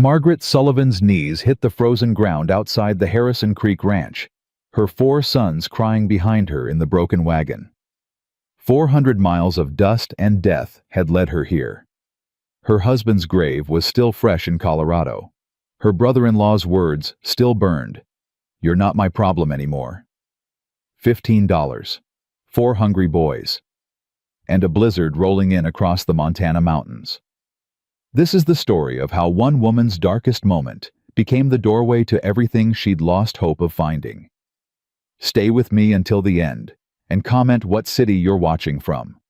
Margaret Sullivan's knees hit the frozen ground outside the Harrison Creek Ranch, her 4 sons crying behind her in the broken wagon. 400 miles of dust and death had led her here. Her husband's grave was still fresh in Colorado. Her brother-in-law's words still burned. "You're not my problem anymore." $15. 4 hungry boys. And a blizzard rolling in across the Montana mountains. This is the story of how one woman's darkest moment became the doorway to everything she'd lost hope of finding. Stay with me until the end, and comment what city you're watching from.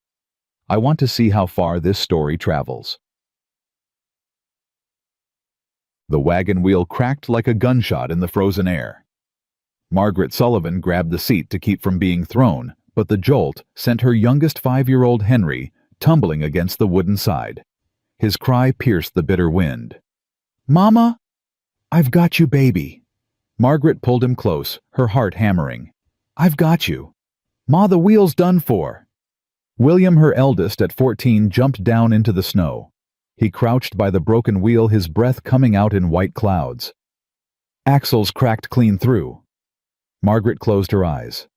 I want to see how far this story travels. The wagon wheel cracked like a gunshot in the frozen air. Margaret Sullivan grabbed the seat to keep from being thrown, but the jolt sent her youngest 5-year-old Henry tumbling against the wooden side. His cry pierced the bitter wind. "Mama, I've got you, baby." Margaret pulled him close, her heart hammering. "I've got you. Ma, the wheel's done for." William, her eldest at 14, jumped down into the snow. He crouched by the broken wheel, his breath coming out in white clouds. Axles cracked clean through. Margaret closed her eyes.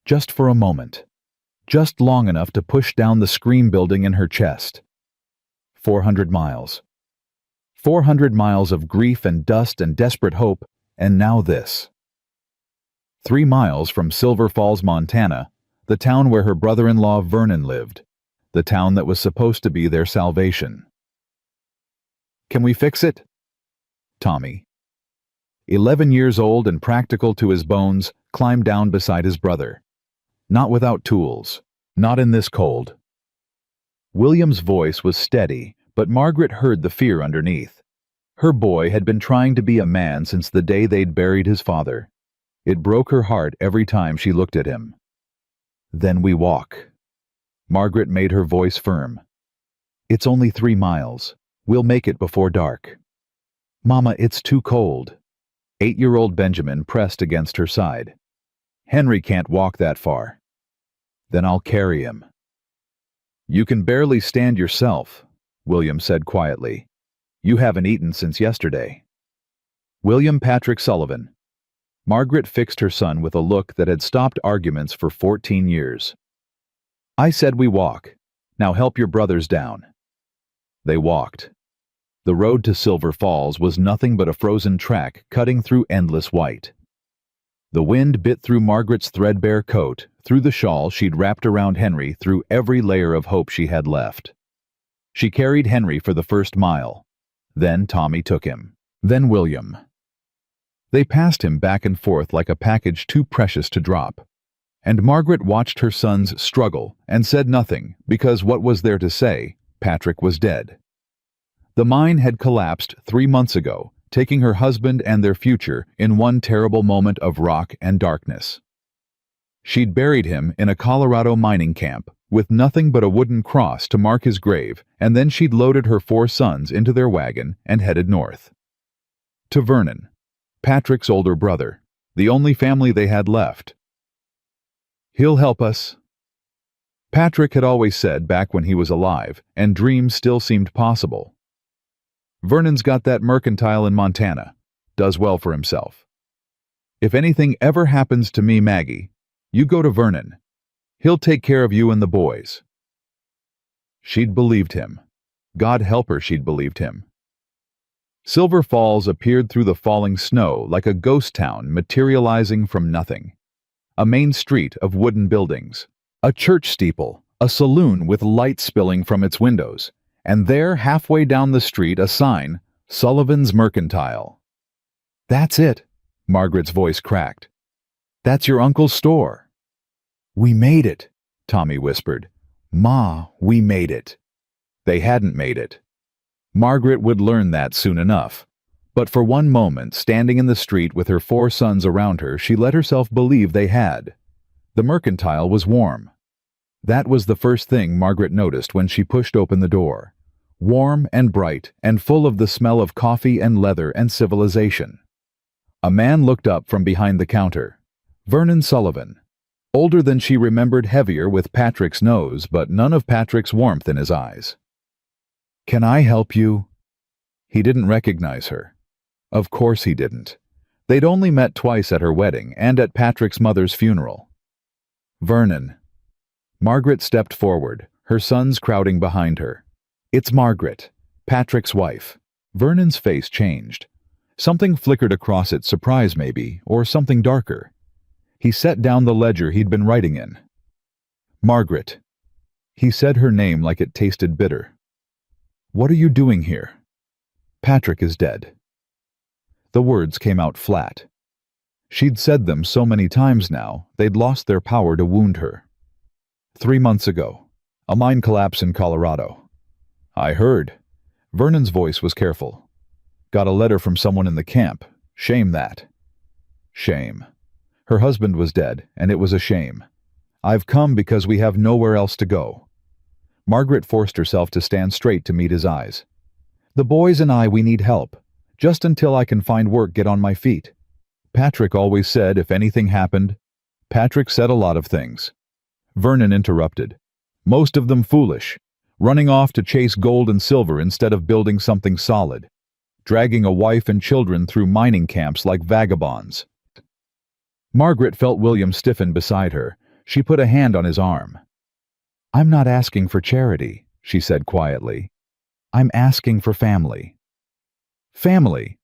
Just for a moment. Just long enough to push down the scream building in her chest. 400 miles. 400 miles of grief and dust and desperate hope, and now this. 3 miles from Silver Falls, Montana, the town where her brother-in-law Vernon lived, the town that was supposed to be their salvation. "Can we fix it?" Tommy, 11 years old and practical to his bones, climbed down beside his brother. Not without tools, not in this cold. William's voice was steady, but Margaret heard the fear underneath. Her boy had been trying to be a man since the day they'd buried his father. It broke her heart every time she looked at him. "Then we walk." Margaret made her voice firm. "It's only 3 miles. We'll make it before dark." "Mama, it's too cold." 8-year-old Benjamin pressed against her side. "Henry can't walk that far." "Then I'll carry him." "You can barely stand yourself," William said quietly. "You haven't eaten since yesterday." William Patrick Sullivan. Margaret fixed her son with a look that had stopped arguments for 14 years. "I said we walk. Now help your brothers down." They walked. The road to Silver Falls was nothing but a frozen track cutting through endless white. The wind bit through Margaret's threadbare coat, through the shawl she'd wrapped around Henry, through every layer of hope she had left. She carried Henry for the first mile. Then Tommy took him. Then William. They passed him back and forth like a package too precious to drop. And Margaret watched her sons struggle and said nothing, because what was there to say? Patrick was dead. The mine had collapsed 3 months ago, taking her husband and their future in one terrible moment of rock and darkness. She'd buried him in a Colorado mining camp, with nothing but a wooden cross to mark his grave, and then she'd loaded her 4 sons into their wagon and headed north. To Vernon, Patrick's older brother, the only family they had left. "He'll help us." Patrick had always said back when he was alive, and dreams still seemed possible. "Vernon's got that mercantile in Montana. Does well for himself. If anything ever happens to me, Maggie, you go to Vernon. He'll take care of you and the boys." She'd believed him. God help her, she'd believed him. Silver Falls appeared through the falling snow like a ghost town materializing from nothing. A main street of wooden buildings, a church steeple, a saloon with light spilling from its windows, and there, halfway down the street, a sign, Sullivan's Mercantile. "That's it," Margaret's voice cracked. "That's your uncle's store." "We made it," Tommy whispered. "Ma, we made it." They hadn't made it. Margaret would learn that soon enough. But for one moment, standing in the street with her 4 sons around her, she let herself believe they had. The Mercantile was warm. That was the first thing Margaret noticed when she pushed open the door. Warm and bright and full of the smell of coffee and leather and civilization. A man looked up from behind the counter. Vernon Sullivan. Older than she remembered, heavier with Patrick's nose, but none of Patrick's warmth in his eyes. "Can I help you?" He didn't recognize her. Of course he didn't. They'd only met twice at her wedding and at Patrick's mother's funeral. Vernon. Margaret stepped forward, her sons crowding behind her. It's Margaret, Patrick's wife. Vernon's face changed. Something flickered across it, surprise maybe, or something darker. He set down the ledger he'd been writing in. Margaret. He said her name like it tasted bitter. What are you doing here? Patrick is dead. The words came out flat. She'd said them so many times now, they'd lost their power to wound her. 3 months ago, a mine collapse in Colorado. I heard. Vernon's voice was careful. Got a letter from someone in the camp. Shame that. Shame. Her husband was dead, and it was a shame. I've come because we have nowhere else to go. Margaret forced herself to stand straight to meet his eyes. The boys and we need help. Just until I can find work, get on my feet. Patrick always said if anything happened. Patrick said a lot of things. Vernon interrupted. Most of them foolish. Running off to chase gold and silver instead of building something solid. Dragging a wife and children through mining camps like vagabonds. Margaret felt William stiffen beside her. She put a hand on his arm. I'm not asking for charity, she said quietly. I'm asking for family. Family?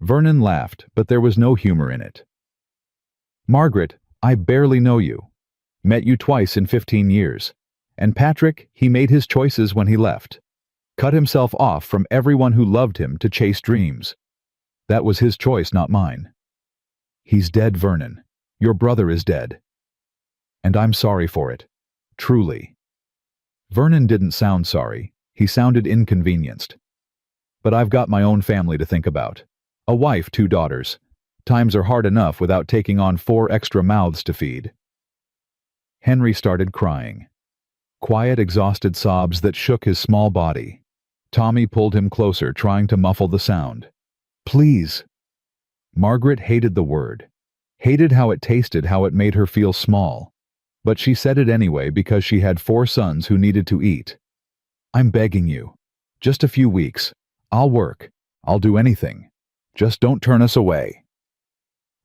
Vernon laughed, but there was no humor in it. Margaret, I barely know you. Met you twice in 15 years. And Patrick, he made his choices when he left. Cut himself off from everyone who loved him to chase dreams. That was his choice, not mine. He's dead, Vernon. Your brother is dead. And I'm sorry for it. Truly. Vernon didn't sound sorry. He sounded inconvenienced. But I've got my own family to think about. A wife, 2 daughters. Times are hard enough without taking on 4 extra mouths to feed. Henry started crying. Quiet, exhausted sobs that shook his small body. Tommy pulled him closer, trying to muffle the sound. Please. Margaret hated the word. Hated how it tasted, how it made her feel small. But she said it anyway because she had 4 sons who needed to eat. I'm begging you. Just a few weeks. I'll work. I'll do anything. Just don't turn us away.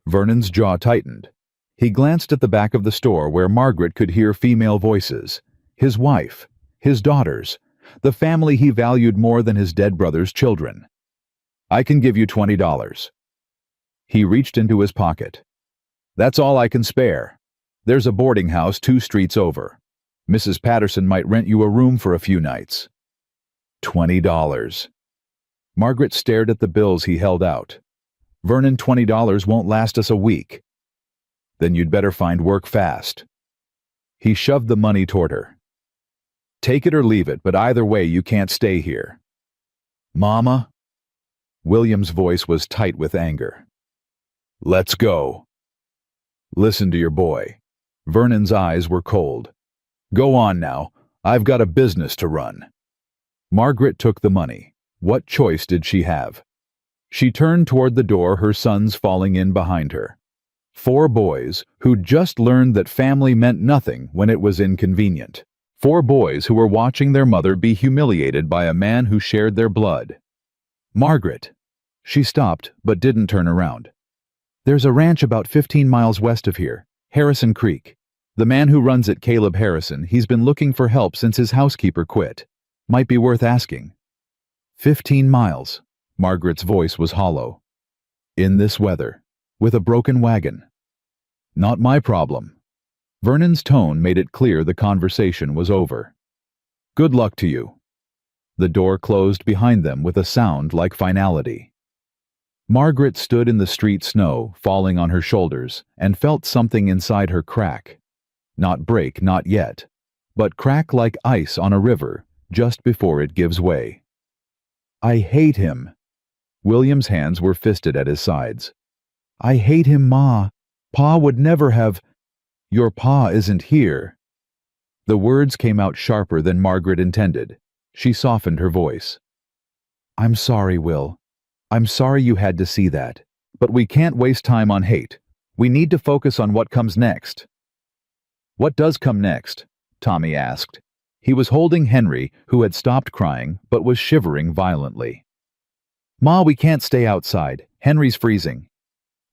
Vernon's jaw tightened. He glanced at the back of the store where Margaret could hear female voices. His wife. His daughters. The family he valued more than his dead brother's children. I can give you $20. He reached into his pocket. That's all I can spare. There's a boarding house 2 streets over. Mrs. Patterson might rent you a room for a few nights. $20. Margaret stared at the bills he held out. Vernon, $20 won't last us a week. Then you'd better find work fast. He shoved the money toward her. Take it or leave it, but either way you can't stay here. Mama? William's voice was tight with anger. Let's go. Listen to your boy. Vernon's eyes were cold. Go on now. I've got a business to run. Margaret took the money. What choice did she have? She turned toward the door, her sons falling in behind her. 4 boys who'd just learned that family meant nothing when it was inconvenient. 4 boys who were watching their mother be humiliated by a man who shared their blood. Margaret. She stopped, but didn't turn around. There's a ranch about 15 miles west of here, Harrison Creek. The man who runs it, Caleb Harrison, he's been looking for help since his housekeeper quit. Might be worth asking. 15 miles. Margaret's voice was hollow. In this weather. With a broken wagon. Not my problem. Vernon's tone made it clear the conversation was over. Good luck to you. The door closed behind them with a sound like finality. Margaret stood in the street snow, falling on her shoulders, and felt something inside her crack. Not break, not yet, but crack like ice on a river just before it gives way. I hate him. William's hands were fisted at his sides. I hate him, Ma. Pa would never have... Your pa isn't here. The words came out sharper than Margaret intended. She softened her voice. I'm sorry, Will. I'm sorry you had to see that. But we can't waste time on hate. We need to focus on what comes next. What does come next? Tommy asked. He was holding Henry, who had stopped crying but was shivering violently. Ma, we can't stay outside. Henry's freezing.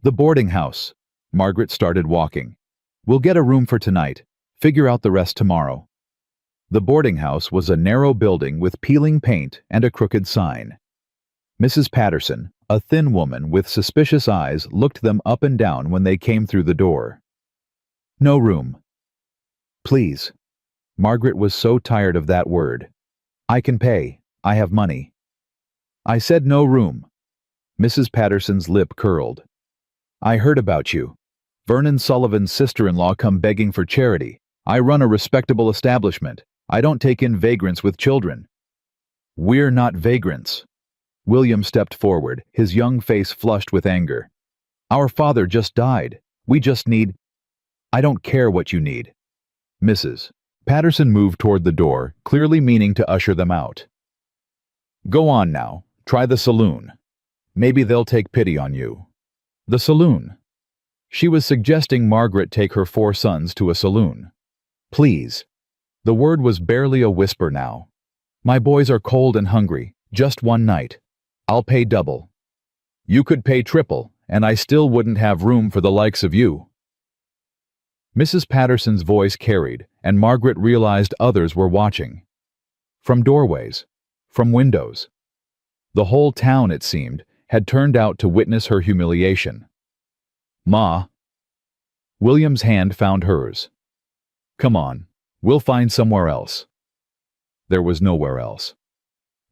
The boarding house. Margaret started walking. We'll get a room for tonight. Figure out the rest tomorrow. The boarding house was a narrow building with peeling paint and a crooked sign. Mrs. Patterson, a thin woman with suspicious eyes, looked them up and down when they came through the door. No room. Please. Margaret was so tired of that word. I can pay. I have money. I said no room. Mrs. Patterson's lip curled. I heard about you. Vernon Sullivan's sister-in-law come begging for charity. I run a respectable establishment. I don't take in vagrants with children. We're not vagrants. William stepped forward, his young face flushed with anger. Our father just died. We just need... I don't care what you need. Mrs. Patterson moved toward the door, clearly meaning to usher them out. Go on now. Try the saloon. Maybe they'll take pity on you. The saloon. She was suggesting Margaret take her 4 sons to a saloon. Please. The word was barely a whisper now. My boys are cold and hungry. Just one night. I'll pay double. You could pay triple, and I still wouldn't have room for the likes of you. Mrs. Patterson's voice carried, and Margaret realized others were watching. From doorways. From windows. The whole town, it seemed, had turned out to witness her humiliation. Ma. William's hand found hers. Come on, we'll find somewhere else. There was nowhere else.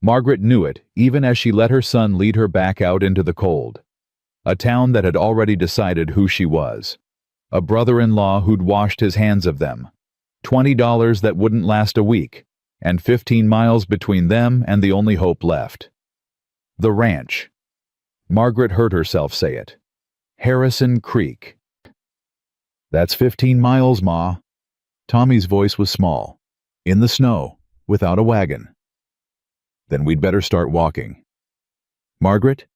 Margaret knew it, even as she let her son lead her back out into the cold. A town that had already decided who she was. A brother-in-law who'd washed his hands of them. $20 that wouldn't last a week, and 15 miles between them and the only hope left. The ranch. Margaret heard herself say it. Harrison Creek. That's 15 miles, Ma. Tommy's voice was small. In the snow, without a wagon. Then we'd better start walking. Margaret?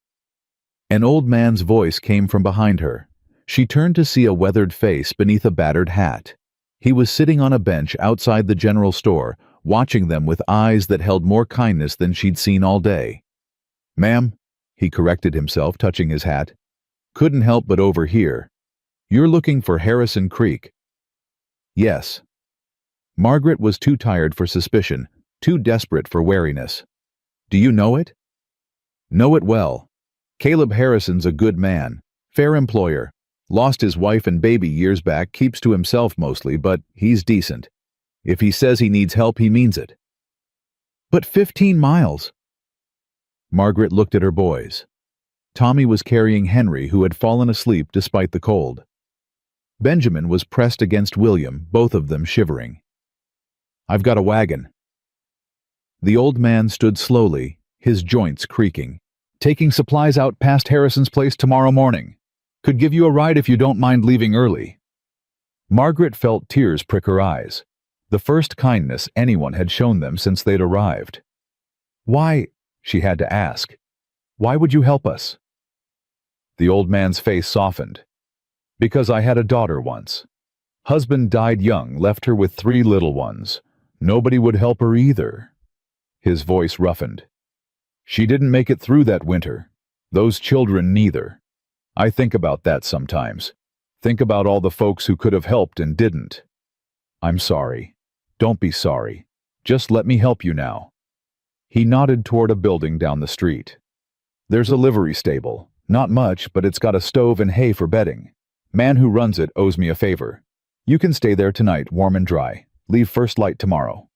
An old man's voice came from behind her. She turned to see a weathered face beneath a battered hat. He was sitting on a bench outside the general store, watching them with eyes that held more kindness than she'd seen all day. Ma'am, he corrected himself, touching his hat. Couldn't help but overhear. You're looking for Harrison Creek. Yes. Margaret was too tired for suspicion, too desperate for wariness. Do you know it? Know it well. Caleb Harrison's a good man, fair employer. Lost his wife and baby years back, keeps to himself mostly, but he's decent. If he says he needs help, he means it. But 15 miles. Margaret looked at her boys. Tommy was carrying Henry, who had fallen asleep despite the cold. Benjamin was pressed against William, both of them shivering. I've got a wagon. The old man stood slowly, his joints creaking. Taking supplies out past Harrison's place tomorrow morning. Could give you a ride if you don't mind leaving early. Margaret felt tears prick her eyes. The first kindness anyone had shown them since they'd arrived. Why, she had to ask, why would you help us? The old man's face softened. Because I had a daughter once. Husband died young, left her with 3 little ones. Nobody would help her either. His voice roughened. She didn't make it through that winter. Those children neither. I think about that sometimes. Think about all the folks who could have helped and didn't. I'm sorry. Don't be sorry. Just let me help you now. He nodded toward a building down the street. There's a livery stable. Not much, but it's got a stove and hay for bedding. Man who runs it owes me a favor. You can stay there tonight, warm and dry. Leave first light tomorrow.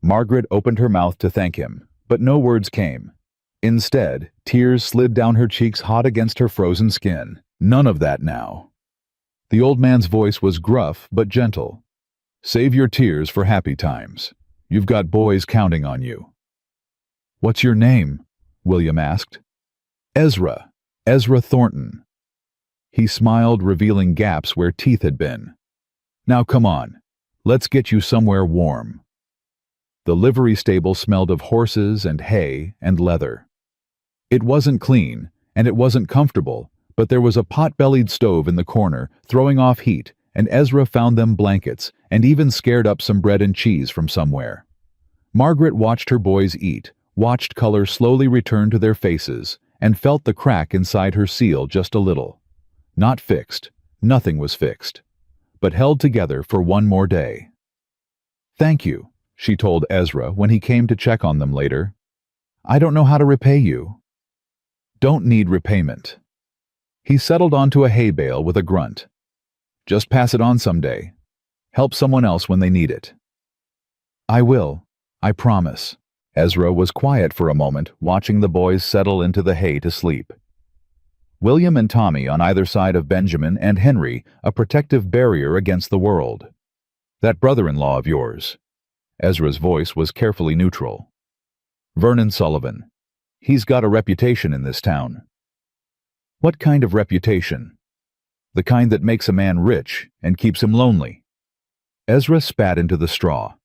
Margaret opened her mouth to thank him, but no words came. Instead, tears slid down her cheeks hot against her frozen skin. None of that now. The old man's voice was gruff but gentle. Save your tears for happy times. You've got boys counting on you. What's your name? William asked. Ezra. Ezra Thornton. He smiled, revealing gaps where teeth had been. Now come on. Let's get you somewhere warm. The livery stable smelled of horses and hay and leather. It wasn't clean, and it wasn't comfortable, but there was a pot-bellied stove in the corner, throwing off heat, and Ezra found them blankets, and even scared up some bread and cheese from somewhere. Margaret watched her boys eat, watched color slowly return to their faces, and felt the crack inside her seal just a little. Not fixed, nothing was fixed, but held together for one more day. "Thank you," she told Ezra when he came to check on them later. "I don't know how to repay you." "Don't need repayment." He settled onto a hay bale with a grunt. "Just pass it on someday. Help someone else when they need it." "I will, I promise." Ezra was quiet for a moment, watching the boys settle into the hay to sleep. William and Tommy on either side of Benjamin and Henry, a protective barrier against the world. "That brother-in-law of yours." Ezra's voice was carefully neutral. "Vernon Sullivan. He's got a reputation in this town." "What kind of reputation?" "The kind that makes a man rich and keeps him lonely." Ezra spat into the straw.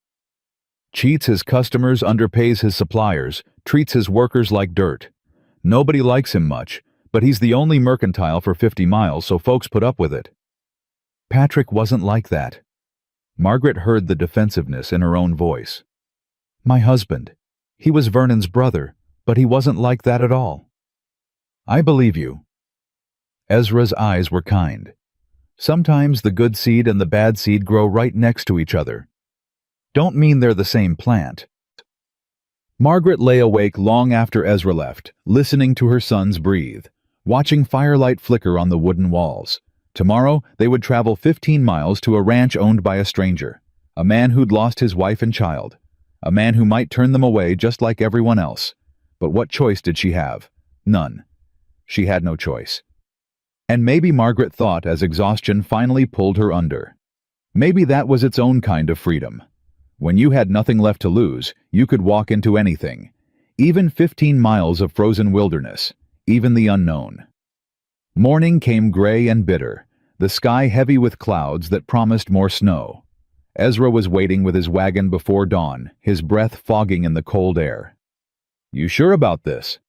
"Cheats his customers, underpays his suppliers, treats his workers like dirt. Nobody likes him much, but he's the only mercantile for 50 miles, so folks put up with it." "Patrick wasn't like that." Margaret heard the defensiveness in her own voice. "My husband. He was Vernon's brother, but he wasn't like that at all." "I believe you." Ezra's eyes were kind. Sometimes the good seed and the bad seed grow right next to each other. Don't mean they're the same plant. Margaret lay awake long after Ezra left, listening to her sons breathe, watching firelight flicker on the wooden walls. Tomorrow, they would travel 15 miles to a ranch owned by a stranger, a man who'd lost his wife and child, a man who might turn them away just like everyone else. But what choice did she have? None. She had no choice. And maybe Margaret thought as exhaustion finally pulled her under. Maybe that was its own kind of freedom. When you had nothing left to lose, you could walk into anything, even 15 miles of frozen wilderness, even the unknown. Morning came gray and bitter, the sky heavy with clouds that promised more snow. Ezra was waiting with his wagon before dawn, his breath fogging in the cold air. "You sure about this?"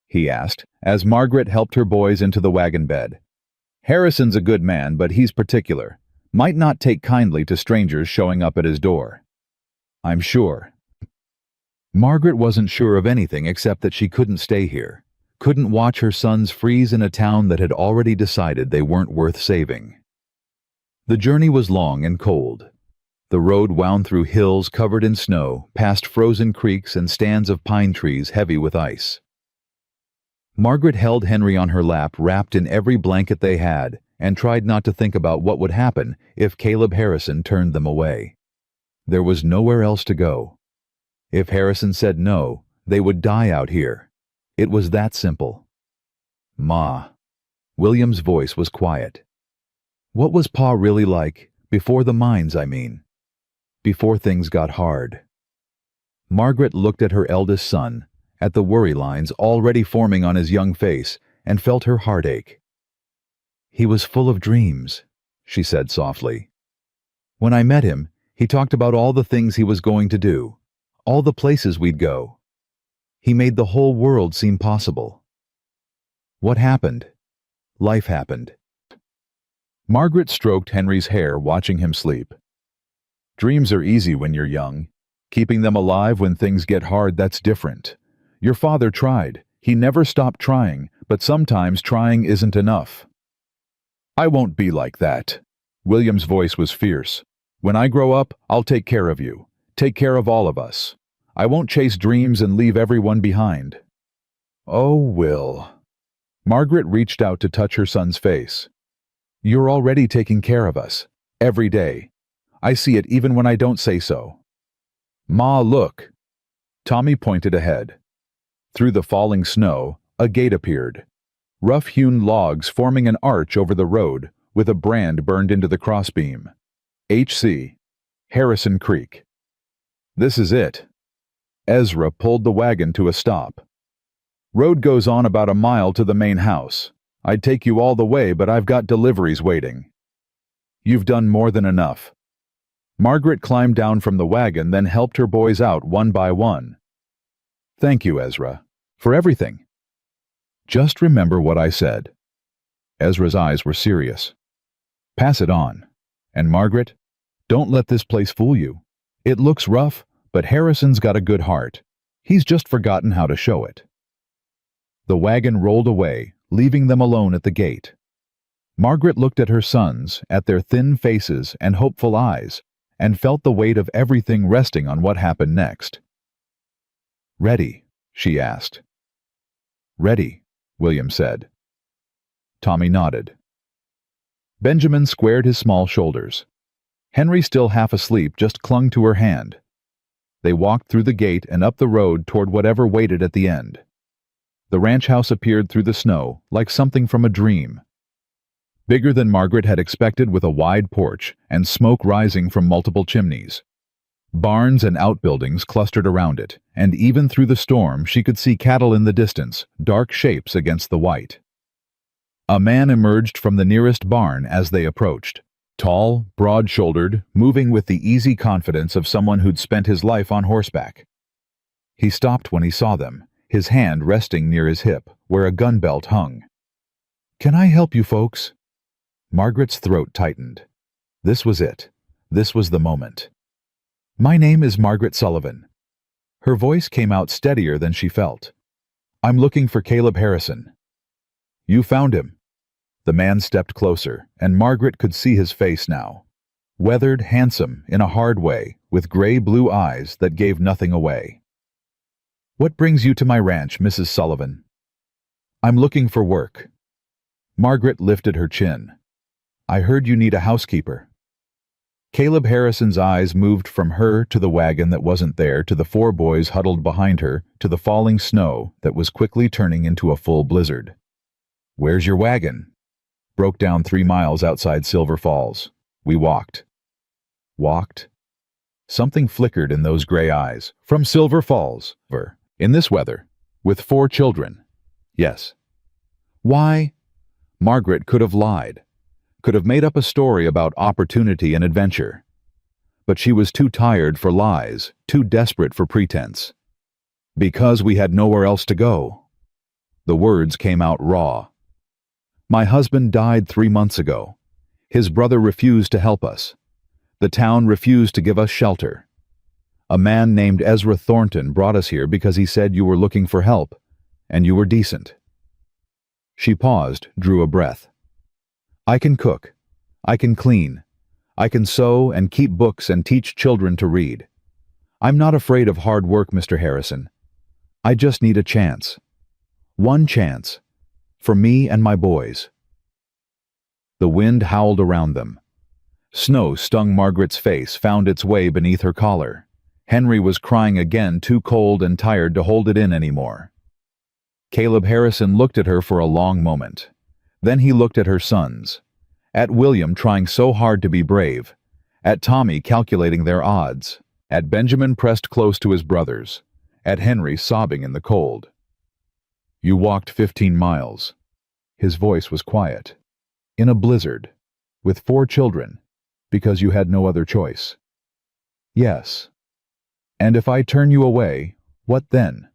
he asked, as Margaret helped her boys into the wagon bed. "Harrison's a good man, but he's particular. Might not take kindly to strangers showing up at his door." "I'm sure." Margaret wasn't sure of anything except that she couldn't stay here, couldn't watch her sons freeze in a town that had already decided they weren't worth saving. The journey was long and cold. The road wound through hills covered in snow, past frozen creeks and stands of pine trees heavy with ice. Margaret held Henry on her lap, wrapped in every blanket they had, and tried not to think about what would happen if Caleb Harrison turned them away. There was nowhere else to go. If Harrison said no, they would die out here. It was that simple. "Ma." William's voice was quiet. "What was Pa really like, before the mines, I mean? Before things got hard?" Margaret looked at her eldest son, at the worry lines already forming on his young face, and felt her heart ache. "He was full of dreams," she said softly. "When I met him, he talked about all the things he was going to do, all the places we'd go. He made the whole world seem possible." What happened? Life happened. Margaret stroked Henry's hair, watching him sleep. "Dreams are easy when you're young. Keeping them alive when things get hard, that's different. Your father tried. He never stopped trying, but sometimes trying isn't enough." "I won't be like that." William's voice was fierce. "When I grow up, I'll take care of you. Take care of all of us. I won't chase dreams and leave everyone behind." "Oh, Will." Margaret reached out to touch her son's face. "You're already taking care of us. Every day. I see it even when I don't say so." "Ma, look." Tommy pointed ahead. Through the falling snow, a gate appeared. Rough-hewn logs forming an arch over the road, with a brand burned into the crossbeam. H.C. Harrison Creek. "This is it." Ezra pulled the wagon to a stop. "Road goes on about a mile to the main house. I'd take you all the way, but I've got deliveries waiting." "You've done more than enough." Margaret climbed down from the wagon, then helped her boys out one by one. "Thank you, Ezra, for everything. Just remember what I said." Ezra's eyes were serious. "Pass it on. And Margaret, don't let this place fool you. It looks rough, but Harrison's got a good heart. He's just forgotten how to show it." The wagon rolled away, leaving them alone at the gate. Margaret looked at her sons, at their thin faces and hopeful eyes, and felt the weight of everything resting on what happened next. "Ready?" she asked. "Ready," William said. Tommy nodded. Benjamin squared his small shoulders. Henry, still half asleep, just clung to her hand. They walked through the gate and up the road toward whatever waited at the end. The ranch house appeared through the snow, like something from a dream. Bigger than Margaret had expected, with a wide porch and smoke rising from multiple chimneys. Barns and outbuildings clustered around it, and even through the storm she could see cattle in the distance, dark shapes against the white. A man emerged from the nearest barn as they approached. Tall, broad-shouldered, moving with the easy confidence of someone who'd spent his life on horseback. He stopped when he saw them, his hand resting near his hip, where a gun belt hung. "Can I help you folks?" Margaret's throat tightened. This was it. This was the moment. "My name is Margaret Sullivan." Her voice came out steadier than she felt. "I'm looking for Caleb Harrison." "You found him." The man stepped closer, and Margaret could see his face now. Weathered, handsome, in a hard way, with gray-blue eyes that gave nothing away. "What brings you to my ranch, Mrs. Sullivan?" "I'm looking for work." Margaret lifted her chin. "I heard you need a housekeeper." Caleb Harrison's eyes moved from her to the wagon that wasn't there, to the 4 boys huddled behind her, to the falling snow that was quickly turning into a full blizzard. "Where's your wagon?" "Broke down 3 miles outside Silver Falls. We walked." Walked? Something flickered in those gray eyes. "From Silver Falls? In this weather? With 4 children?" "Yes." "Why?" Margaret could have lied, could have made up a story about opportunity and adventure. But she was too tired for lies, too desperate for pretense. "Because we had nowhere else to go." The words came out raw. "My husband died 3 months ago. His brother refused to help us. The town refused to give us shelter. A man named Ezra Thornton brought us here because he said you were looking for help, and you were decent." She paused, drew a breath. "I can cook. I can clean. I can sew and keep books and teach children to read. I'm not afraid of hard work, Mr. Harrison. I just need a chance. One chance. For me and my boys." The wind howled around them. Snow stung Margaret's face, found its way beneath her collar. Henry was crying again, too cold and tired to hold it in anymore. Caleb Harrison looked at her for a long moment. Then he looked at her sons. At William, trying so hard to be brave. At Tommy, calculating their odds. At Benjamin, pressed close to his brothers. At Henry, sobbing in the cold. "You walked 15 miles. His voice was quiet. "In a blizzard. With 4 children. Because you had no other choice." "Yes." "And if I turn you away, what then?"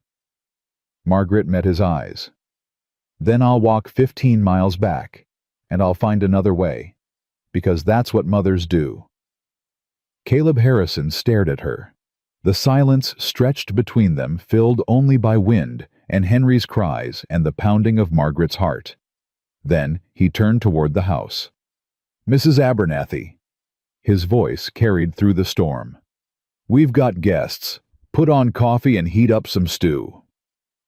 Margaret met his eyes. "Then I'll walk 15 miles back, and I'll find another way. Because that's what mothers do." Caleb Harrison stared at her. The silence stretched between them, filled only by wind and Henry's cries and the pounding of Margaret's heart. Then he turned toward the house. "Mrs. Abernathy." His voice carried through the storm. "We've got guests. Put on coffee and heat up some stew."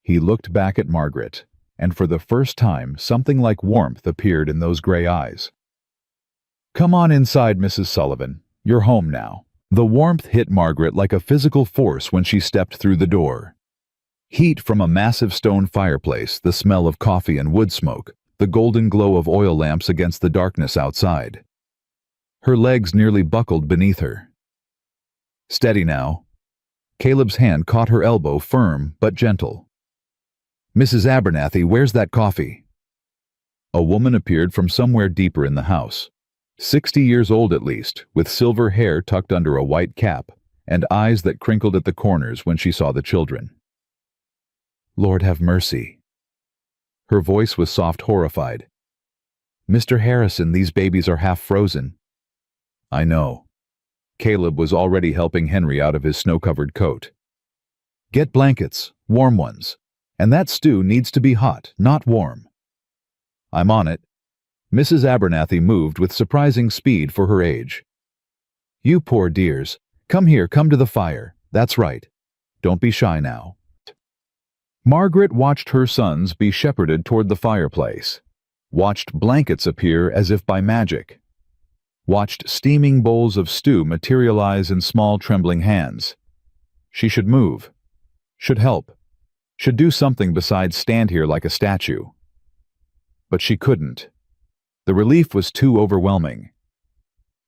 He looked back at Margaret, and for the first time something like warmth appeared in those gray eyes. "Come on inside, Mrs. Sullivan. You're home now." The warmth hit Margaret like a physical force when she stepped through the door. Heat from a massive stone fireplace, the smell of coffee and wood smoke, the golden glow of oil lamps against the darkness outside. Her legs nearly buckled beneath her. "Steady now." Caleb's hand caught her elbow, firm but gentle. "Mrs. Abernathy, where's that coffee?" A woman appeared from somewhere deeper in the house. 60 years old at least, with silver hair tucked under a white cap, and eyes that crinkled at the corners when she saw the children. "Lord have mercy." Her voice was soft, horrified. "Mr. Harrison, these babies are half frozen." "I know." Caleb was already helping Henry out of his snow-covered coat. Get blankets, warm ones. And that stew needs to be hot, not warm. I'm on it. Mrs. Abernathy moved with surprising speed for her age. You poor dears. Come here, come to the fire. That's right. Don't be shy now. Margaret watched her sons be shepherded toward the fireplace, watched blankets appear as if by magic, watched steaming bowls of stew materialize in small trembling hands. She should move, should help, should do something besides stand here like a statue. But she couldn't. The relief was too overwhelming.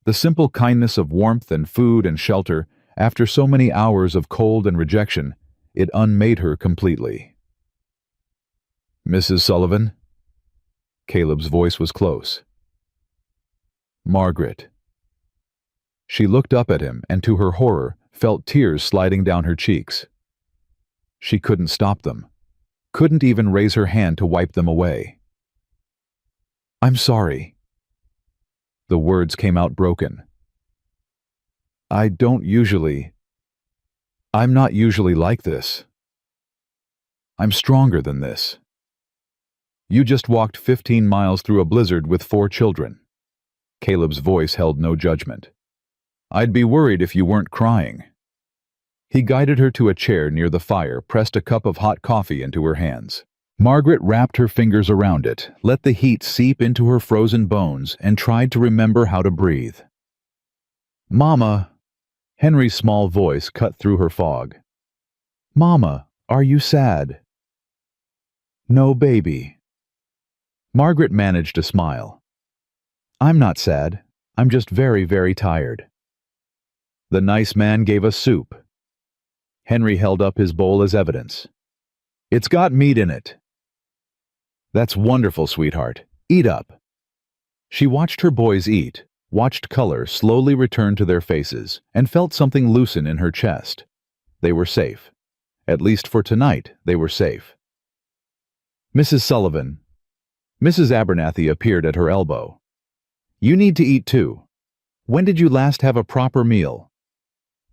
The simple kindness of warmth and food and shelter, after so many hours of cold and rejection, it unmade her completely. Mrs. Sullivan? Caleb's voice was close. Margaret. She looked up at him and, to her horror, felt tears sliding down her cheeks. She couldn't stop them, couldn't even raise her hand to wipe them away. I'm sorry. The words came out broken. I'm not usually like this. I'm stronger than this. You just walked 15 miles through a blizzard with 4 children. Caleb's voice held no judgment. I'd be worried if you weren't crying. He guided her to a chair near the fire, pressed a cup of hot coffee into her hands. Margaret wrapped her fingers around it, let the heat seep into her frozen bones, and tried to remember how to breathe. Mama! Henry's small voice cut through her fog. Mama, are you sad? No, baby. Margaret managed to smile. I'm not sad. I'm just very, very tired. The nice man gave us soup. Henry held up his bowl as evidence. It's got meat in it. That's wonderful, sweetheart. Eat up. She watched her boys eat, watched color slowly return to their faces, and felt something loosen in her chest. They were safe. At least for tonight, they were safe. Mrs. Sullivan. Mrs. Abernathy appeared at her elbow. You need to eat too. When did you last have a proper meal?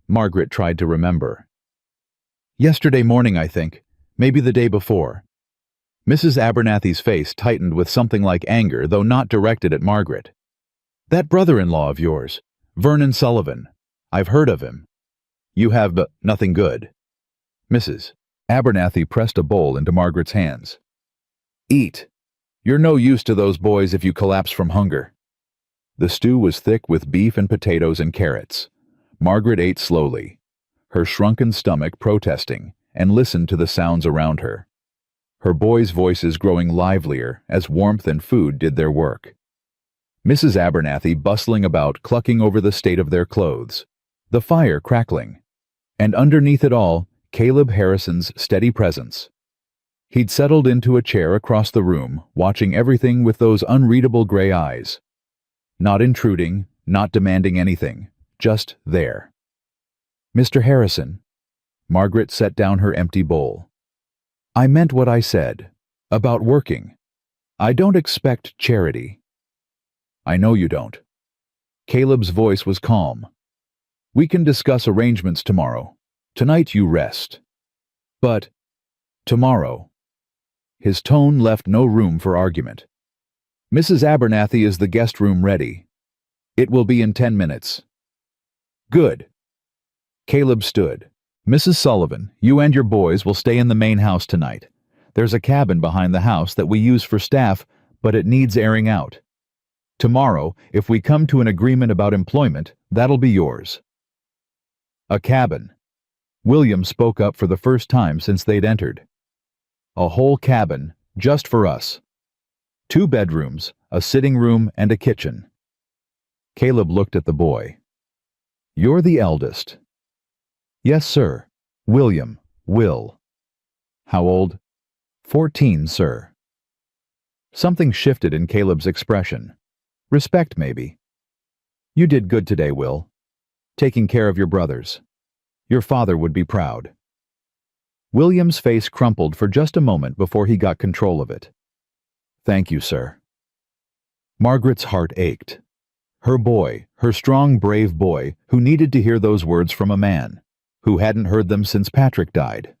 Margaret tried to remember. Yesterday morning, I think. Maybe the day before. Mrs. Abernathy's face tightened with something like anger, though not directed at Margaret. That brother-in-law of yours, Vernon Sullivan. I've heard of him. You have nothing good. Mrs. Abernathy pressed a bowl into Margaret's hands. Eat. You're no use to those boys if you collapse from hunger. The stew was thick with beef and potatoes and carrots. Margaret ate slowly, her shrunken stomach protesting, and listened to the sounds around her. Her boys' voices growing livelier as warmth and food did their work. Mrs. Abernathy bustling about, clucking over the state of their clothes, the fire crackling, and underneath it all, Caleb Harrison's steady presence. He'd settled into a chair across the room, watching everything with those unreadable gray eyes. Not intruding, not demanding anything, just there. Mr. Harrison. Margaret set down her empty bowl. I meant what I said, about working. I don't expect charity. I know you don't. Caleb's voice was calm. We can discuss arrangements tomorrow. Tonight you rest. But tomorrow. His tone left no room for argument. Mrs. Abernathy, is the guest room ready? It will be in 10 minutes. Good. Caleb stood. Mrs. Sullivan, you and your boys will stay in the main house tonight. There's a cabin behind the house that we use for staff, but it needs airing out. Tomorrow, if we come to an agreement about employment, that'll be yours. A cabin. William spoke up for the first time since they'd entered. A whole cabin, just for us. 2 bedrooms, a sitting room, and a kitchen. Caleb looked at the boy. You're the eldest. Yes, sir. William, Will. How old? 14, sir. Something shifted in Caleb's expression. Respect, maybe. You did good today, Will. Taking care of your brothers. Your father would be proud. William's face crumpled for just a moment before he got control of it. Thank you, sir. Margaret's heart ached. Her boy, her strong, brave boy, who needed to hear those words from a man, who hadn't heard them since Patrick died.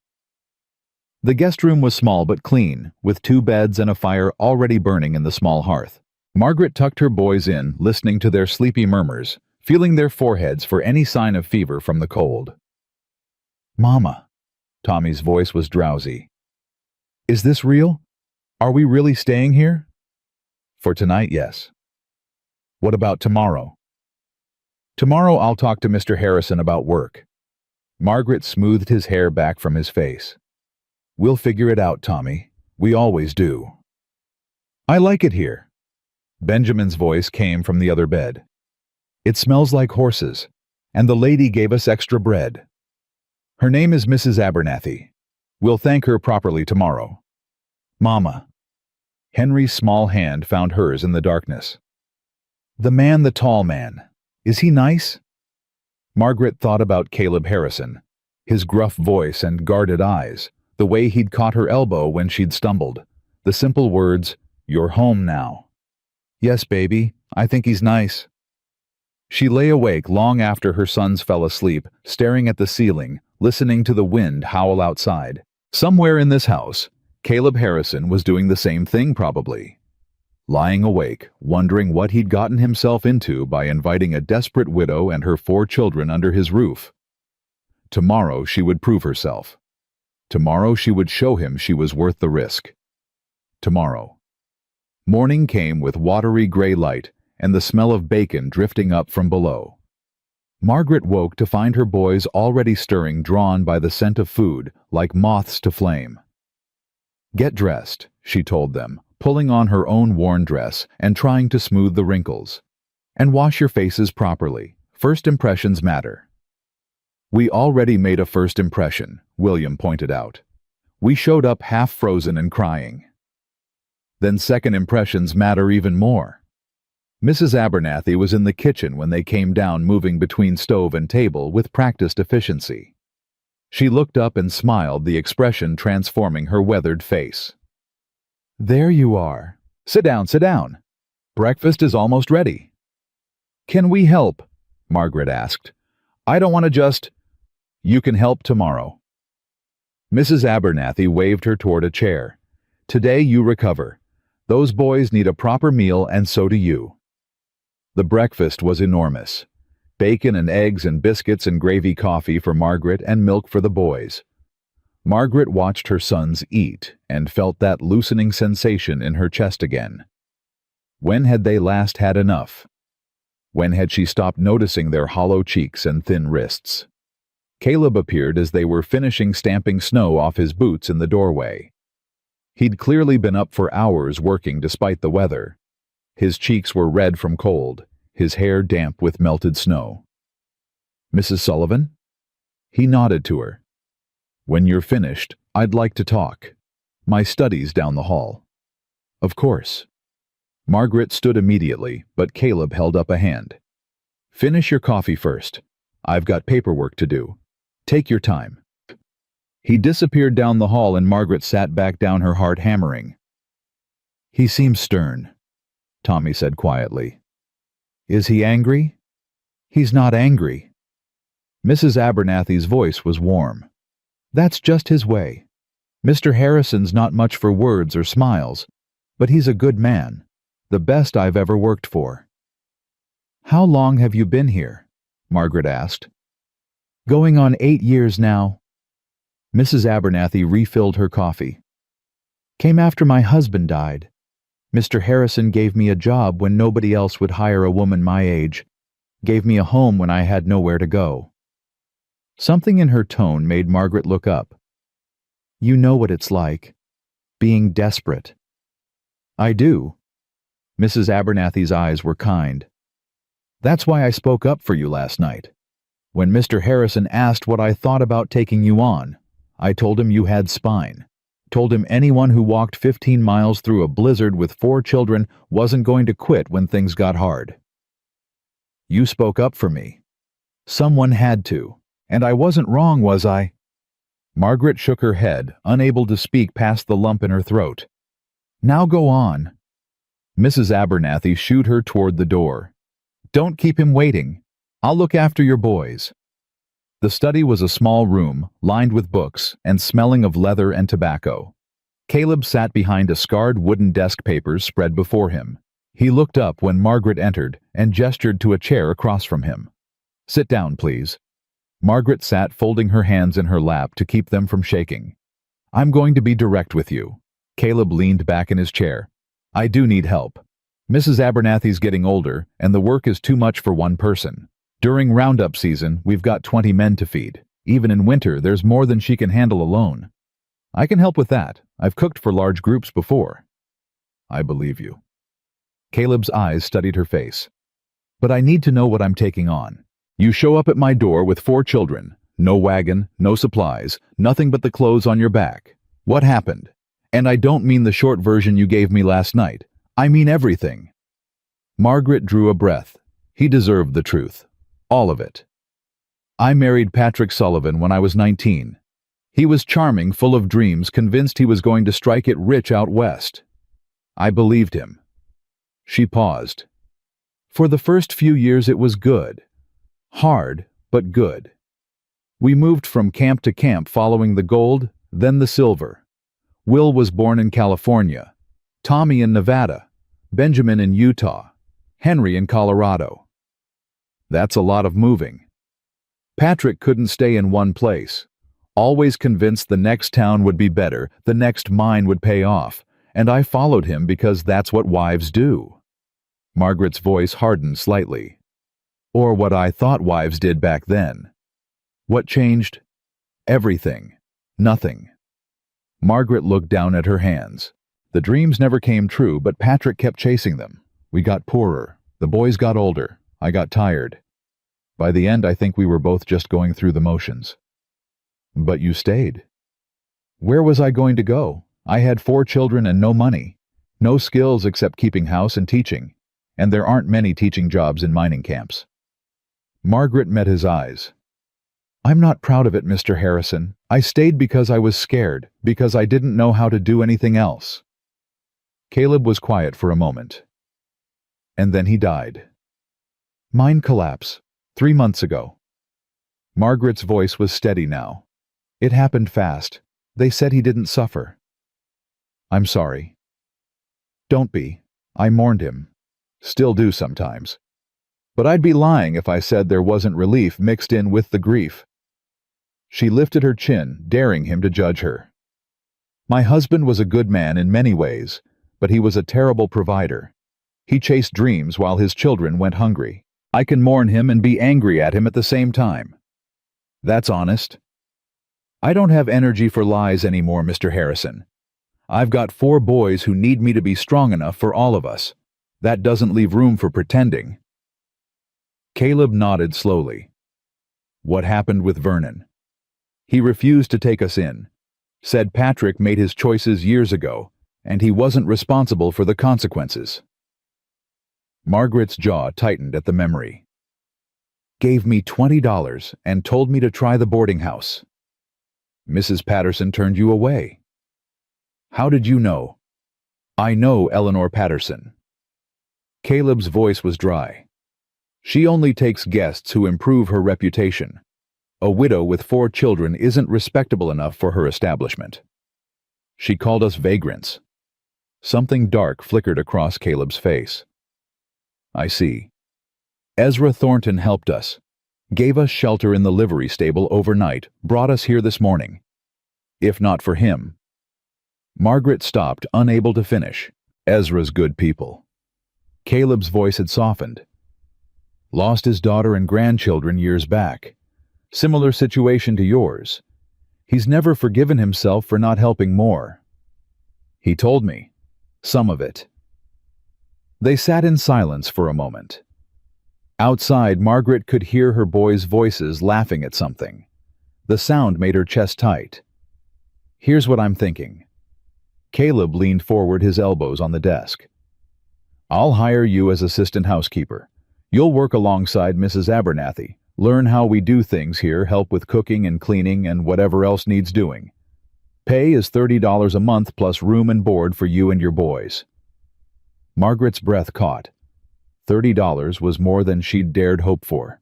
The guest room was small but clean, with 2 beds and a fire already burning in the small hearth. Margaret tucked her boys in, listening to their sleepy murmurs, feeling their foreheads for any sign of fever from the cold. "Mama," Tommy's voice was drowsy. "Is this real? Are we really staying here?" "For tonight, yes." "What about tomorrow?" "Tomorrow I'll talk to Mr. Harrison about work." Margaret smoothed his hair back from his face. "We'll figure it out, Tommy. We always do." "I like it here." Benjamin's voice came from the other bed. "It smells like horses, and the lady gave us extra bread. Her name is Mrs. Abernathy. We'll thank her properly tomorrow." "Mama." Henry's small hand found hers in the darkness. The tall man. Is he nice?" Margaret thought about Caleb Harrison, his gruff voice and guarded eyes, the way he'd caught her elbow when she'd stumbled, the simple words, "You're home now." "Yes, baby, I think he's nice." She lay awake long after her sons fell asleep, staring at the ceiling, listening to the wind howl outside. Somewhere in this house, Caleb Harrison was doing the same thing probably. Lying awake, wondering what he'd gotten himself into by inviting a desperate widow and her 4 children under his roof. Tomorrow she would prove herself. Tomorrow she would show him she was worth the risk. Tomorrow. Morning came with watery gray light and the smell of bacon drifting up from below. Margaret woke to find her boys already stirring, drawn by the scent of food, like moths to flame. "Get dressed," she told them, pulling on her own worn dress and trying to smooth the wrinkles. "And wash your faces properly. First impressions matter." "We already made a first impression," William pointed out. "We showed up half frozen and crying." "Then second impressions matter even more." Mrs. Abernathy was in the kitchen when they came down, moving between stove and table with practiced efficiency. She looked up and smiled, the expression transforming her weathered face. "There you are. Sit down, sit down. Breakfast is almost ready." "Can we help?" Margaret asked. "I don't want to just—" "You can help tomorrow." Mrs. Abernathy waved her toward a chair. "Today you recover. Those boys need a proper meal, and so do you." The breakfast was enormous. Bacon and eggs and biscuits and gravy coffee for Margaret and milk for the boys. Margaret watched her sons eat and felt that loosening sensation in her chest again. When had they last had enough? When had she stopped noticing their hollow cheeks and thin wrists? Caleb appeared as they were finishing stamping snow off his boots in the doorway. He'd clearly been up for hours working despite the weather. His cheeks were red from cold, his hair damp with melted snow. "Mrs. Sullivan?" He nodded to her. "When you're finished, I'd like to talk. My study's down the hall." "Of course." Margaret stood immediately, but Caleb held up a hand. "Finish your coffee first. I've got paperwork to do. Take your time." He disappeared down the hall and Margaret sat back down, her heart hammering. "He seems stern," Tommy said quietly. "Is he angry?" "He's not angry." Mrs. Abernathy's voice was warm. "That's just his way. Mr. Harrison's not much for words or smiles, but he's a good man, the best I've ever worked for." "How long have you been here?" Margaret asked. "Going on 8 years now." Mrs. Abernathy refilled her coffee. "Came after my husband died. Mr. Harrison gave me a job when nobody else would hire a woman my age, gave me a home when I had nowhere to go." Something in her tone made Margaret look up. "You know what it's like, being desperate." "I do." Mrs. Abernathy's eyes were kind. "That's why I spoke up for you last night. When Mr. Harrison asked what I thought about taking you on, I told him you had spine. Told him anyone who walked 15 miles through a blizzard with 4 children wasn't going to quit when things got hard. You spoke up for me. Someone had to. And I wasn't wrong, was I?" Margaret shook her head, unable to speak past the lump in her throat. "Now go on." Mrs. Abernathy shooed her toward the door. "Don't keep him waiting. I'll look after your boys." The study was a small room, lined with books, and smelling of leather and tobacco. Caleb sat behind a scarred wooden desk, papers spread before him. He looked up when Margaret entered and gestured to a chair across from him. "Sit down, please." Margaret sat folding her hands in her lap to keep them from shaking. "I'm going to be direct with you." Caleb leaned back in his chair. "I do need help. Mrs. Abernathy's getting older, and the work is too much for one person. During roundup season, we've got 20 men to feed. Even in winter, there's more than she can handle alone. I can help with that. I've cooked for large groups before." "I believe you." Caleb's eyes studied her face. "But I need to know what I'm taking on. You show up at my door with 4 children, no wagon, no supplies, nothing but the clothes on your back. What happened? And I don't mean the short version you gave me last night. I mean everything." Margaret drew a breath. He deserved the truth. All of it. "I married Patrick Sullivan when I was 19. He was charming, full of dreams, convinced he was going to strike it rich out west. I believed him." She paused. "For the first few years it was good. Hard, but good. We moved from camp to camp following the gold, then the silver. Will was born in California, Tommy in Nevada, Benjamin in Utah, Henry in Colorado. That's a lot of moving. Patrick couldn't stay in one place, always convinced the next town would be better, the next mine would pay off, and I followed him because that's what wives do." Margaret's voice hardened slightly. "Or what I thought wives did back then. What changed? Everything. Nothing." Margaret looked down at her hands. "The dreams never came true, but Patrick kept chasing them. We got poorer. The boys got older. I got tired. By the end, I think we were both just going through the motions." "But you stayed." "Where was I going to go? I had 4 children and no money. No skills except keeping house and teaching. And there aren't many teaching jobs in mining camps." Margaret met his eyes. "I'm not proud of it, Mr. Harrison. I stayed because I was scared, because I didn't know how to do anything else." Caleb was quiet for a moment. "And then he died." "Mine collapse. 3 months ago." Margaret's voice was steady now. "It happened fast. They said he didn't suffer." "I'm sorry." "Don't be. I mourned him. Still do sometimes. But I'd be lying if I said there wasn't relief mixed in with the grief." She lifted her chin, daring him to judge her. "My husband was a good man in many ways, but he was a terrible provider. He chased dreams while his children went hungry. I can mourn him and be angry at him at the same time. That's honest. I don't have energy for lies anymore, Mr. Harrison. I've got 4 boys who need me to be strong enough for all of us. That doesn't leave room for pretending." Caleb nodded slowly. "What happened with Vernon?" "He refused to take us in. Said Patrick made his choices years ago, and he wasn't responsible for the consequences." Margaret's jaw tightened at the memory. "Gave me $20 and told me to try the boarding house. Mrs. Patterson turned you away." "How did you know?" "I know Eleanor Patterson." Caleb's voice was dry. "She only takes guests who improve her reputation. A widow with 4 children isn't respectable enough for her establishment. She called us vagrants." Something dark flickered across Caleb's face. "I see. Ezra Thornton helped us. Gave us shelter in the livery stable overnight, brought us here this morning. If not for him..." Margaret stopped, unable to finish. "Ezra's good people." Caleb's voice had softened. "Lost his daughter and grandchildren years back. Similar situation to yours. He's never forgiven himself for not helping more. He told me. Some of it." They sat in silence for a moment. Outside, Margaret could hear her boys' voices laughing at something. The sound made her chest tight. "Here's what I'm thinking." Caleb leaned forward, his elbows on the desk. "I'll hire you as assistant housekeeper. You'll work alongside Mrs. Abernathy, learn how we do things here, help with cooking and cleaning and whatever else needs doing. Pay is $30 a month plus room and board for you and your boys." Margaret's breath caught. $30 was more than she'd dared hope for.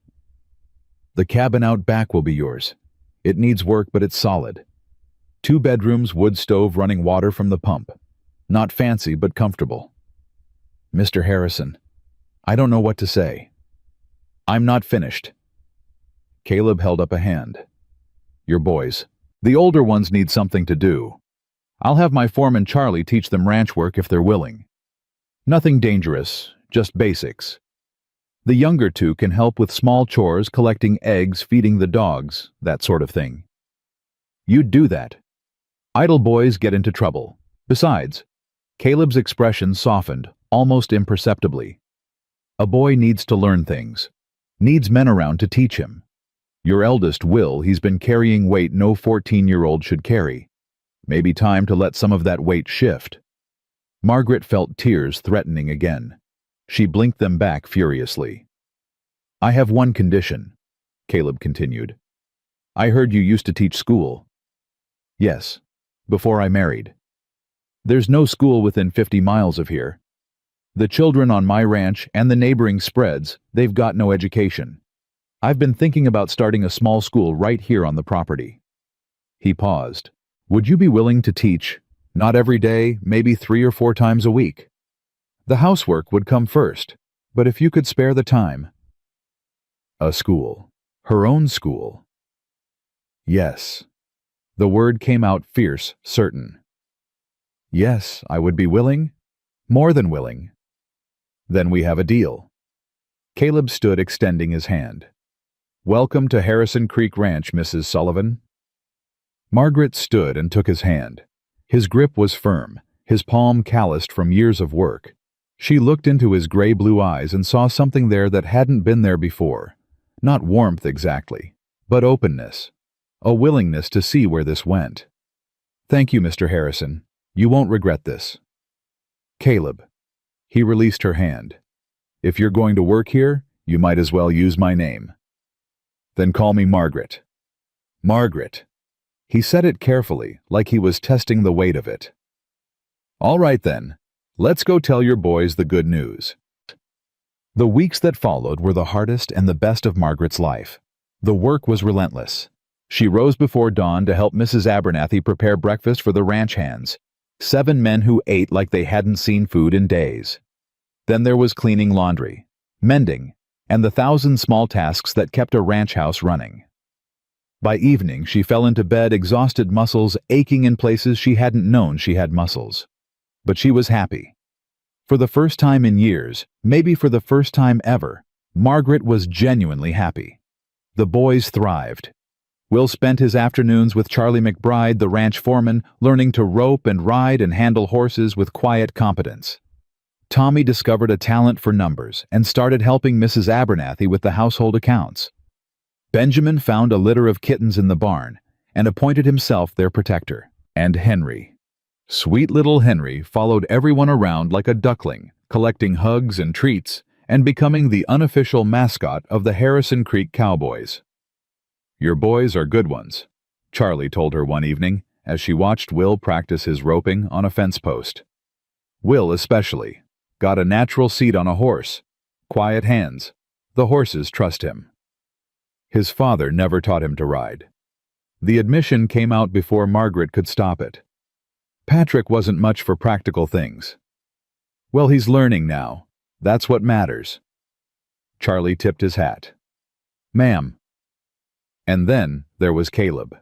The cabin out back will be yours. It needs work, but it's solid. 2 bedrooms, wood stove running water from the pump. Not fancy, but comfortable. Mr. Harrison, I don't know what to say. I'm not finished. Caleb held up a hand. Your boys. The older ones need something to do. I'll have my foreman Charlie teach them ranch work if they're willing. Nothing dangerous, just basics. The younger 2 can help with small chores, collecting eggs, feeding the dogs, that sort of thing. You'd do that. Idle boys get into trouble. Besides, Caleb's expression softened, almost imperceptibly. A boy needs to learn things. Needs men around to teach him. Your eldest will, he's been carrying weight no 14-year-old should carry. Maybe time to let some of that weight shift. Margaret felt tears threatening again. She blinked them back furiously. I have one condition, Caleb continued. I heard you used to teach school. Yes, before I married. There's no school within 50 miles of here. The children on my ranch and the neighboring spreads, they've got no education. I've been thinking about starting a small school right here on the property. He paused. Would you be willing to teach? Not every day, maybe 3 or 4 times a week. The housework would come first, but if you could spare the time. A school. Her own school. Yes. The word came out fierce, certain. Yes, I would be willing. More than willing. Then we have a deal. Caleb stood extending his hand. Welcome to Harrison Creek Ranch, Mrs. Sullivan. Margaret stood and took his hand. His grip was firm, his palm calloused from years of work. She looked into his gray-blue eyes and saw something there that hadn't been there before. Not warmth exactly, but openness. A willingness to see where this went. Thank you, Mr. Harrison. You won't regret this. Caleb. He released her hand. If you're going to work here, you might as well use my name. Then call me Margaret. Margaret. He said it carefully, like he was testing the weight of it. All right then. Let's go tell your boys the good news. The weeks that followed were the hardest and the best of Margaret's life. The work was relentless. She rose before dawn to help Mrs. Abernathy prepare breakfast for the ranch hands, 7 men who ate like they hadn't seen food in days. Then there was cleaning laundry, mending, and the 1,000 small tasks that kept a ranch house running. By evening, she fell into bed, exhausted, muscles aching in places she hadn't known she had muscles. But she was happy. For the first time in years, maybe for the first time ever, Margaret was genuinely happy. The boys thrived. Will spent his afternoons with Charlie McBride, the ranch foreman, learning to rope and ride and handle horses with quiet competence. Tommy discovered a talent for numbers and started helping Mrs. Abernathy with the household accounts. Benjamin found a litter of kittens in the barn and appointed himself their protector. And Henry. Sweet little Henry followed everyone around like a duckling, collecting hugs and treats, and becoming the unofficial mascot of the Harrison Creek Cowboys. Your boys are good ones, Charlie told her one evening as she watched Will practice his roping on a fence post. Will especially. Got a natural seat on a horse. Quiet hands. The horses trust him. His father never taught him to ride. The admission came out before Margaret could stop it. Patrick wasn't much for practical things. Well, he's learning now. That's what matters. Charlie tipped his hat. Ma'am. And then there was Caleb.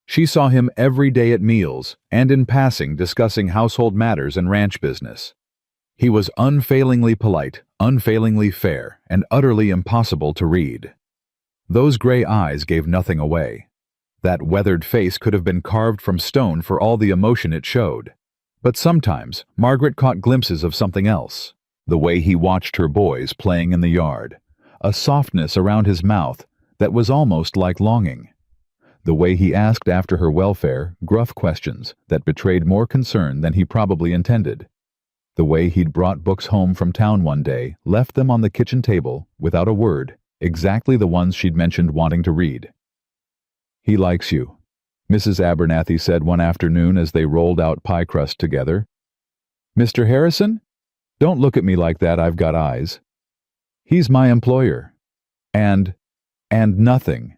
She saw him every day at meals and in passing discussing household matters and ranch business. He was unfailingly polite, unfailingly fair, and utterly impossible to read. Those gray eyes gave nothing away. That weathered face could have been carved from stone for all the emotion it showed. But sometimes Margaret caught glimpses of something else. The way he watched her boys playing in the yard. A softness around his mouth that was almost like longing. The way he asked after her welfare, gruff questions that betrayed more concern than he probably intended. The way he'd brought books home from town one day, left them on the kitchen table, without a word, exactly the ones she'd mentioned wanting to read. He likes you, Mrs. Abernathy said one afternoon as they rolled out pie crust together. Mr. Harrison? Don't look at me like that, I've got eyes. He's my employer. And And nothing.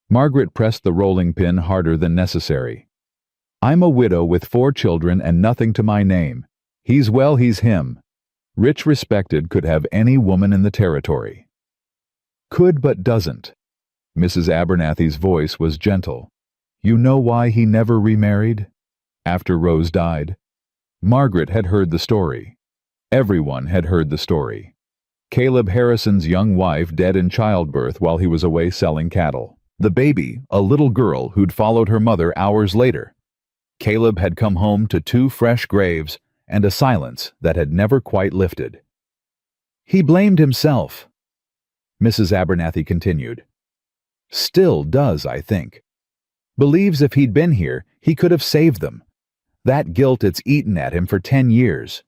Margaret pressed the rolling pin harder than necessary. I'm a widow with 4 children and nothing to my name. He's well, he's him. Rich respected could have any woman in the territory. Could but doesn't. Mrs. Abernathy's voice was gentle. You know why he never remarried? After Rose died? Margaret had heard the story. Everyone had heard the story. Caleb Harrison's young wife dead in childbirth while he was away selling cattle. The baby, a little girl who'd followed her mother hours later. Caleb had come home to 2 fresh graves and a silence that had never quite lifted. He blamed himself. Mrs. Abernathy continued. Still does, I think. Believes if he'd been here, he could have saved them. That guilt it's eaten at him for 10 years.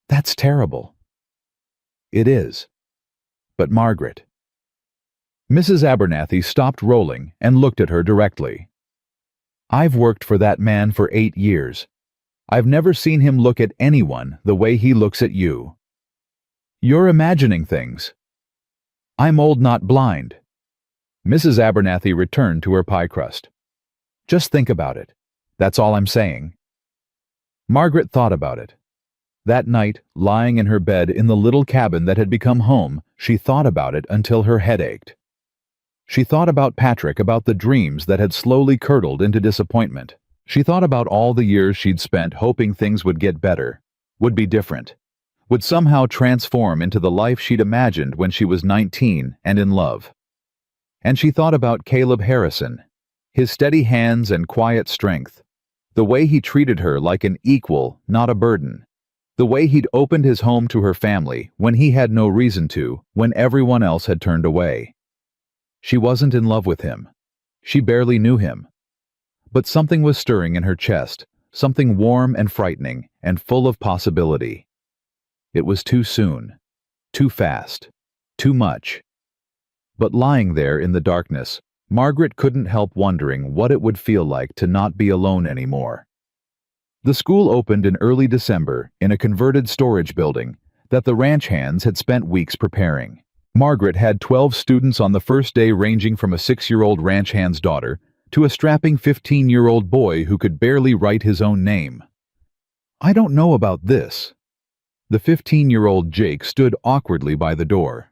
That's terrible. It is. But Margaret. Mrs. Abernathy stopped rolling and looked at her directly. I've worked for that man for 8 years. I've never seen him look at anyone the way he looks at you. You're imagining things. I'm old, not blind. Mrs. Abernathy returned to her pie crust. Just think about it. That's all I'm saying. Margaret thought about it. That night, lying in her bed in the little cabin that had become home, she thought about it until her head ached. She thought about Patrick, about the dreams that had slowly curdled into disappointment. She thought about all the years she'd spent hoping things would get better, would be different, would somehow transform into the life she'd imagined when she was 19 and in love. And she thought about Caleb Harrison, his steady hands and quiet strength, the way he treated her like an equal, not a burden, the way he'd opened his home to her family when he had no reason to, when everyone else had turned away. She wasn't in love with him. She barely knew him. But something was stirring in her chest, something warm and frightening and full of possibility. It was too soon, too fast, too much. But lying there in the darkness, Margaret couldn't help wondering what it would feel like to not be alone anymore. The school opened in early December in a converted storage building that the ranch hands had spent weeks preparing. Margaret had 12 students on the first day, ranging from a 6-year-old ranch hand's daughter to a strapping 15-year-old boy who could barely write his own name. I don't know about this. The 15-year-old Jake stood awkwardly by the door.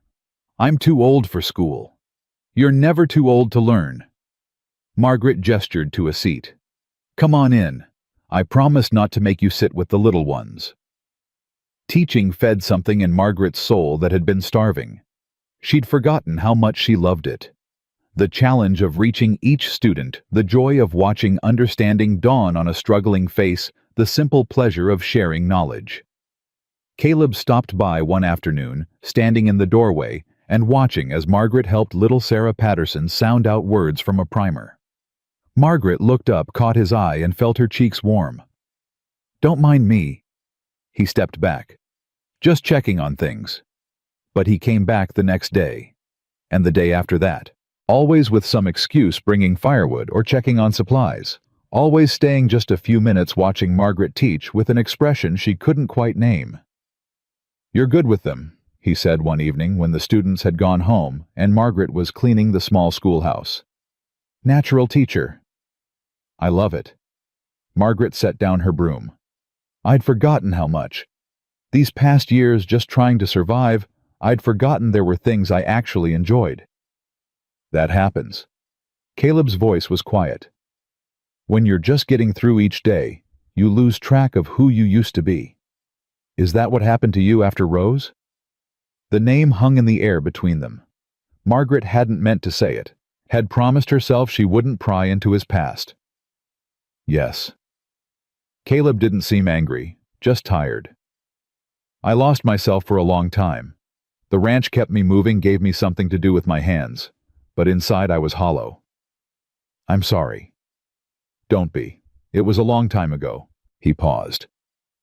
I'm too old for school. You're never too old to learn. Margaret gestured to a seat. Come on in. I promise not to make you sit with the little ones. Teaching fed something in Margaret's soul that had been starving. She'd forgotten how much she loved it. The challenge of reaching each student, the joy of watching understanding dawn on a struggling face, the simple pleasure of sharing knowledge. Caleb stopped by one afternoon, standing in the doorway, and watching as Margaret helped little Sarah Patterson sound out words from a primer. Margaret looked up, caught his eye, and felt her cheeks warm. Don't mind me. He stepped back. Just checking on things. But he came back the next day, and the day after that, always with some excuse, bringing firewood or checking on supplies, always staying just a few minutes watching Margaret teach with an expression she couldn't quite name. You're good with them, he said one evening when the students had gone home and Margaret was cleaning the small schoolhouse. Natural teacher. I love it. Margaret set down her broom. I'd forgotten how much. These past years just trying to survive, I'd forgotten there were things I actually enjoyed. That happens. Caleb's voice was quiet. When you're just getting through each day, you lose track of who you used to be. Is that what happened to you after Rose? The name hung in the air between them. Margaret hadn't meant to say it, had promised herself she wouldn't pry into his past. Yes. Caleb didn't seem angry, just tired. I lost myself for a long time. The ranch kept me moving, gave me something to do with my hands, but inside I was hollow. I'm sorry. Don't be. It was a long time ago. He paused.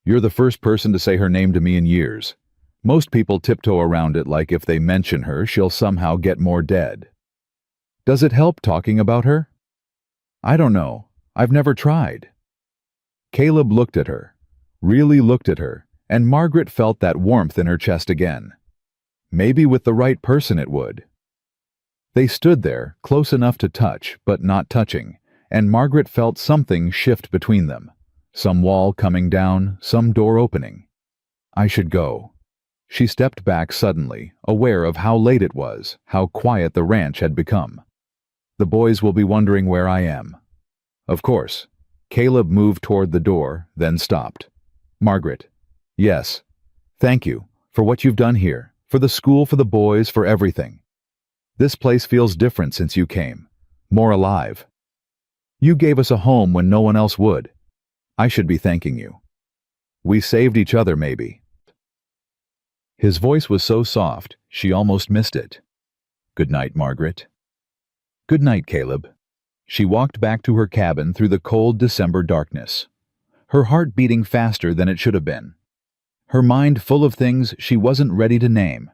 You're the first person to say her name to me in years. Most people tiptoe around it like if they mention her, she'll somehow get more dead. Does it help talking about her? I don't know. I've never tried. Caleb looked at her, really looked at her, and Margaret felt that warmth in her chest again. Maybe with the right person it would. They stood there, close enough to touch, but not touching, and Margaret felt something shift between them. Some wall coming down, some door opening. I should go. She stepped back suddenly, aware of how late it was, how quiet the ranch had become. The boys will be wondering where I am. Of course. Caleb moved toward the door, then stopped. Margaret. Yes. Thank you, for what you've done here, for the school, for the boys, for everything. This place feels different since you came. More alive. You gave us a home when no one else would. I should be thanking you. We saved each other, maybe. His voice was so soft, she almost missed it. Good night, Margaret. Good night, Caleb. She walked back to her cabin through the cold December darkness, her heart beating faster than it should have been, her mind full of things she wasn't ready to name.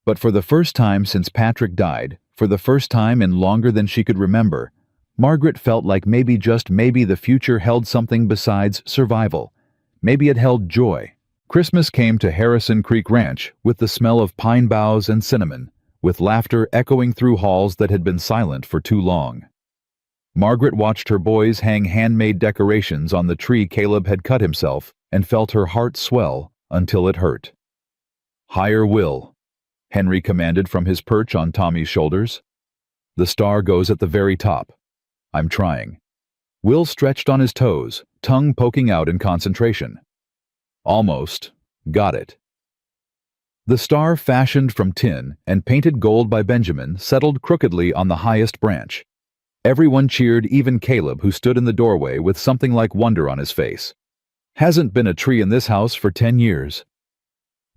But for the first time since Patrick died, for the first time in longer than she could remember, Margaret felt like maybe, just maybe, the future held something besides survival. Maybe it held joy. Christmas came to Harrison Creek Ranch with the smell of pine boughs and cinnamon, with laughter echoing through halls that had been silent for too long. Margaret watched her boys hang handmade decorations on the tree Caleb had cut himself and felt her heart swell until it hurt. Higher, Will, Henry commanded from his perch on Tommy's shoulders. The star goes at the very top. I'm trying. Will stretched on his toes, tongue poking out in concentration. Almost. Got it. The star, fashioned from tin and painted gold by Benjamin, settled crookedly on the highest branch. Everyone cheered, even Caleb, who stood in the doorway with something like wonder on his face. Hasn't been a tree in this house for 10 years.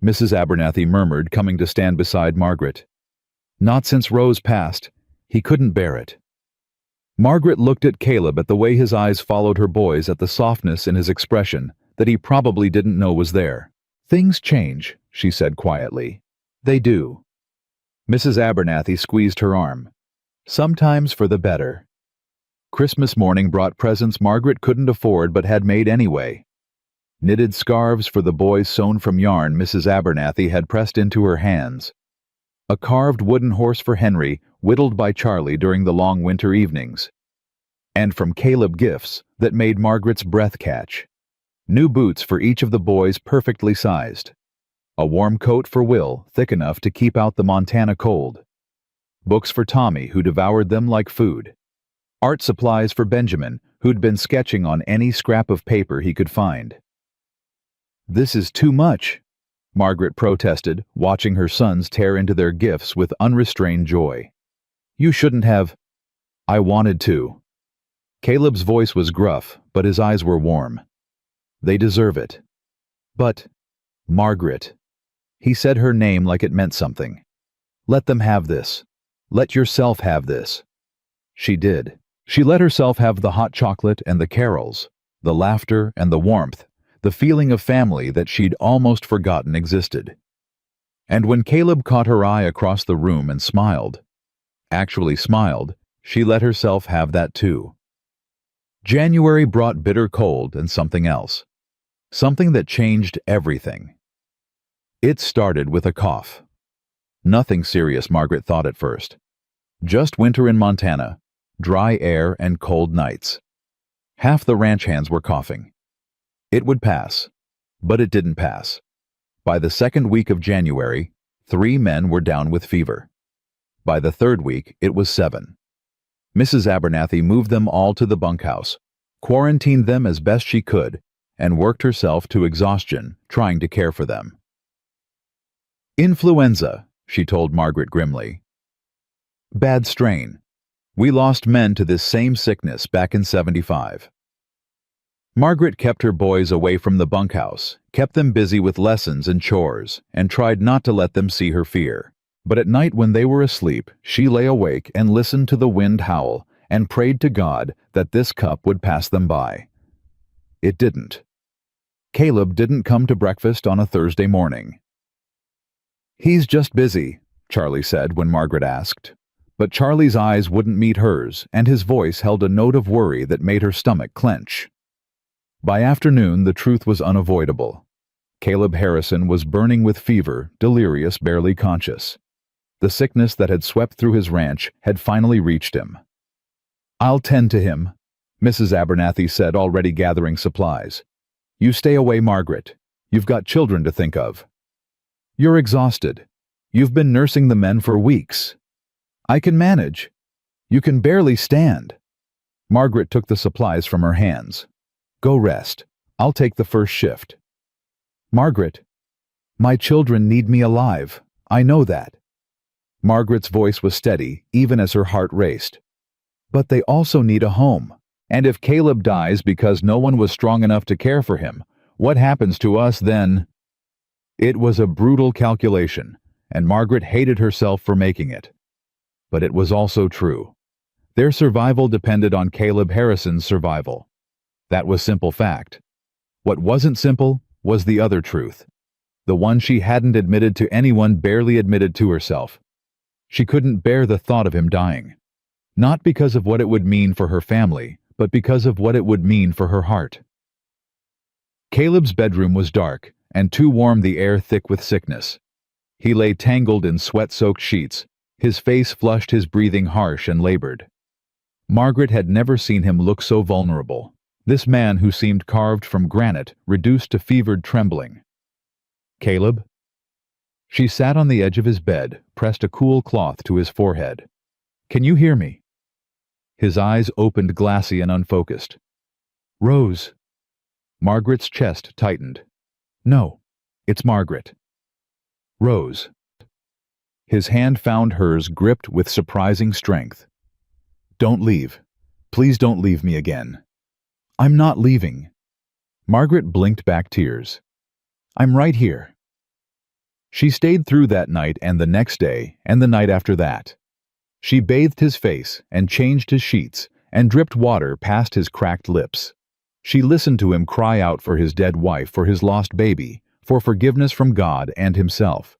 Mrs. Abernathy murmured, coming to stand beside Margaret. Not since Rose passed. He couldn't bear it. Margaret looked at Caleb, at the way his eyes followed her boys, at the softness in his expression that he probably didn't know was there. Things change, she said quietly. They do. Mrs. Abernathy squeezed her arm. Sometimes for the better. Christmas morning brought presents Margaret couldn't afford but had made anyway. Knitted scarves for the boys sewn from yarn Mrs. Abernathy had pressed into her hands. A carved wooden horse for Henry, whittled by Charlie during the long winter evenings. And from Caleb, gifts that made Margaret's breath catch. New boots for each of the boys, perfectly sized. A warm coat for Will, thick enough to keep out the Montana cold. Books for Tommy, who devoured them like food. Art supplies for Benjamin, who'd been sketching on any scrap of paper he could find. This is too much, Margaret protested, watching her sons tear into their gifts with unrestrained joy. You shouldn't have. I wanted to. Caleb's voice was gruff, but his eyes were warm. They deserve it. But, Margaret. He said her name like it meant something. Let them have this. Let yourself have this. She did. She let herself have the hot chocolate and the carols, the laughter and the warmth, the feeling of family that she'd almost forgotten existed. And when Caleb caught her eye across the room and smiled, actually smiled, she let herself have that too. January brought bitter cold and something else. Something that changed everything. It started with a cough. Nothing serious, Margaret thought at first. Just winter in Montana, dry air and cold nights. Half the ranch hands were coughing. It would pass, but it didn't pass. By the second week of January, 3 men were down with fever. By the third week, it was 7. Mrs. Abernathy moved them all to the bunkhouse, quarantined them as best she could, and worked herself to exhaustion trying to care for them. Influenza, she told Margaret grimly. Bad strain. We lost men to this same sickness back in '75. Margaret kept her boys away from the bunkhouse, kept them busy with lessons and chores, and tried not to let them see her fear. But at night when they were asleep, she lay awake and listened to the wind howl and prayed to God that this cup would pass them by. It didn't. Caleb didn't come to breakfast on a Thursday morning. He's just busy, Charlie said when Margaret asked. But Charlie's eyes wouldn't meet hers, and his voice held a note of worry that made her stomach clench. By afternoon, the truth was unavoidable. Caleb Harrison was burning with fever, delirious, barely conscious. The sickness that had swept through his ranch had finally reached him. "I'll tend to him," Mrs. Abernathy said, already gathering supplies. "You stay away, Margaret. You've got children to think of. You're exhausted. You've been nursing the men for weeks. I can manage. You can barely stand." Margaret took the supplies from her hands. "Go rest. I'll take the first shift." "Margaret, my children need me alive. I know that." Margaret's voice was steady, even as her heart raced. "But they also need a home. And if Caleb dies because no one was strong enough to care for him, what happens to us then?" It was a brutal calculation, and Margaret hated herself for making it. But it was also true. Their survival depended on Caleb Harrison's survival. That was simple fact. What wasn't simple was the other truth, the one she hadn't admitted to anyone, barely admitted to herself. She couldn't bear the thought of him dying. Not because of what it would mean for her family, but because of what it would mean for her heart. Caleb's bedroom was dark, and too warm, the air thick with sickness. He lay tangled in sweat-soaked sheets, his face flushed, his breathing harsh and labored. Margaret had never seen him look so vulnerable, this man who seemed carved from granite, reduced to fevered trembling. "Caleb?" She sat on the edge of his bed, pressed a cool cloth to his forehead. "Can you hear me?" His eyes opened, glassy and unfocused. "Rose." Margaret's chest tightened. "No, it's Margaret." "Rose." His hand found hers, gripped with surprising strength. "Don't leave. Please don't leave me again." "I'm not leaving." Margaret blinked back tears. "I'm right here." She stayed through that night and the next day and the night after that. She bathed his face and changed his sheets and dripped water past his cracked lips. She listened to him cry out for his dead wife, for his lost baby, for forgiveness from God and himself.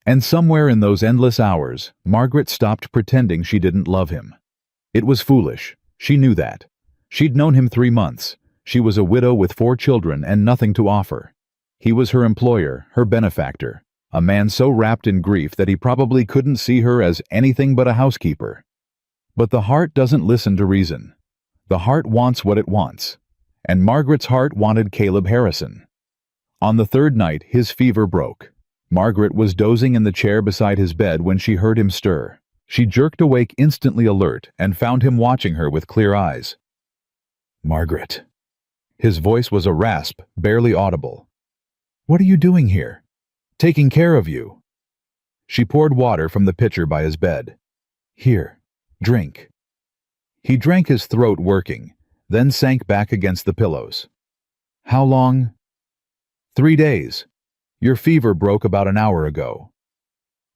And somewhere in those endless hours, Margaret stopped pretending she didn't love him. It was foolish. She knew that. She'd known him 3 months. She was a widow with 4 children and nothing to offer. He was her employer, her benefactor, a man so wrapped in grief that he probably couldn't see her as anything but a housekeeper. But the heart doesn't listen to reason. The heart wants what it wants. And Margaret's heart wanted Caleb Harrison. On the 3rd night, his fever broke. Margaret was dozing in the chair beside his bed when she heard him stir. She jerked awake, instantly alert, and found him watching her with clear eyes. "Margaret." His voice was a rasp, barely audible. "What are you doing here?" "Taking care of you." She poured water from the pitcher by his bed. "Here, drink." He drank, his throat working, then sank back against the pillows. "How long?" 3 days. Your fever broke about an hour ago."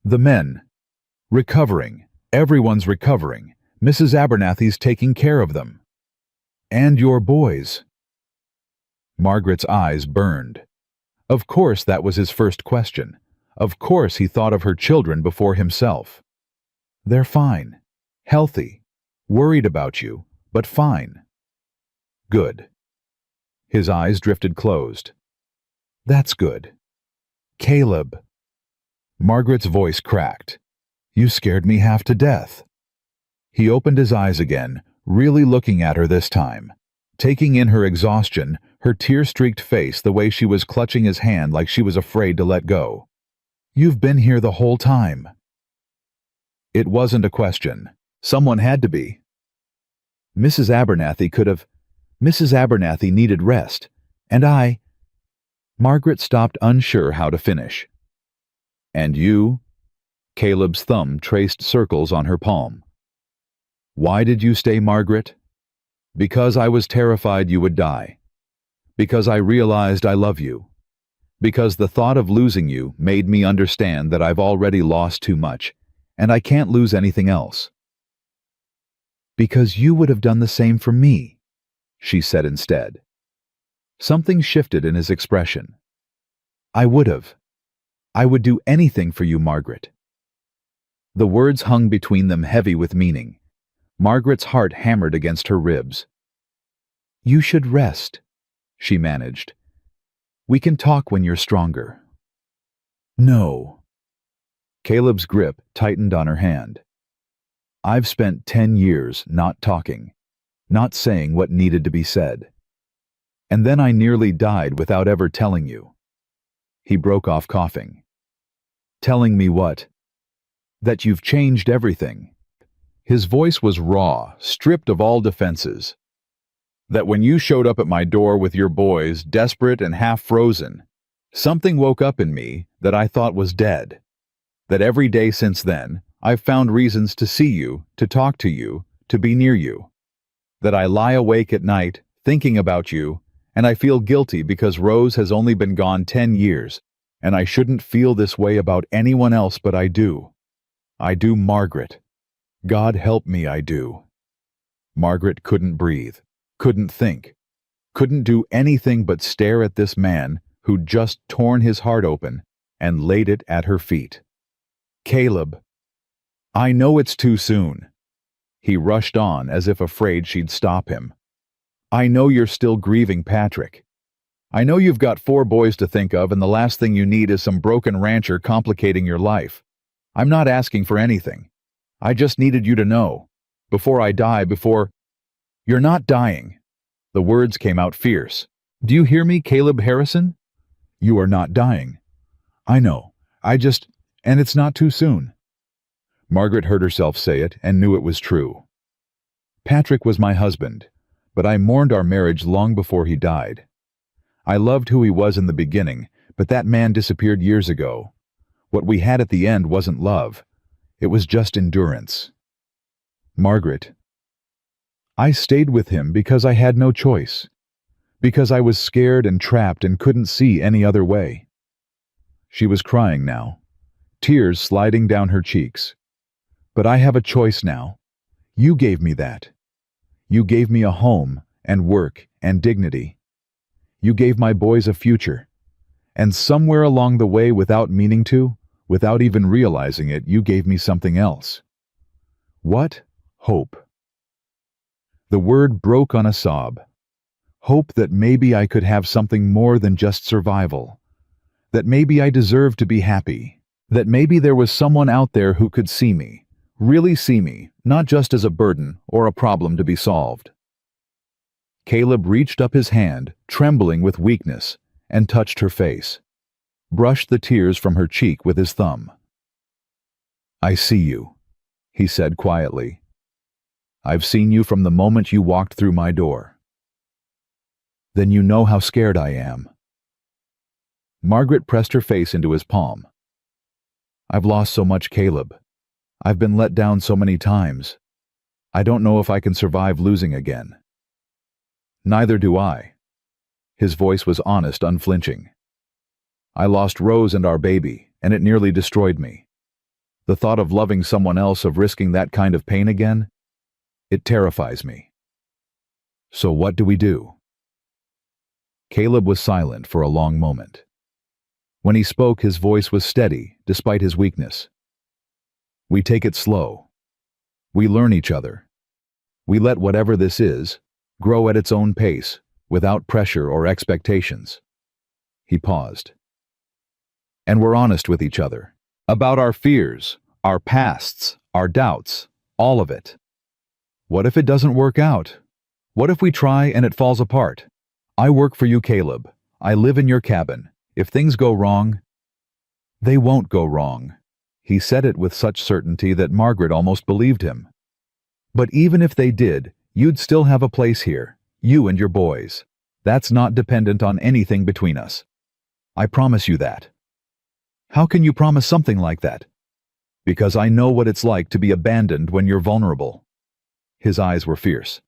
"The men?" "Recovering. Everyone's recovering. Mrs. Abernathy's taking care of them." "And your boys?" Margaret's eyes burned. Of course that was his first question. Of course he thought of her children before himself. "They're fine. Healthy. Worried about you, but fine." "Good." His eyes drifted closed. "That's good." "Caleb." Margaret's voice cracked. "You scared me half to death." He opened his eyes again, really looking at her this time, taking in her exhaustion, her tear-streaked face, the way she was clutching his hand like she was afraid to let go. "You've been here the whole time." It wasn't a question. Someone had to be. Mrs. Abernathy could have. Mrs. Abernathy needed rest. And I. Margaret stopped, unsure how to finish. "And you?" Caleb's thumb traced circles on her palm. "Why did you stay, Margaret?" "Because I was terrified you would die. Because I realized I love you. Because the thought of losing you made me understand that I've already lost too much, and I can't lose anything else." "Because you would have done the same for me," she said instead. Something shifted in his expression. "I would have. I would do anything for you, Margaret." The words hung between them, heavy with meaning. Margaret's heart hammered against her ribs. "You should rest," she managed. "We can talk when you're stronger." "No." Caleb's grip tightened on her hand. I've spent 10 years not talking, not saying what needed to be said. And then I nearly died without ever telling you. He broke off coughing. Telling me what? That you've changed everything. His voice was raw, stripped of all defenses. That when you showed up at my door with your boys, desperate and half-frozen, something woke up in me that I thought was dead. That every day since then, I've found reasons to see you, to talk to you, to be near you. That I lie awake at night, thinking about you, and I feel guilty because Rose has only been gone 10 years, and I shouldn't feel this way about anyone else, but I do. I do, Margaret. God help me, I do. Margaret couldn't breathe, couldn't think, couldn't do anything but stare at this man who'd just torn his heart open and laid it at her feet. Caleb. I know it's too soon. He rushed on as if afraid she'd stop him. I know you're still grieving Patrick. I know you've got 4 boys to think of, and the last thing you need is some broken rancher complicating your life. I'm not asking for anything. I just needed you to know. Before I die, before... You're not dying. The words came out fierce. Do you hear me, Caleb Harrison? You are not dying. I know. And it's not too soon. Margaret heard herself say it and knew it was true. Patrick was my husband, but I mourned our marriage long before he died. I loved who he was in the beginning, but that man disappeared years ago. What we had at the end wasn't love. It was just endurance. Margaret. I stayed with him because I had no choice. Because I was scared and trapped and couldn't see any other way. She was crying now, tears sliding down her cheeks. But I have a choice now. You gave me that. You gave me a home and work and dignity. You gave my boys a future. And somewhere along the way, without meaning to, without even realizing it, you gave me something else. What? Hope. The word broke on a sob. Hope that maybe I could have something more than just survival. That maybe I deserved to be happy. That maybe there was someone out there who could see me, really see me, not just as a burden or a problem to be solved. Caleb reached up his hand, trembling with weakness, and touched her face, brushed the tears from her cheek with his thumb. I see you, he said quietly. I've seen you from the moment you walked through my door. Then you know how scared I am. Margaret pressed her face into his palm. I've lost so much, Caleb. I've been let down so many times. I don't know if I can survive losing again. Neither do I. His voice was honest, unflinching. I lost Rose and our baby, and it nearly destroyed me. The thought of loving someone else, of risking that kind of pain again, it terrifies me. So what do we do? Caleb was silent for a long moment. When he spoke, his voice was steady, despite his weakness. We take it slow. We learn each other. We let whatever this is grow at its own pace, without pressure or expectations. He paused. And we're honest with each other. About our fears, our pasts, our doubts, all of it. What if it doesn't work out? What if we try and it falls apart? I work for you, Caleb. I live in your cabin. If things go wrong, they won't go wrong. He said it with such certainty that Margaret almost believed him. But even if they did, you'd still have a place here, you and your boys. That's not dependent on anything between us. I promise you that. How can you promise something like that? Because I know what it's like to be abandoned when you're vulnerable. His eyes were fierce.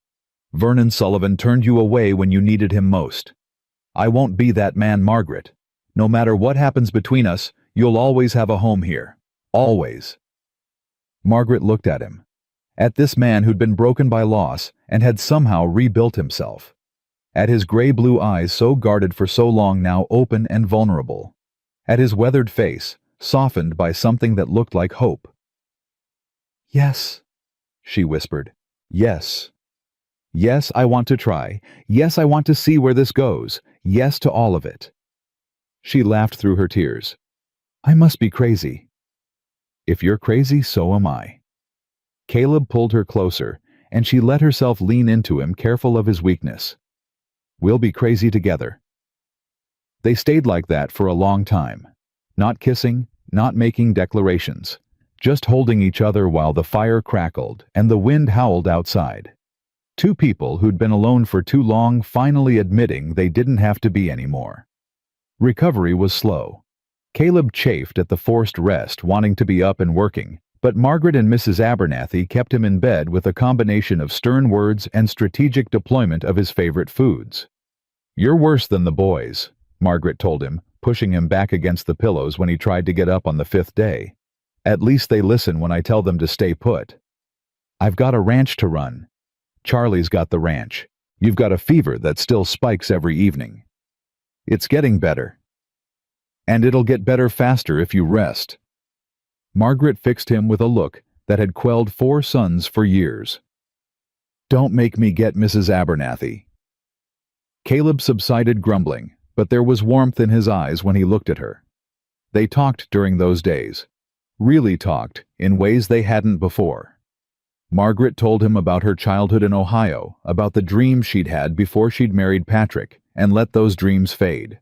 Vernon Sullivan turned you away when you needed him most. I won't be that man, Margaret. No matter what happens between us, you'll always have a home here. Always. Margaret looked at him. At this man who'd been broken by loss and had somehow rebuilt himself. At his gray-blue eyes so guarded for so long, now open and vulnerable. At his weathered face, softened by something that looked like hope. Yes, she whispered. Yes. Yes, I want to try. Yes, I want to see where this goes. Yes to all of it. She laughed through her tears. I must be crazy. If you're crazy, so am I. Caleb pulled her closer, and she let herself lean into him, careful of his weakness. We'll be crazy together. They stayed like that for a long time. Not kissing, not making declarations. Just holding each other while the fire crackled and the wind howled outside. Two people who'd been alone for too long finally admitting they didn't have to be anymore. Recovery was slow. Caleb chafed at the forced rest, wanting to be up and working, but Margaret and Mrs. Abernathy kept him in bed with a combination of stern words and strategic deployment of his favorite foods. "You're worse than the boys," Margaret told him, pushing him back against the pillows when he tried to get up on the 5th day. "At least they listen when I tell them to stay put. I've got a ranch to run. Charlie's got the ranch. You've got a fever that still spikes every evening. It's getting better. And it'll get better faster if you rest." Margaret fixed him with a look that had quelled 4 sons for years. "Don't make me get Mrs. Abernathy." Caleb subsided, grumbling, but there was warmth in his eyes when he looked at her. They talked during those days. Really talked, in ways they hadn't before. Margaret told him about her childhood in Ohio, about the dreams she'd had before she'd married Patrick, and let those dreams fade.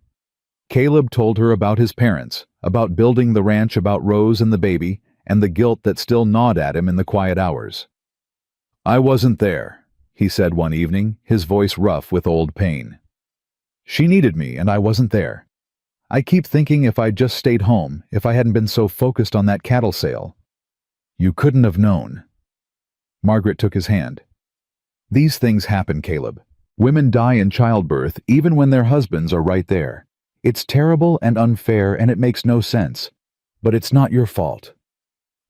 Caleb told her about his parents, about building the ranch, about Rose and the baby, and the guilt that still gnawed at him in the quiet hours. "I wasn't there," he said one evening, his voice rough with old pain. "She needed me, and I wasn't there. I keep thinking if I'd just stayed home, if I hadn't been so focused on that cattle sale." "You couldn't have known." Margaret took his hand. "These things happen, Caleb. Women die in childbirth even when their husbands are right there. It's terrible and unfair, and it makes no sense. But it's not your fault.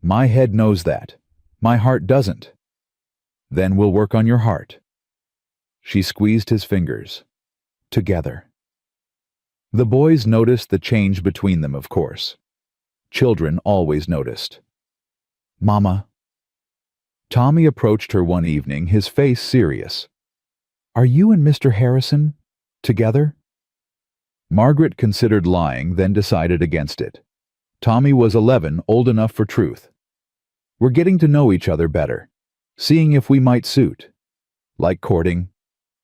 My head knows that. My heart doesn't. Then we'll work on your heart." She squeezed his fingers. Together. The boys noticed the change between them, of course. Children always noticed. "Mama." Tommy approached her one evening, his face serious. "Are you and Mr. Harrison together?" Margaret considered lying, then decided against it. Tommy was 11, old enough for truth. "We're getting to know each other better, seeing if we might suit. Like courting,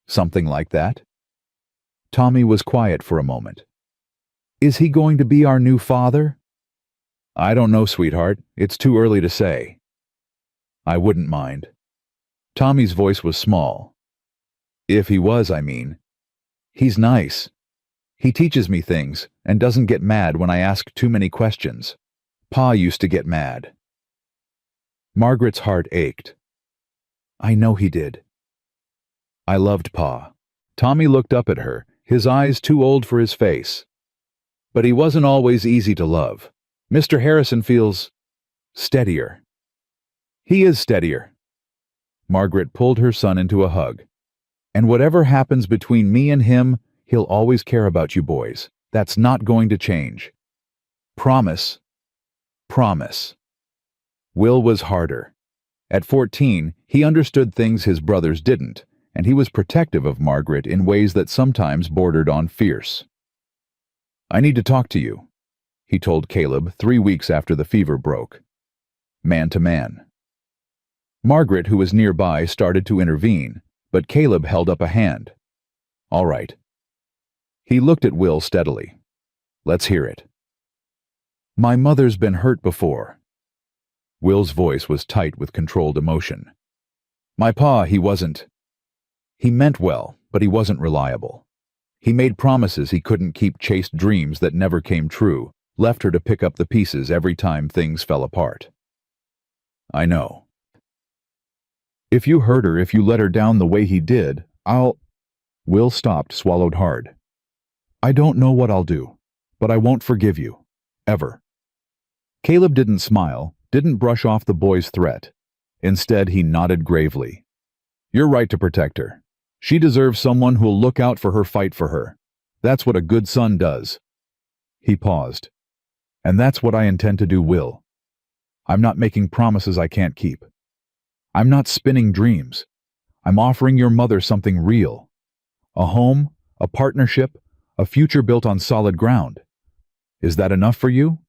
something like that." Tommy was quiet for a moment. "Is he going to be our new father?" "I don't know, sweetheart. It's too early to say." "I wouldn't mind." Tommy's voice was small. "If he was, I mean. He's nice. He teaches me things and doesn't get mad when I ask too many questions. Pa used to get mad." Margaret's heart ached. "I know he did." "I loved Pa." Tommy looked up at her, his eyes too old for his face. "But he wasn't always easy to love. Mr. Harrison feels steadier." "He is steadier." Margaret pulled her son into a hug. "And whatever happens between me and him, he'll always care about you boys. That's not going to change. Promise." "Promise." Will was harder. At 14, he understood things his brothers didn't, and he was protective of Margaret in ways that sometimes bordered on fierce. "I need to talk to you," he told Caleb 3 weeks after the fever broke. Man to man. Margaret, who was nearby, started to intervene, but Caleb held up a hand. "All right." He looked at Will steadily. "Let's hear it." "My mother's been hurt before." Will's voice was tight with controlled emotion. "My pa, he wasn't. He meant well, but he wasn't reliable. He made promises he couldn't keep, chased dreams that never came true, left her to pick up the pieces every time things fell apart." "I know." "If you hurt her, if you let her down the way he did, I'll—" Will stopped, swallowed hard. "I don't know what I'll do, but I won't forgive you. Ever." Caleb didn't smile, didn't brush off the boy's threat. Instead, he nodded gravely. "You're right to protect her. She deserves someone who'll look out for her, fight for her. That's what a good son does." He paused. "And that's what I intend to do, Will. I'm not making promises I can't keep. I'm not spinning dreams. I'm offering your mother something real. A home, a partnership, a future built on solid ground. Is that enough for you?"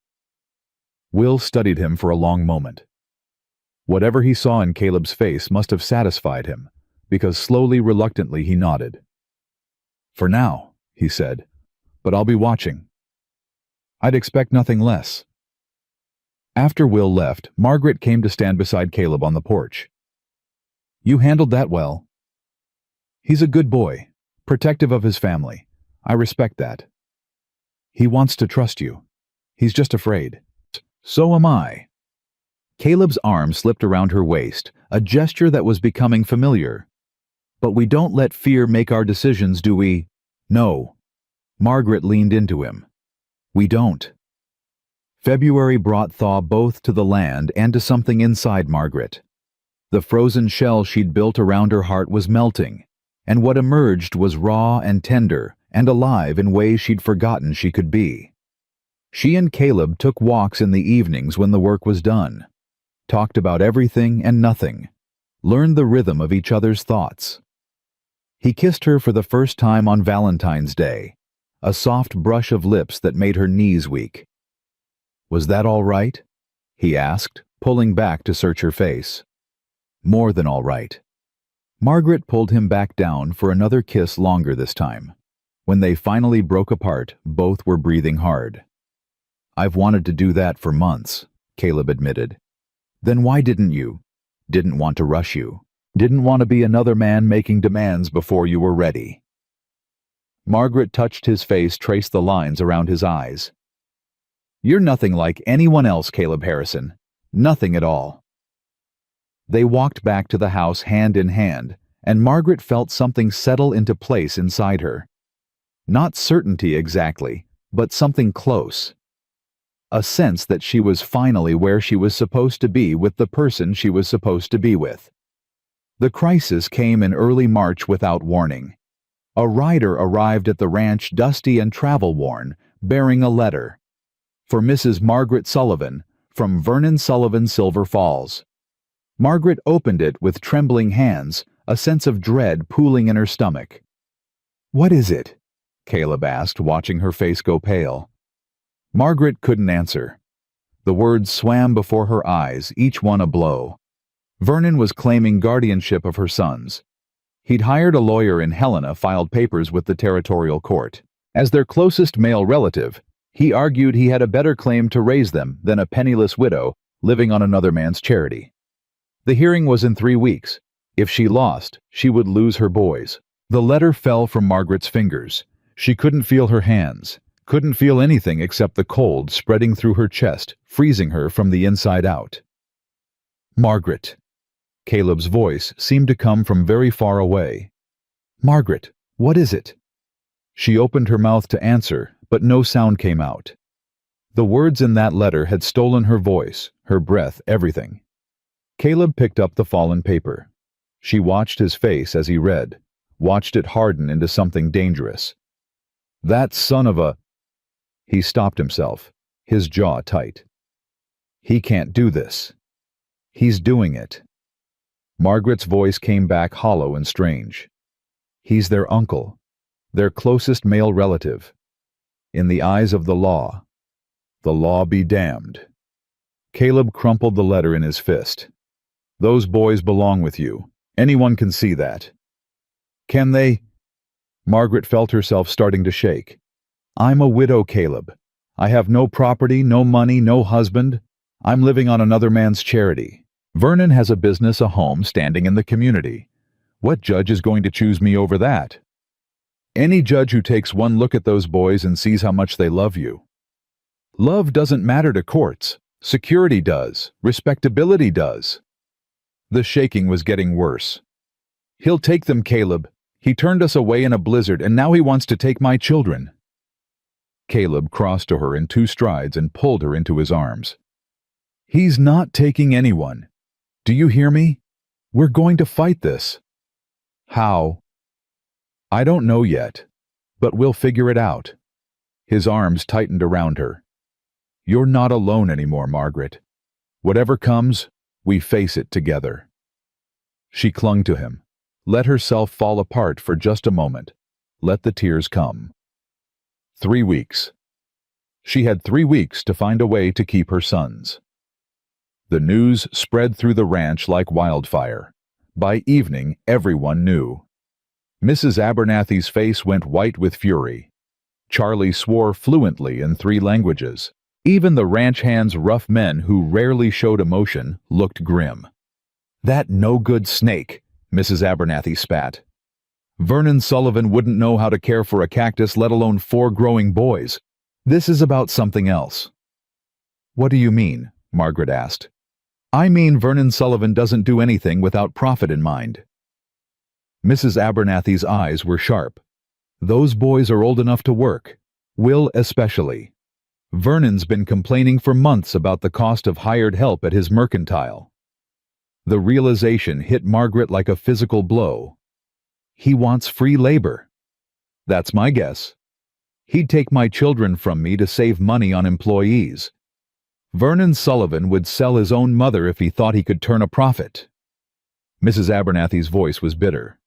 Will studied him for a long moment. Whatever he saw in Caleb's face must have satisfied him, because slowly, reluctantly, he nodded. "For now," he said, "but I'll be watching." "I'd expect nothing less." After Will left, Margaret came to stand beside Caleb on the porch. "You handled that well." "He's a good boy, protective of his family. I respect that." "He wants to trust you. He's just afraid." "So am I." Caleb's arm slipped around her waist, a gesture that was becoming familiar. "But we don't let fear make our decisions, do we?" "No." Margaret leaned into him. "We don't." February brought thaw both to the land and to something inside Margaret. The frozen shell she'd built around her heart was melting, and what emerged was raw and tender and alive in ways she'd forgotten she could be. She and Caleb took walks in the evenings when the work was done, talked about everything and nothing, learned the rhythm of each other's thoughts. He kissed her for the first time on Valentine's Day, a soft brush of lips that made her knees weak. "Was that all right?" he asked, pulling back to search her face. "More than all right." Margaret pulled him back down for another kiss longer this time. When they finally broke apart, both were breathing hard. "I've wanted to do that for months," Caleb admitted. "Then why didn't you? Didn't want to rush you. Didn't want to be another man making demands before you were ready." Margaret touched his face, traced the lines around his eyes. "You're nothing like anyone else, Caleb Harrison. Nothing at all." They walked back to the house hand in hand, and Margaret felt something settle into place inside her. Not certainty exactly, but something close. A sense that she was finally where she was supposed to be with the person she was supposed to be with. The crisis came in early March without warning. A rider arrived at the ranch dusty and travel-worn, bearing a letter. For Mrs. Margaret Sullivan, from Vernon Sullivan, Silver Falls. Margaret opened it with trembling hands, a sense of dread pooling in her stomach. "What is it?" Caleb asked, watching her face go pale. Margaret couldn't answer. The words swam before her eyes, each one a blow. Vernon was claiming guardianship of her sons. He'd hired a lawyer in Helena, filed papers with the territorial court. As their closest male relative, he argued he had a better claim to raise them than a penniless widow living on another man's charity. The hearing was in 3 weeks. If she lost, she would lose her boys. The letter fell from Margaret's fingers. She couldn't feel her hands, couldn't feel anything except the cold spreading through her chest, freezing her from the inside out. "Margaret." Caleb's voice seemed to come from very far away. "Margaret, what is it?" She opened her mouth to answer, but no sound came out. The words in that letter had stolen her voice, her breath, everything. Caleb picked up the fallen paper. She watched his face as he read, watched it harden into something dangerous. "That son of a—" He stopped himself, his jaw tight. "He can't do this. He's doing it." Margaret's voice came back hollow and strange. "He's their uncle, their closest male relative. In the eyes of the law be damned." Caleb crumpled the letter in his fist. "Those boys belong with you. Anyone can see that." "Can they?" Margaret felt herself starting to shake. "I'm a widow, Caleb. I have no property, no money, no husband. I'm living on another man's charity. Vernon has a business, a home, standing in the community. What judge is going to choose me over that? Any judge who takes one look at those boys and sees how much they love you. Love doesn't matter to courts. Security does. Respectability does." The shaking was getting worse. "He'll take them, Caleb. He turned us away in a blizzard, and now he wants to take my children." Caleb crossed to her in 2 strides and pulled her into his arms. "He's not taking anyone. Do you hear me? We're going to fight this." "How?" "I don't know yet, but we'll figure it out." His arms tightened around her. "You're not alone anymore, Margaret. Whatever comes, we face it together." She clung to him, let herself fall apart for just a moment, let the tears come. 3 weeks. She had 3 weeks to find a way to keep her sons. The news spread through the ranch like wildfire. By evening, everyone knew. Mrs. Abernathy's face went white with fury. Charlie swore fluently in 3 languages. Even the ranch hand's rough men who rarely showed emotion looked grim. "That no-good snake," Mrs. Abernathy spat. "Vernon Sullivan wouldn't know how to care for a cactus, let alone 4 growing boys. This is about something else." "What do you mean?" Margaret asked. "I mean Vernon Sullivan doesn't do anything without profit in mind." Mrs. Abernathy's eyes were sharp. "Those boys are old enough to work. Will especially. Vernon's been complaining for months about the cost of hired help at his mercantile." The realization hit Margaret like a physical blow. "He wants free labor." "That's my guess. He'd take my children from me to save money on employees. Vernon Sullivan would sell his own mother if he thought he could turn a profit." Mrs. Abernathy's voice was bitter.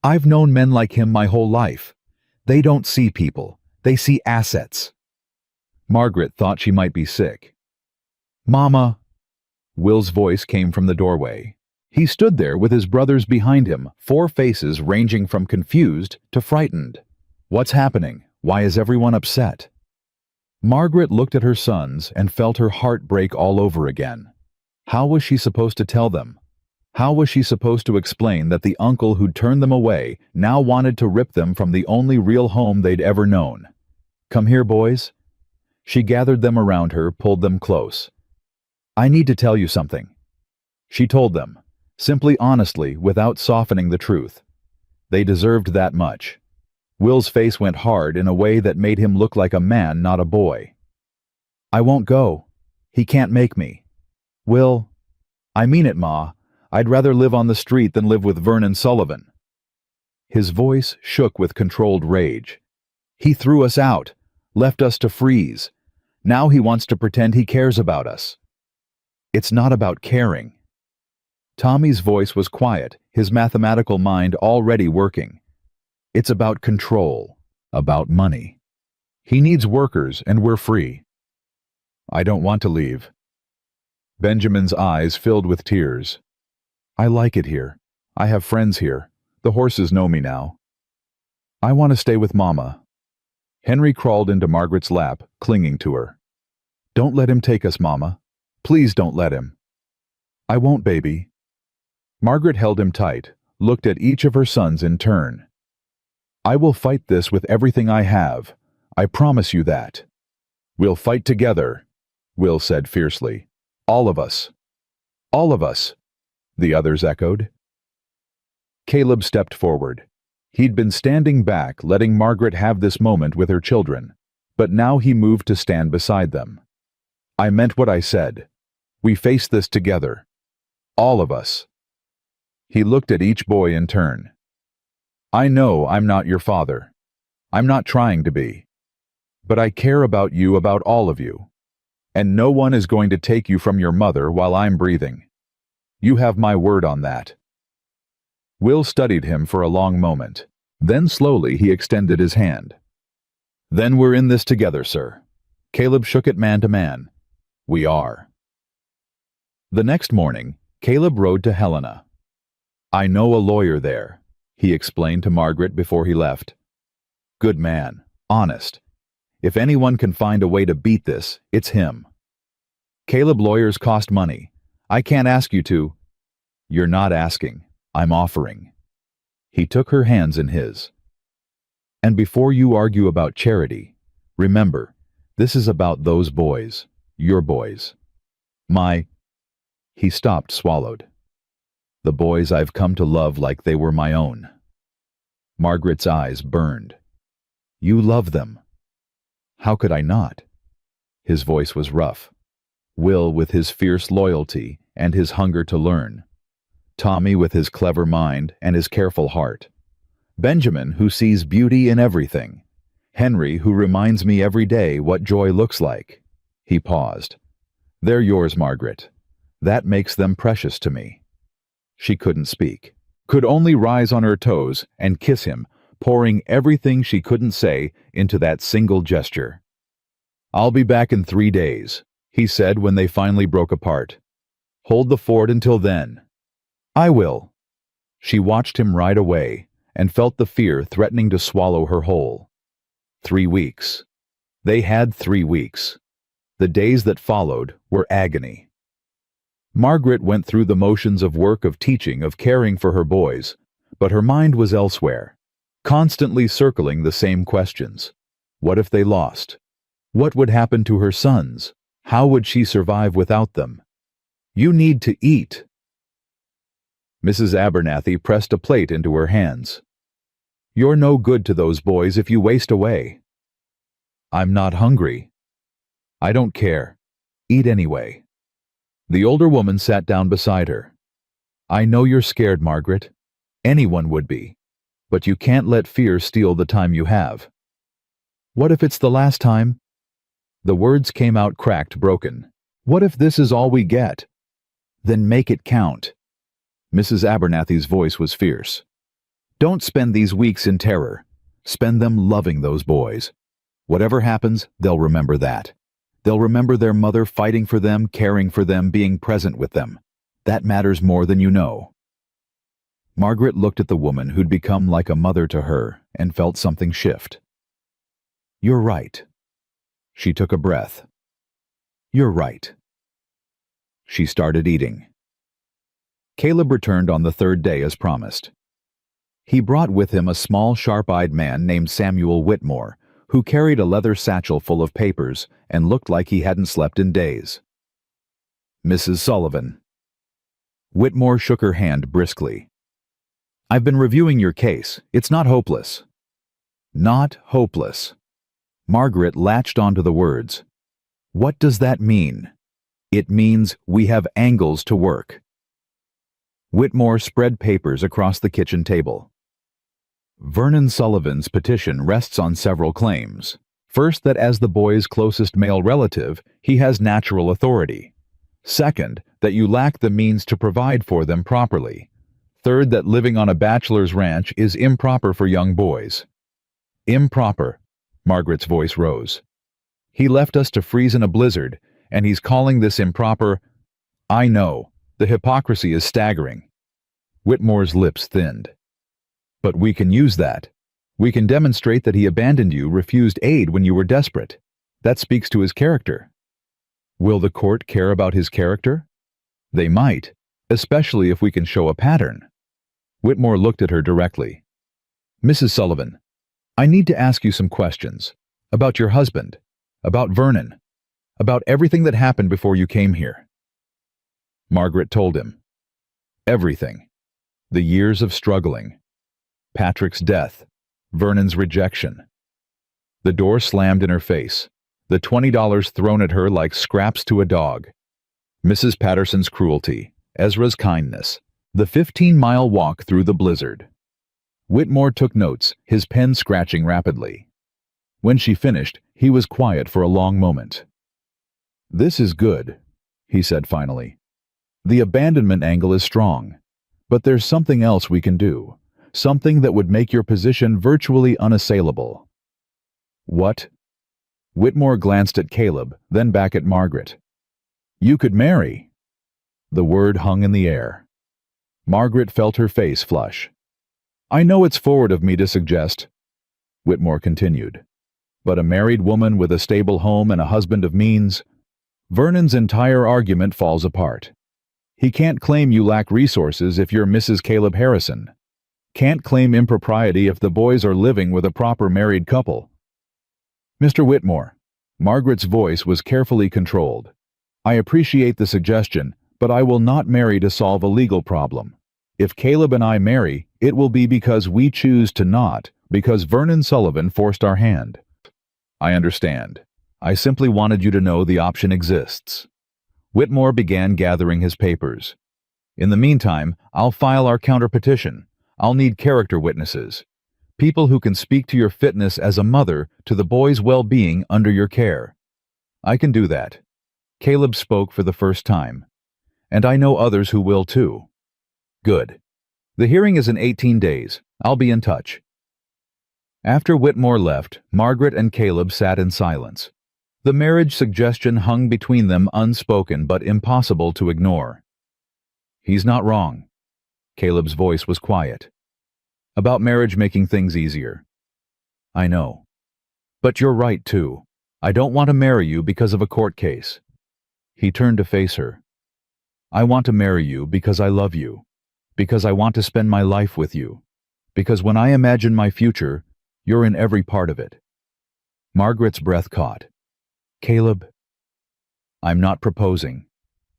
"I've known men like him my whole life. They don't see people. They see assets." Margaret thought she might be sick. "Mama." Will's voice came from the doorway. He stood there with his brothers behind him, 4 faces ranging from confused to frightened. "What's happening? Why is everyone upset?" Margaret looked at her sons and felt her heart break all over again. How was she supposed to tell them? How was she supposed to explain that the uncle who'd turned them away now wanted to rip them from the only real home they'd ever known? "Come here, boys." She gathered them around her, pulled them close. "I need to tell you something." She told them, simply honestly, without softening the truth. They deserved that much. Will's face went hard in a way that made him look like a man, not a boy. "I won't go. He can't make me." "Will." "I mean it, Ma. I'd rather live on the street than live with Vernon Sullivan." His voice shook with controlled rage. "He threw us out, left us to freeze. Now he wants to pretend he cares about us." "It's not about caring." Tommy's voice was quiet, his mathematical mind already working. "It's about control, about money. He needs workers and we're free." "I don't want to leave." Benjamin's eyes filled with tears. "I like it here. I have friends here. The horses know me now. I want to stay with Mama." Henry crawled into Margaret's lap, clinging to her. "Don't let him take us, Mama. Please don't let him." "I won't, baby." Margaret held him tight, looked at each of her sons in turn. "I will fight this with everything I have. I promise you that." "We'll fight together," Will said fiercely. "All of us." "All of us," the others echoed. Caleb stepped forward. He'd been standing back, letting Margaret have this moment with her children, but now he moved to stand beside them. "I meant what I said. We face this together. All of us." He looked at each boy in turn. "I know I'm not your father. I'm not trying to be. But I care about you, about all of you. And no one is going to take you from your mother while I'm breathing. You have my word on that." Will studied him for a long moment. Then slowly he extended his hand. "Then we're in this together, sir." Caleb shook it man to man. "We are." The next morning, Caleb rode to Helena. "I know a lawyer there," he explained to Margaret before he left. "Good man, honest. If anyone can find a way to beat this, it's him." "Caleb, lawyers cost money. I can't ask you to." "You're not asking. I'm offering." He took her hands in his. "And before you argue about charity, remember, this is about those boys, your boys. He stopped, swallowed. "The boys I've come to love like they were my own." Margaret's eyes burned. "You love them." "How could I not?" His voice was rough. Will with his fierce loyalty and his hunger to learn. Tommy with his clever mind and his careful heart. Benjamin who sees beauty in everything. Henry who reminds me every day what joy looks like. He paused. "They're yours, Margaret. That makes them precious to me." She couldn't speak, could only rise on her toes and kiss him, pouring everything she couldn't say into that single gesture. "I'll be back in 3 days," he said when they finally broke apart. "Hold the fort until then." "I will." She watched him ride away and felt the fear threatening to swallow her whole. 3 weeks. They had 3 weeks. The days that followed were agony. Margaret went through the motions of work, of teaching, of caring for her boys, but her mind was elsewhere, constantly circling the same questions. What if they lost? What would happen to her sons? How would she survive without them? "You need to eat." Mrs. Abernathy pressed a plate into her hands. "You're no good to those boys if you waste away." "I'm not hungry." "I don't care. Eat anyway." The older woman sat down beside her. "I know you're scared, Margaret. Anyone would be. But you can't let fear steal the time you have." "What if it's the last time?" The words came out cracked, broken. "What if this is all we get?" "Then make it count." Mrs. Abernathy's voice was fierce. "Don't spend these weeks in terror. Spend them loving those boys. Whatever happens, they'll remember that. They'll remember their mother fighting for them, caring for them, being present with them. That matters more than you know." Margaret looked at the woman who'd become like a mother to her and felt something shift. "You're right." She took a breath. "You're right." She started eating. Caleb returned on the third day as promised. He brought with him a small, sharp-eyed man named Samuel Whitmore, who carried a leather satchel full of papers and looked like he hadn't slept in days. "Mrs. Sullivan." Whitmore shook her hand briskly. "I've been reviewing your case. It's not hopeless." "Not hopeless." Margaret latched onto the words. "What does that mean?" "It means we have angles to work." Whitmore spread papers across the kitchen table. Vernon Sullivan's petition rests on several claims. First, that as the boy's closest male relative, he has natural authority. Second, that you lack the means to provide for them properly. Third, that living on a bachelor's ranch is improper for young boys. "Improper," Margaret's voice rose. "He left us to freeze in a blizzard, and he's calling this improper." "I know. The hypocrisy is staggering." Whitmore's lips thinned. "But we can use that. We can demonstrate that he abandoned you, refused aid when you were desperate. That speaks to his character." "Will the court care about his character?" "They might, especially if we can show a pattern." Whitmore looked at her directly. "Mrs. Sullivan, I need to ask you some questions. About your husband. About Vernon. About everything that happened before you came here." Margaret told him. Everything. The years of struggling. Patrick's death. Vernon's rejection. The door slammed in her face, the $20 thrown at her like scraps to a dog. Mrs. Patterson's cruelty, Ezra's kindness, the 15-mile walk through the blizzard. Whitmore took notes, his pen scratching rapidly. When she finished, he was quiet for a long moment. "This is good," he said finally. "The abandonment angle is strong, but there's something else we can do. Something that would make your position virtually unassailable." "What?" Whitmore glanced at Caleb, then back at Margaret. "You could marry." The word hung in the air. Margaret felt her face flush. "I know it's forward of me to suggest," Whitmore continued, "but a married woman with a stable home and a husband of means, Vernon's entire argument falls apart. He can't claim you lack resources if you're Mrs. Caleb Harrison. Can't claim impropriety if the boys are living with a proper married couple." "Mr. Whitmore," Margaret's voice was carefully controlled, "I appreciate the suggestion, but I will not marry to solve a legal problem. If Caleb and I marry, it will be because we choose to not, because Vernon Sullivan forced our hand." "I understand. I simply wanted you to know the option exists." Whitmore began gathering his papers. "In the meantime, I'll file our counterpetition. I'll need character witnesses. People who can speak to your fitness as a mother to the boy's well-being under your care." "I can do that." Caleb spoke for the first time. "And I know others who will too." "Good. The hearing is in 18 days. I'll be in touch." After Whitmore left, Margaret and Caleb sat in silence. The marriage suggestion hung between them, unspoken but impossible to ignore. "He's not wrong." Caleb's voice was quiet. "About marriage making things easier." "I know. But you're right, too. I don't want to marry you because of a court case." He turned to face her. "I want to marry you because I love you. Because I want to spend my life with you. Because when I imagine my future, you're in every part of it." Margaret's breath caught. "Caleb, I'm not proposing.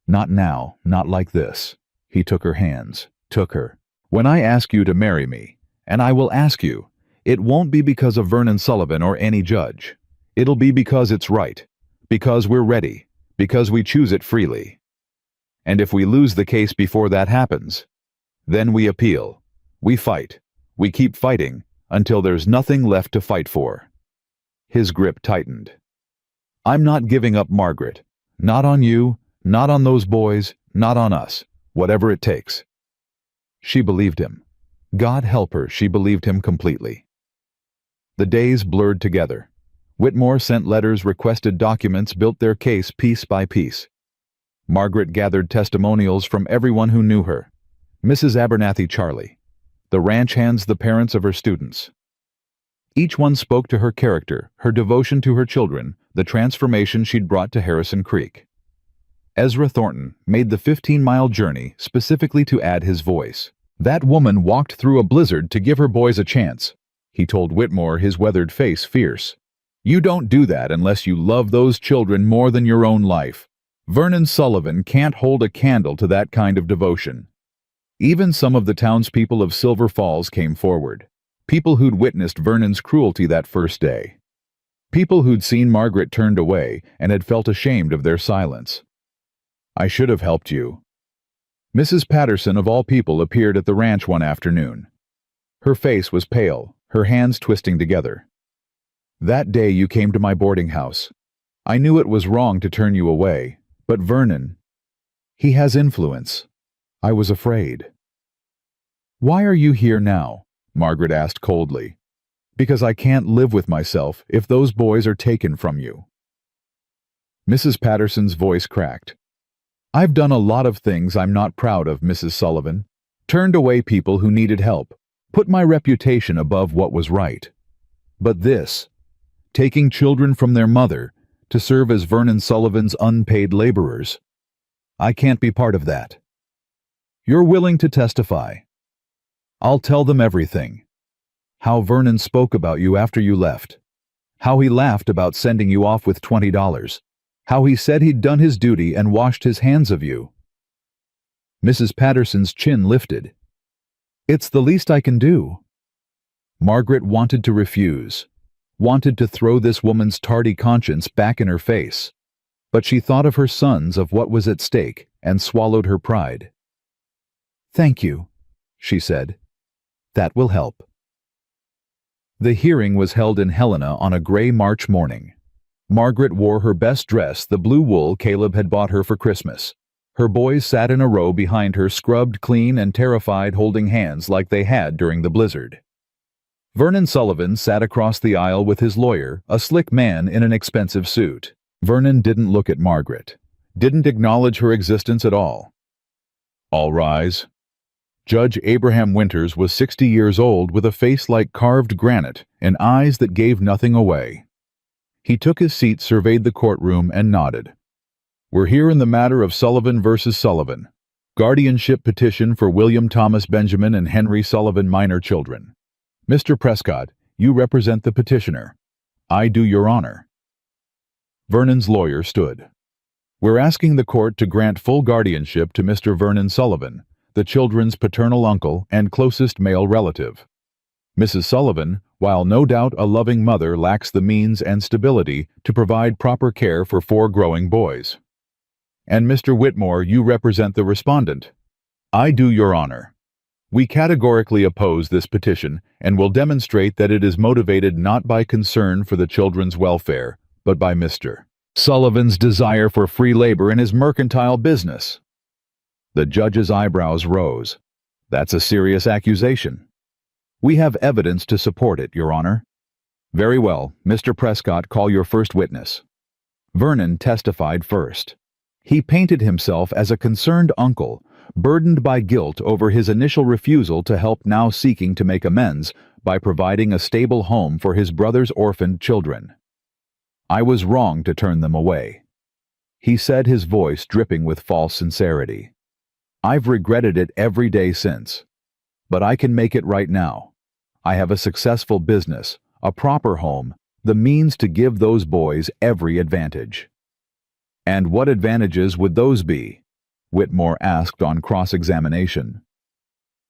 Not now, not like this." He took her hands, took her. "When I ask you to marry me, and I will ask you, it won't be because of Vernon Sullivan or any judge. It'll be because it's right, because we're ready, because we choose it freely. And if we lose the case before that happens, then we appeal, we fight, we keep fighting until there's nothing left to fight for." His grip tightened. "I'm not giving up, Margaret. Not on you, not on those boys, not on us, whatever it takes." She believed him. God help her, she believed him completely. The days blurred together. Whitmore sent letters, requested documents, built their case piece by piece. Margaret gathered testimonials from everyone who knew her. Mrs. Abernathy Charlie, the ranch hands, the parents of her students. Each one spoke to her character, her devotion to her children, the transformation she'd brought to Harrison Creek. Ezra Thornton made the 15-mile journey specifically to add his voice. "That woman walked through a blizzard to give her boys a chance," he told Whitmore, his weathered face fierce. "You don't do that unless you love those children more than your own life. Vernon Sullivan can't hold a candle to that kind of devotion." Even some of the townspeople of Silver Falls came forward. People who'd witnessed Vernon's cruelty that first day. People who'd seen Margaret turned away and had felt ashamed of their silence. "I should have helped you." Mrs. Patterson, of all people, appeared at the ranch one afternoon. Her face was pale, her hands twisting together. "That day you came to my boarding house. I knew it was wrong to turn you away, but Vernon, he has influence. I was afraid." "Why are you here now?" Margaret asked coldly. "Because I can't live with myself if those boys are taken from you." Mrs. Patterson's voice cracked. "I've done a lot of things I'm not proud of, Mrs. Sullivan. Turned away people who needed help. Put my reputation above what was right. But this, taking children from their mother to serve as Vernon Sullivan's unpaid laborers, I can't be part of that. You're willing to testify. I'll tell them everything. How Vernon spoke about you after you left. How he laughed about sending you off with $20. How he said he'd done his duty and washed his hands of you." Mrs. Patterson's chin lifted. "It's the least I can do." Margaret wanted to refuse, wanted to throw this woman's tardy conscience back in her face. But she thought of her sons, of what was at stake, and swallowed her pride. "Thank you," she said. "That will help." The hearing was held in Helena on a gray March morning. Margaret wore her best dress, the blue wool Caleb had bought her for Christmas. Her boys sat in a row behind her, scrubbed clean and terrified, holding hands like they had during the blizzard. Vernon Sullivan sat across the aisle with his lawyer, a slick man in an expensive suit. Vernon didn't look at Margaret, didn't acknowledge her existence at all. "All rise." Judge Abraham Winters was 60 years old, with a face like carved granite and eyes that gave nothing away. He took his seat, surveyed the courtroom, and nodded. "We're here in the matter of Sullivan versus Sullivan. Guardianship petition for William Thomas Benjamin and Henry Sullivan, minor children. Mr. Prescott, you represent the petitioner. I do your honor." Vernon's lawyer stood. "We're asking the court to grant full guardianship to Mr. Vernon Sullivan, the children's paternal uncle and closest male relative. Mrs. Sullivan, while no doubt a loving mother, lacks the means and stability to provide proper care for 4 growing boys. And Mr. Whitmore, you represent the respondent. I do your honor. We categorically oppose this petition and will demonstrate that it is motivated not by concern for the children's welfare, but by Mr. Sullivan's desire for free labor in his mercantile business." The judge's eyebrows rose. "That's a serious accusation." "We have evidence to support it, Your Honor." "Very well. Mr. Prescott, call your first witness." Vernon testified first. He painted himself as a concerned uncle, burdened by guilt over his initial refusal to help, now seeking to make amends by providing a stable home for his brother's orphaned children. "I was wrong to turn them away," he said, his voice dripping with false sincerity. "I've regretted it every day since. But I can make it right now. I have a successful business, a proper home, the means to give those boys every advantage." "And what advantages would those be?" Whitmore asked on cross-examination.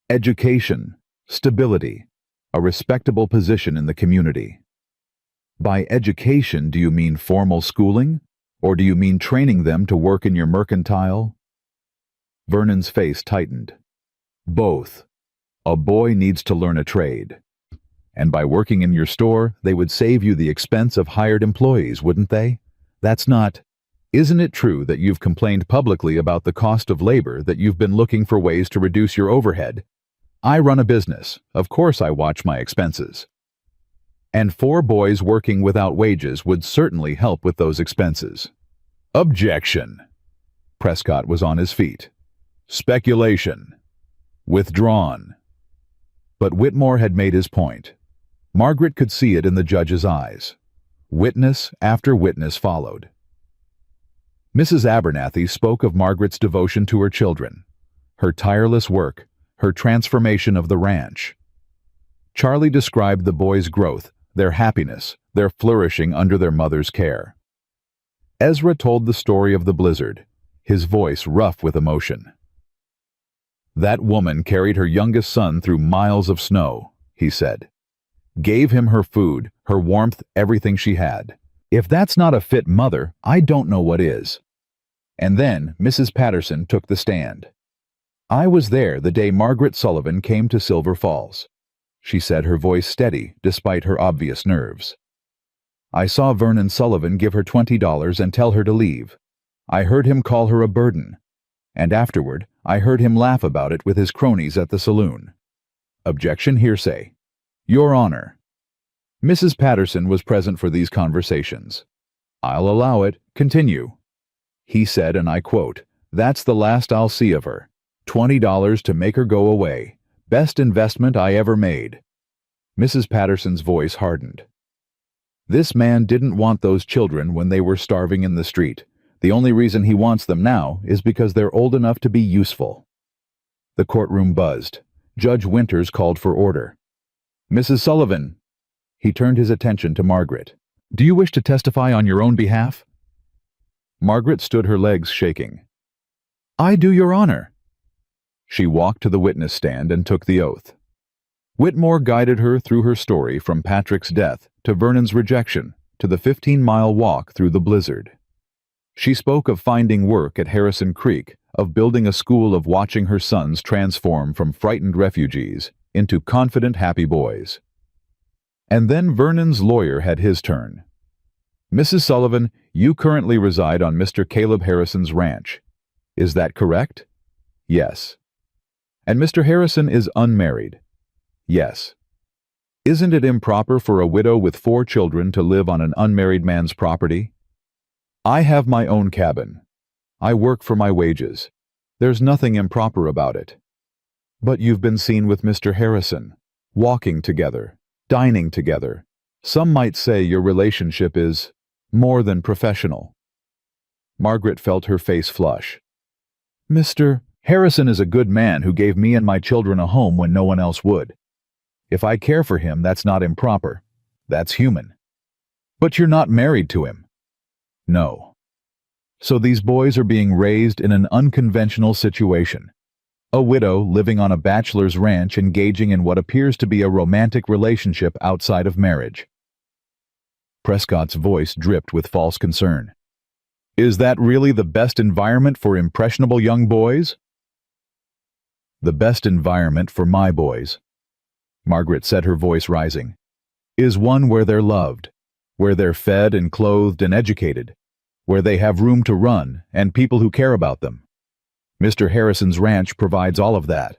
"Education, stability, a respectable position in the community." "By education, do you mean formal schooling? Or do you mean training them to work in your mercantile?" Vernon's face tightened. "Both. A boy needs to learn a trade. And by working in your store, they would save you the expense of hired employees, wouldn't they? That's not... Isn't it true that you've complained publicly about the cost of labor, that you've been looking for ways to reduce your overhead? I run a business. Of course I watch my expenses. And 4 boys working without wages would certainly help with those expenses." "Objection." Prescott was on his feet. "Speculation. Withdrawn." But Whitmore had made his point. Margaret could see it in the judge's eyes. Witness after witness followed. Mrs. Abernathy spoke of Margaret's devotion to her children, her tireless work, her transformation of the ranch. Charlie described the boys' growth, their happiness, their flourishing under their mother's care. Ezra told the story of the blizzard, his voice rough with emotion. "That woman carried her youngest son through miles of snow," he said. "Gave him her food, her warmth, everything she had. If that's not a fit mother, I don't know what is." And then Mrs. Patterson took the stand. "I was there the day Margaret Sullivan came to Silver Falls," she said, her voice steady despite her obvious nerves. "I saw Vernon Sullivan give her $20 and tell her to leave. I heard him call her a burden. And afterward, I heard him laugh about it with his cronies at the saloon." Objection, hearsay. "Your Honor." Mrs. Patterson was present for these conversations. "I'll allow it. Continue." He said, and I quote, "That's the last I'll see of her. $20 to make her go away. Best investment I ever made." Mrs. Patterson's voice hardened. "This man didn't want those children when they were starving in the street. The only reason he wants them now is because they're old enough to be useful." The courtroom buzzed. Judge Winters called for order. "Mrs. Sullivan." He turned his attention to Margaret. "Do you wish to testify on your own behalf?" Margaret stood, her legs shaking. "I do, Your Honor." She walked to the witness stand and took the oath. Whitmore guided her through her story from Patrick's death to Vernon's rejection to the 15-mile walk through the blizzard. She spoke of finding work at Harrison Creek, of building a school, of watching her sons transform from frightened refugees into confident, happy boys. And then Vernon's lawyer had his turn. "Mrs. Sullivan, you currently reside on Mr. Caleb Harrison's ranch. Is that correct?" "Yes." "And Mr. Harrison is unmarried?" "Yes." "Isn't it improper for a widow with 4 children to live on an unmarried man's property?" "I have my own cabin. I work for my wages. There's nothing improper about it." "But you've been seen with Mr. Harrison, walking together, dining together. Some might say your relationship is more than professional." Margaret felt her face flush. "Mr. Harrison is a good man who gave me and my children a home when no one else would. If I care for him, that's not improper. That's human." "But you're not married to him." "No." "So these boys are being raised in an unconventional situation. A widow living on a bachelor's ranch, engaging in what appears to be a romantic relationship outside of marriage." Prescott's voice dripped with false concern. "Is that really the best environment for impressionable young boys?" "The best environment for my boys," Margaret said, her voice rising, "is one where they're loved, where they're fed and clothed and educated, where they have room to run and people who care about them. Mr. Harrison's ranch provides all of that."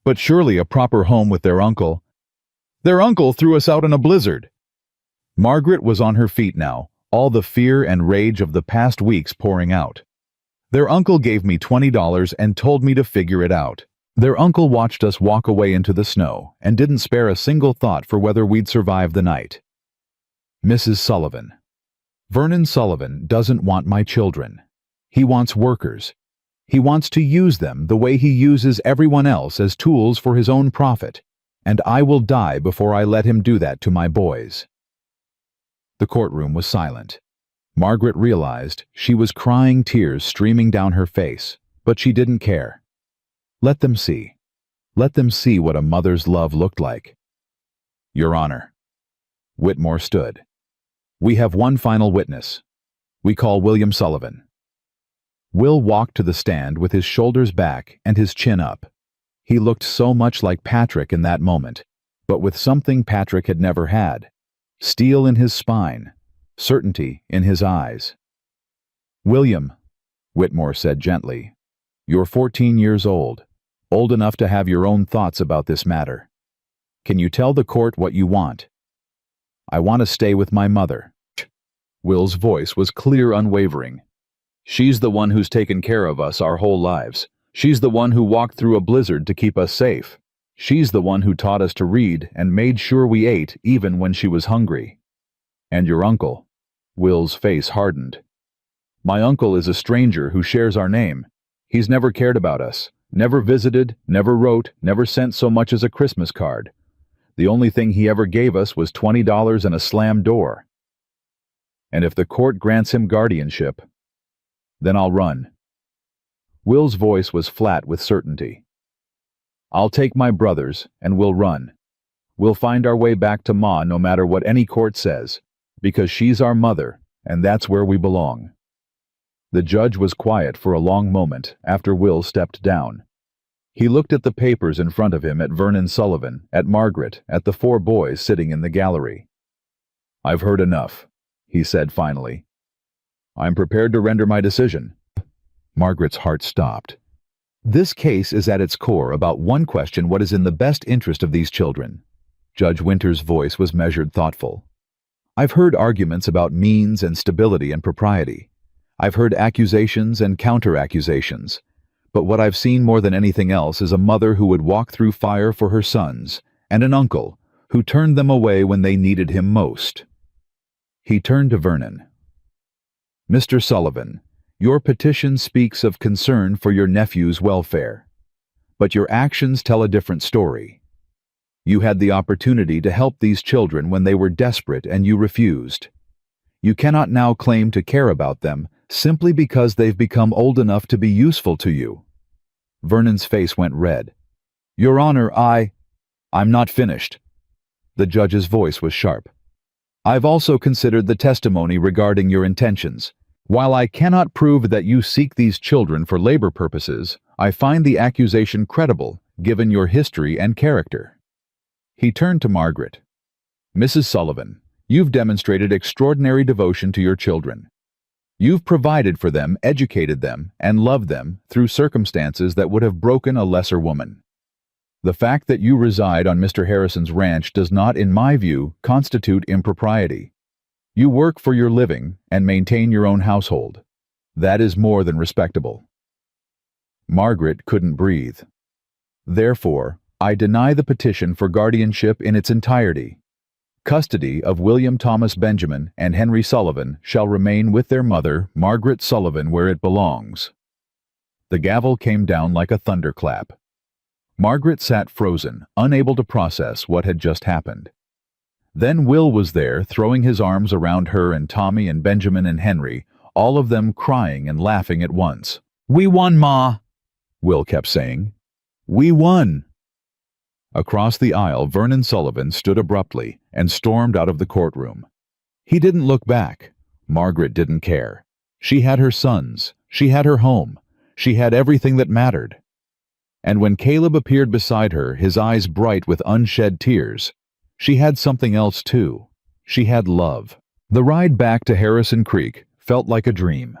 "But surely a proper home with their uncle—" "Their uncle threw us out in a blizzard." Margaret was on her feet now, all the fear and rage of the past weeks pouring out. Their uncle gave me $20 and told me to figure it out. Their uncle watched us walk away into the snow and didn't spare a single thought for whether we'd survive the night. Mrs. Sullivan. Vernon Sullivan doesn't want my children. He wants workers. He wants to use them the way he uses everyone else as tools for his own profit, and I will die before I let him do that to my boys. The courtroom was silent. Margaret realized she was crying, tears streaming down her face, but she didn't care. Let them see. Let them see what a mother's love looked like. Your Honor. Whitmore stood. We have one final witness. We call William Sullivan. Will walked to the stand with his shoulders back and his chin up. He looked so much like Patrick in that moment, but with something Patrick had never had. Steel in his spine, certainty in his eyes. William, Whitmore said gently, you're 14 years old enough to have your own thoughts about this matter. Can you tell the court what you want? I want to stay with my mother. Will's voice was clear, unwavering. She's the one who's taken care of us our whole lives. She's the one who walked through a blizzard to keep us safe. She's the one who taught us to read and made sure we ate even when she was hungry. And your uncle. Will's face hardened. My uncle is a stranger who shares our name. He's never cared about us, never visited, never wrote, never sent so much as a Christmas card. The only thing he ever gave us was $20 and a slammed door. And if the court grants him guardianship, then I'll run. Will's voice was flat with certainty. I'll take my brothers and we'll run. We'll find our way back to Ma no matter what any court says, because she's our mother and that's where we belong. The judge was quiet for a long moment after Will stepped down. He looked at the papers in front of him, at Vernon Sullivan, at Margaret, at the 4 boys sitting in the gallery. I've heard enough, he said finally. I'm prepared to render my decision. Margaret's heart stopped. This case is at its core about one question: what is in the best interest of these children? Judge Winter's voice was measured, thoughtful. I've heard arguments about means and stability and propriety. I've heard accusations and counter-accusations. But what I've seen more than anything else is a mother who would walk through fire for her sons, and an uncle who turned them away when they needed him most. He turned to Vernon. Mr. Sullivan, your petition speaks of concern for your nephew's welfare. But your actions tell a different story. You had the opportunity to help these children when they were desperate and you refused. You cannot now claim to care about them simply because they've become old enough to be useful to you. Vernon's face went red. Your Honor, I'm not finished. The judge's voice was sharp. I've also considered the testimony regarding your intentions. While I cannot prove that you seek these children for labor purposes, I find the accusation credible, given your history and character. He turned to Margaret. Mrs. Sullivan, you've demonstrated extraordinary devotion to your children. You've provided for them, educated them, and loved them through circumstances that would have broken a lesser woman. The fact that you reside on Mr. Harrison's ranch does not, in my view, constitute impropriety. You work for your living and maintain your own household. That is more than respectable. Margaret couldn't breathe. Therefore, I deny the petition for guardianship in its entirety. Custody of William Thomas Benjamin and Henry Sullivan shall remain with their mother, Margaret Sullivan, where it belongs. The gavel came down like a thunderclap. Margaret sat frozen, unable to process what had just happened. Then Will was there, throwing his arms around her and Tommy and Benjamin and Henry, all of them crying and laughing at once. We won, Ma, Will kept saying. We won. Across the aisle, Vernon Sullivan stood abruptly and stormed out of the courtroom. He didn't look back. Margaret didn't care. She had her sons. She had her home. She had everything that mattered. And when Caleb appeared beside her, his eyes bright with unshed tears, she had something else too. She had love. The ride back to Harrison Creek felt like a dream.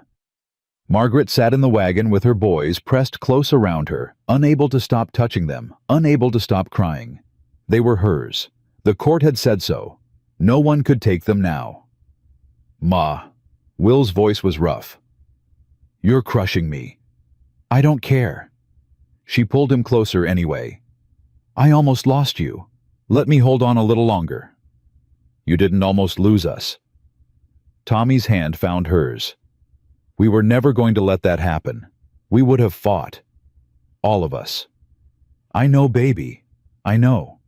Margaret sat in the wagon with her boys pressed close around her, unable to stop touching them, unable to stop crying. They were hers. The court had said so. No one could take them now. Ma. Will's voice was rough. You're crushing me. I don't care. She pulled him closer anyway. I almost lost you. Let me hold on a little longer. You didn't almost lose us. Tommy's hand found hers. We were never going to let that happen. We would have fought. All of us. I know, baby. I know.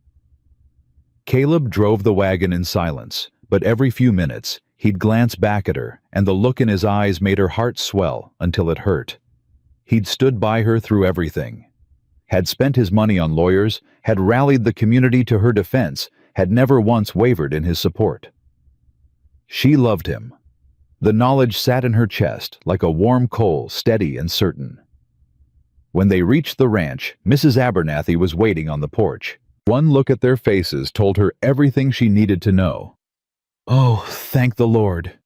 Caleb drove the wagon in silence, but every few minutes, he'd glance back at her, and the look in his eyes made her heart swell until it hurt. He'd stood by her through everything. Had spent his money on lawyers, had rallied the community to her defense, had never once wavered in his support. She loved him. The knowledge sat in her chest like a warm coal, steady and certain. When they reached the ranch, Mrs. Abernathy was waiting on the porch. One look at their faces told her everything she needed to know. Oh, thank the Lord.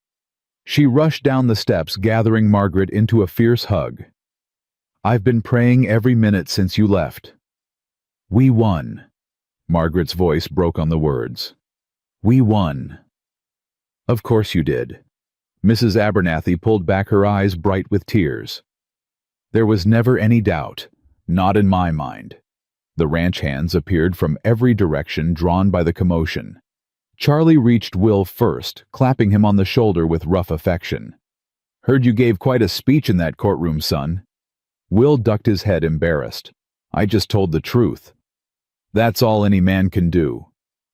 She rushed down the steps, gathering Margaret into a fierce hug. I've been praying every minute since you left. We won. Margaret's voice broke on the words. We won. Of course you did. Mrs. Abernathy pulled back her eyes bright with tears. There was never any doubt, not in my mind. The ranch hands appeared from every direction, drawn by the commotion. Charlie reached Will first, clapping him on the shoulder with rough affection. Heard you gave quite a speech in that courtroom, son. Will ducked his head, embarrassed. I just told the truth. That's all any man can do.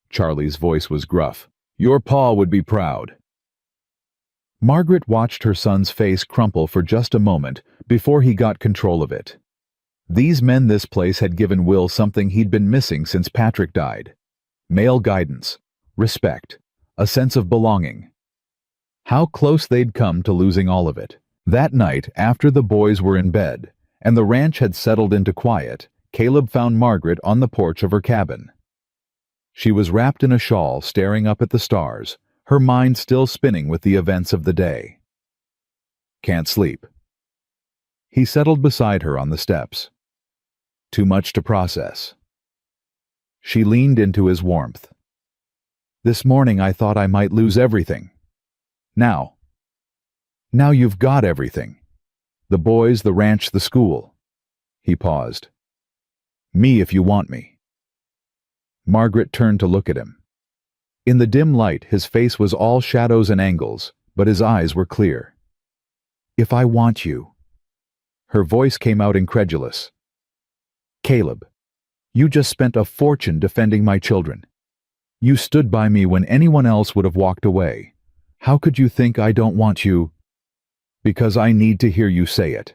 Charlie's voice was gruff. Your pa would be proud. Margaret watched her son's face crumple for just a moment before he got control of it. These men, this place, had given Will something he'd been missing since Patrick died. Male guidance, respect, a sense of belonging. How close they'd come to losing all of it. That night, after the boys were in bed, and the ranch had settled into quiet, Caleb found Margaret on the porch of her cabin. She was wrapped in a shawl, staring up at the stars, her mind still spinning with the events of the day. Can't sleep. He settled beside her on the steps. Too much to process. She leaned into his warmth. This morning I thought I might lose everything. Now you've got everything. The boys, the ranch, the school. He paused. Me if you want me. Margaret turned to look at him. In the dim light, his face was all shadows and angles, but his eyes were clear. If I want you. Her voice came out incredulous. Caleb, you just spent a fortune defending my children. You stood by me when anyone else would have walked away. How could you think I don't want you? Because I need to hear you say it.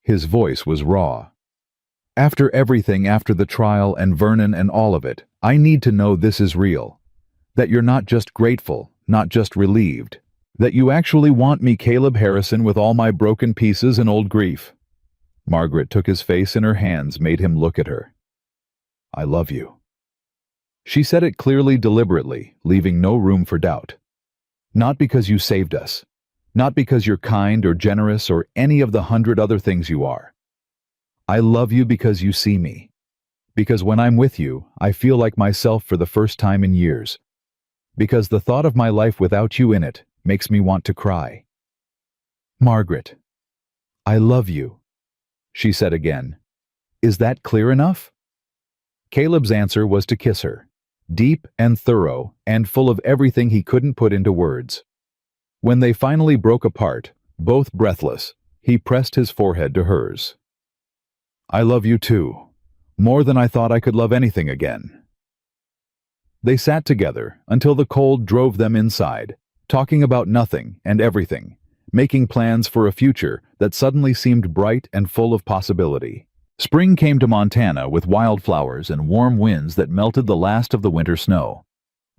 His voice was raw. After everything, after the trial and Vernon and all of it, I need to know this is real. That you're not just grateful, not just relieved. That you actually want me, Caleb Harrison, with all my broken pieces and old grief. Margaret took his face in her hands, made him look at her. I love you. She said it clearly, deliberately, leaving no room for doubt. Not because you saved us. Not because you're kind or generous or any of the 100 other things you are. I love you because you see me. Because when I'm with you, I feel like myself for the first time in years. Because the thought of my life without you in it makes me want to cry. Margaret, I love you, she said again. Is that clear enough? Caleb's answer was to kiss her, deep and thorough and full of everything he couldn't put into words. When they finally broke apart, both breathless, he pressed his forehead to hers. I love you too, more than I thought I could love anything again. They sat together until the cold drove them inside, talking about nothing and everything, making plans for a future that suddenly seemed bright and full of possibility. Spring came to Montana with wildflowers and warm winds that melted the last of the winter snow.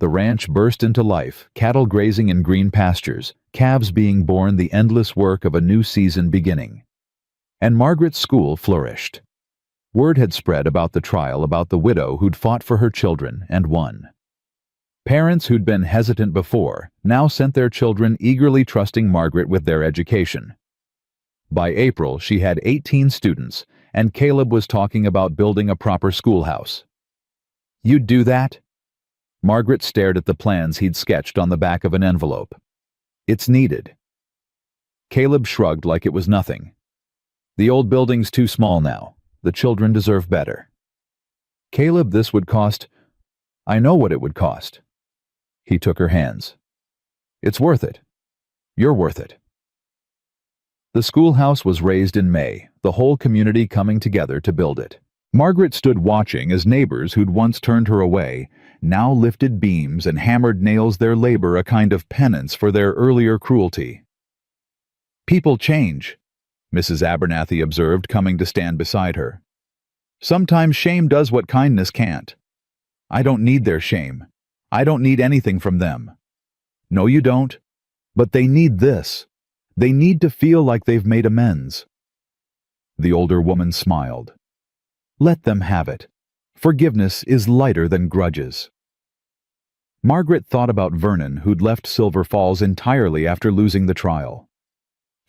The ranch burst into life, cattle grazing in green pastures, calves being born, the endless work of a new season beginning. And Margaret's school flourished. Word had spread about the trial, about the widow who'd fought for her children and won. Parents who'd been hesitant before now sent their children, eagerly trusting Margaret with their education. By April, she had 18 students, and Caleb was talking about building a proper schoolhouse. You'd do that? Margaret stared at the plans he'd sketched on the back of an envelope. It's needed. Caleb shrugged like it was nothing. The old building's too small now. The children deserve better. Caleb, this would cost... I know what it would cost. He took her hands. It's worth it. You're worth it. The schoolhouse was raised in May, the whole community coming together to build it. Margaret stood watching as neighbors who'd once turned her away now lifted beams and hammered nails, their labor a kind of penance for their earlier cruelty. People change, Mrs. Abernathy observed, coming to stand beside her. Sometimes shame does what kindness can't. I don't need their shame. I don't need anything from them. No, you don't. But they need this. They need to feel like they've made amends. The older woman smiled. Let them have it. Forgiveness is lighter than grudges. Margaret thought about Vernon, who'd left Silver Falls entirely after losing the trial.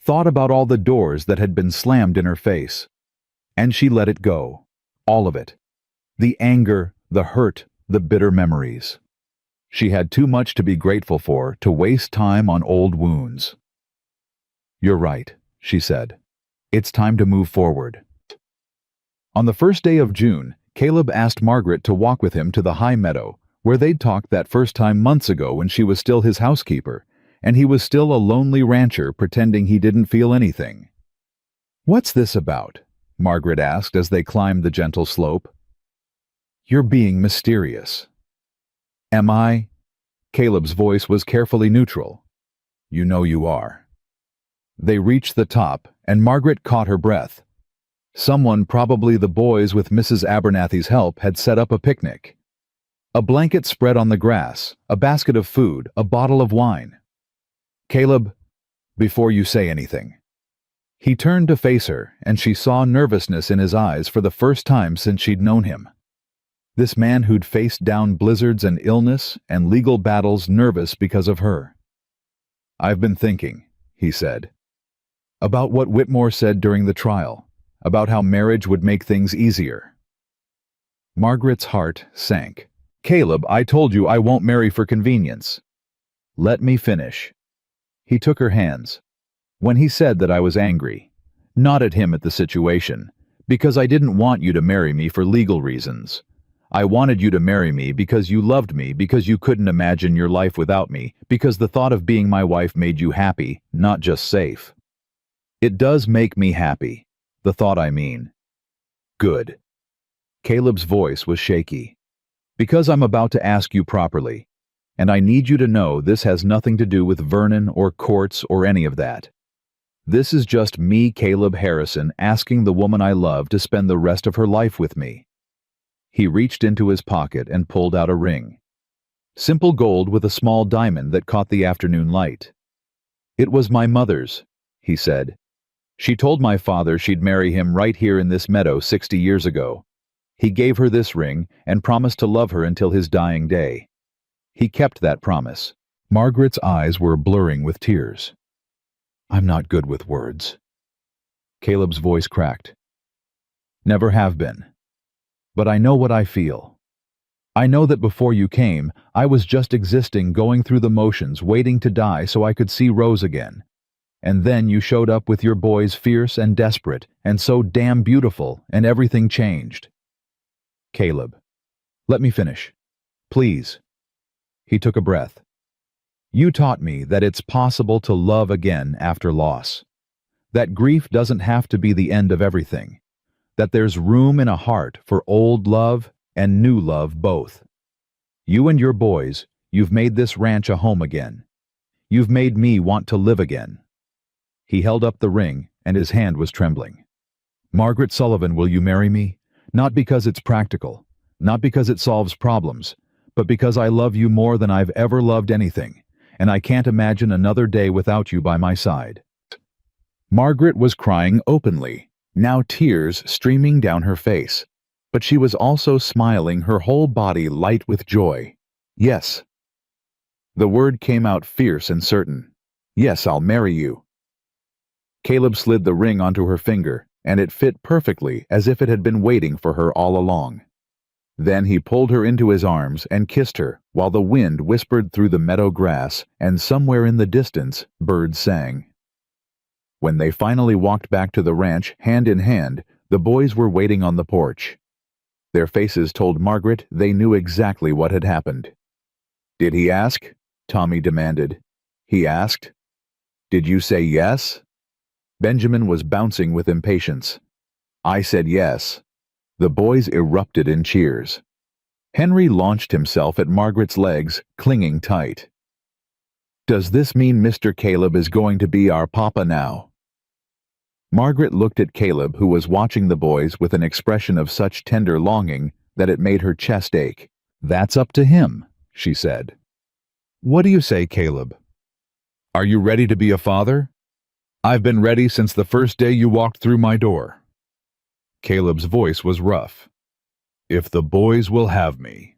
Thought about all the doors that had been slammed in her face. And she let it go. All of it. The anger, the hurt, the bitter memories. She had too much to be grateful for to waste time on old wounds. You're right, she said. It's time to move forward. On the first day of June, Caleb asked Margaret to walk with him to the high meadow, where they'd talked that first time months ago when she was still his housekeeper, and he was still a lonely rancher pretending he didn't feel anything. What's this about? Margaret asked as they climbed the gentle slope. You're being mysterious. Am I? Caleb's voice was carefully neutral. You know you are. They reached the top, and Margaret caught her breath. Someone, probably the boys with Mrs. Abernathy's help, had set up a picnic. A blanket spread on the grass, a basket of food, a bottle of wine. Caleb, before you say anything. He turned to face her, and she saw nervousness in his eyes for the first time since she'd known him. This man who'd faced down blizzards and illness and legal battles, nervous because of her. I've been thinking, he said, about what Whitmore said during the trial, about how marriage would make things easier. Margaret's heart sank. Caleb, I told you I won't marry for convenience. Let me finish. He took her hands. When he said that, I was angry, not at him, at the situation, because I didn't want you to marry me for legal reasons. I wanted you to marry me because you loved me, because you couldn't imagine your life without me, because the thought of being my wife made you happy, not just safe. It does make me happy. The thought, I mean. Good. Caleb's voice was shaky. Because I'm about to ask you properly, and I need you to know this has nothing to do with Vernon or courts or any of that. This is just me, Caleb Harrison, asking the woman I love to spend the rest of her life with me. He reached into his pocket and pulled out a ring. Simple gold with a small diamond that caught the afternoon light. It was my mother's, he said. She told my father she'd marry him right here in this meadow 60 years ago. He gave her this ring and promised to love her until his dying day. He kept that promise. Margaret's eyes were blurring with tears. I'm not good with words. Caleb's voice cracked. Never have been. But I know what I feel. I know that before you came, I was just existing, going through the motions, waiting to die so I could see Rose again. And then you showed up with your boys, fierce and desperate, and so damn beautiful, and everything changed. Caleb, let me finish. Please. He took a breath. You taught me that it's possible to love again after loss. That grief doesn't have to be the end of everything. That there's room in a heart for old love and new love both. You and your boys, you've made this ranch a home again. You've made me want to live again. He held up the ring, and his hand was trembling. Margaret Sullivan, will you marry me? Not because it's practical, not because it solves problems, but because I love you more than I've ever loved anything, and I can't imagine another day without you by my side. Margaret was crying openly, now tears streaming down her face, but she was also smiling, her whole body light with joy. Yes. The word came out fierce and certain. Yes, I'll marry you. Caleb slid the ring onto her finger, and it fit perfectly, as if it had been waiting for her all along. Then he pulled her into his arms and kissed her, while the wind whispered through the meadow grass, and somewhere in the distance, birds sang. When they finally walked back to the ranch, hand in hand, the boys were waiting on the porch. Their faces told Margaret they knew exactly what had happened. "Did he ask?" Tommy demanded. "He asked? Did you say yes?" Benjamin was bouncing with impatience. "I said yes." The boys erupted in cheers. Henry launched himself at Margaret's legs, clinging tight. "Does this mean Mr. Caleb is going to be our papa now?" Margaret looked at Caleb, who was watching the boys with an expression of such tender longing that it made her chest ache. "That's up to him," she said. "What do you say, Caleb? Are you ready to be a father?" "I've been ready since the first day you walked through my door." Caleb's voice was rough. "If the boys will have me."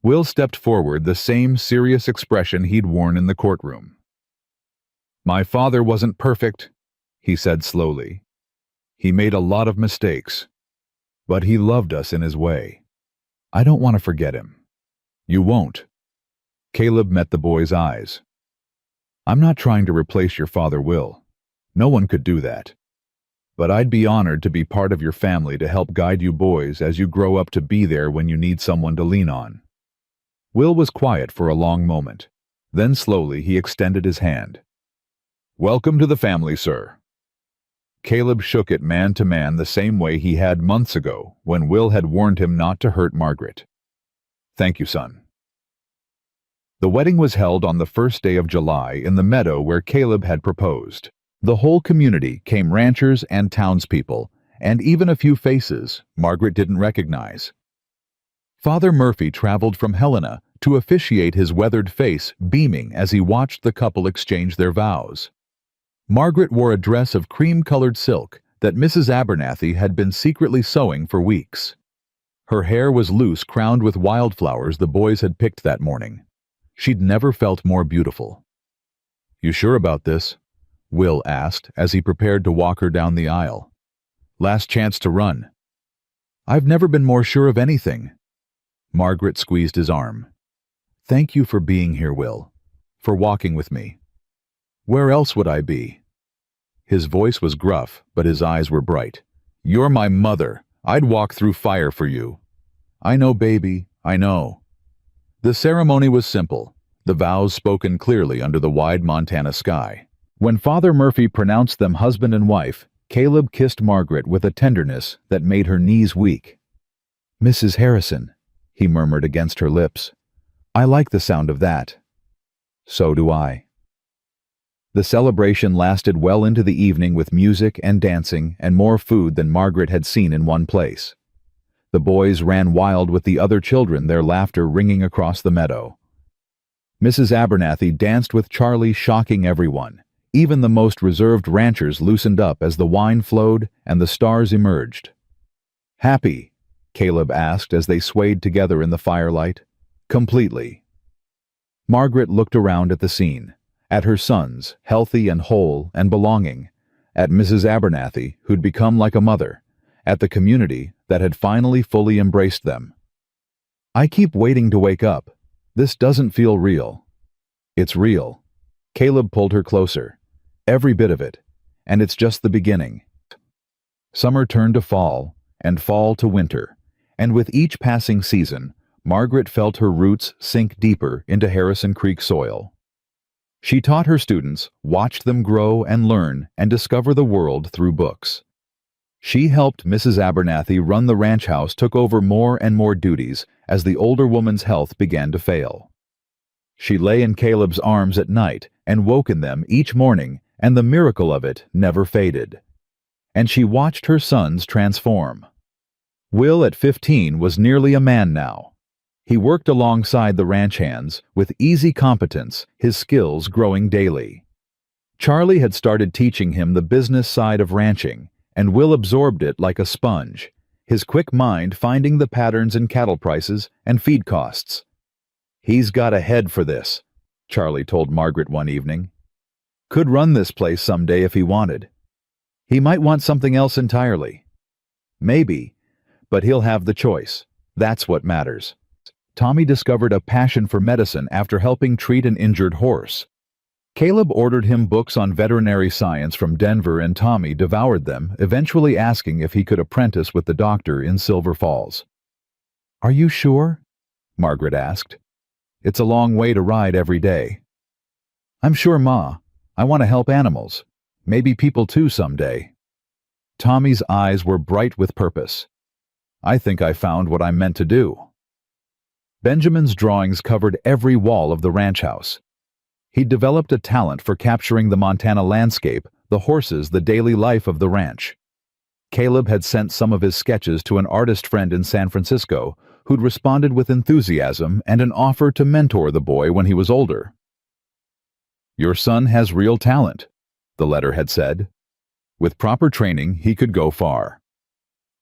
Will stepped forward, the same serious expression he'd worn in the courtroom. "My father wasn't perfect," he said slowly. "He made a lot of mistakes. But he loved us in his way. I don't want to forget him." "You won't." Caleb met the boy's eyes. "I'm not trying to replace your father, Will. No one could do that. But I'd be honored to be part of your family to help guide you boys as you grow up to be there when you need someone to lean on." Will was quiet for a long moment. Then slowly he extended his hand. "Welcome to the family, sir." Caleb shook it man to man the same way he had months ago when Will had warned him not to hurt Margaret. "Thank you, son." The wedding was held on the first day of July in the meadow where Caleb had proposed. The whole community came, ranchers and townspeople, and even a few faces Margaret didn't recognize. Father Murphy traveled from Helena to officiate, his weathered face beaming as he watched the couple exchange their vows. Margaret wore a dress of cream-colored silk that Mrs. Abernathy had been secretly sewing for weeks. Her hair was loose, crowned with wildflowers the boys had picked that morning. She'd never felt more beautiful. "You sure about this?" Will asked as he prepared to walk her down the aisle. "Last chance to run." "I've never been more sure of anything." Margaret squeezed his arm. "Thank you for being here, Will. For walking with me. Where else would I be?" His voice was gruff, but his eyes were bright. "You're my mother. I'd walk through fire for you." "I know, baby, I know." The ceremony was simple, the vows spoken clearly under the wide Montana sky. When Father Murphy pronounced them husband and wife, Caleb kissed Margaret with a tenderness that made her knees weak. "Mrs. Harrison," he murmured against her lips. "I like the sound of that." "So do I." The celebration lasted well into the evening with music and dancing and more food than Margaret had seen in one place. The boys ran wild with the other children, their laughter ringing across the meadow. Mrs. Abernathy danced with Charlie, shocking everyone. Even the most reserved ranchers loosened up as the wine flowed and the stars emerged. "Happy?" Caleb asked as they swayed together in the firelight. "Completely." Margaret looked around at the scene, at her sons, healthy and whole and belonging, at Mrs. Abernathy, who'd become like a mother, at the community that had finally fully embraced them. "I keep waiting to wake up. This doesn't feel real." "It's real." Caleb pulled her closer. "Every bit of it. And it's just the beginning." Summer turned to fall, and fall to winter, and with each passing season, Margaret felt her roots sink deeper into Harrison Creek soil. She taught her students, watched them grow and learn and discover the world through books. She helped Mrs. Abernathy run the ranch house, took over more and more duties as the older woman's health began to fail. She lay in Caleb's arms at night and woke in them each morning, and the miracle of it never faded. And she watched her sons transform. Will, at 15, was nearly a man now. He worked alongside the ranch hands with easy competence, his skills growing daily. Charlie had started teaching him the business side of ranching, and Will absorbed it like a sponge, his quick mind finding the patterns in cattle prices and feed costs. "He's got a head for this," Charlie told Margaret one evening. "Could run this place someday if he wanted. He might want something else entirely. Maybe, but he'll have the choice. That's what matters. Tommy discovered a passion for medicine after helping treat an injured horse. Caleb ordered him books on veterinary science from Denver, and Tommy devoured them, eventually asking if he could apprentice with the doctor in Silver Falls. "Are you sure?" Margaret asked. "It's a long way to ride every day." "I'm sure, Ma. I want to help animals. Maybe people too someday." Tommy's eyes were bright with purpose. "I think I found what I'm meant to do." Benjamin's drawings covered every wall of the ranch house. He'd developed a talent for capturing the Montana landscape, the horses, the daily life of the ranch. Caleb had sent some of his sketches to an artist friend in San Francisco, who'd responded with enthusiasm and an offer to mentor the boy when he was older. "Your son has real talent," the letter had said. "With proper training, he could go far."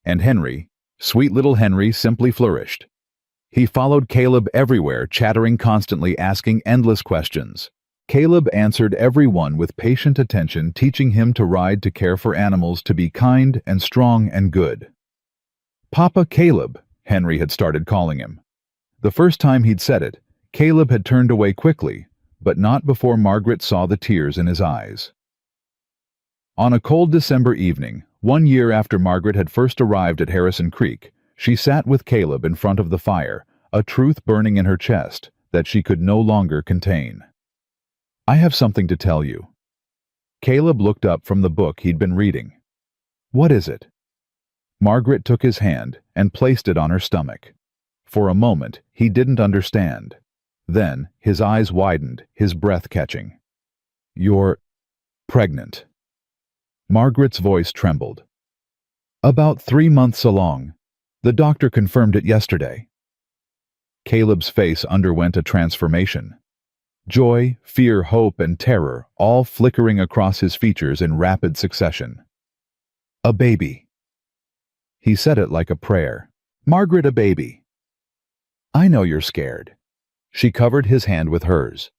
And Henry, sweet little Henry, simply flourished. He followed Caleb everywhere, chattering constantly, asking endless questions. Caleb answered every one with patient attention, teaching him to ride, to care for animals, to be kind and strong and good. "Papa Caleb," Henry had started calling him. The first time he'd said it, Caleb had turned away quickly, but not before Margaret saw the tears in his eyes. On a cold December evening, 1 year after Margaret had first arrived at Harrison Creek, she sat with Caleb in front of the fire, a truth burning in her chest that she could no longer contain. "I have something to tell you." Caleb looked up from the book he'd been reading. "What is it?" Margaret took his hand and placed it on her stomach. For a moment, he didn't understand. Then, his eyes widened, his breath catching. "You're pregnant." Margaret's voice trembled. "About 3 months along. The doctor confirmed it yesterday." Caleb's face underwent a transformation. Joy, fear, hope, and terror all flickering across his features in rapid succession. "A baby." He said it like a prayer. "Margaret, a baby." "I know you're scared." She covered his hand with hers.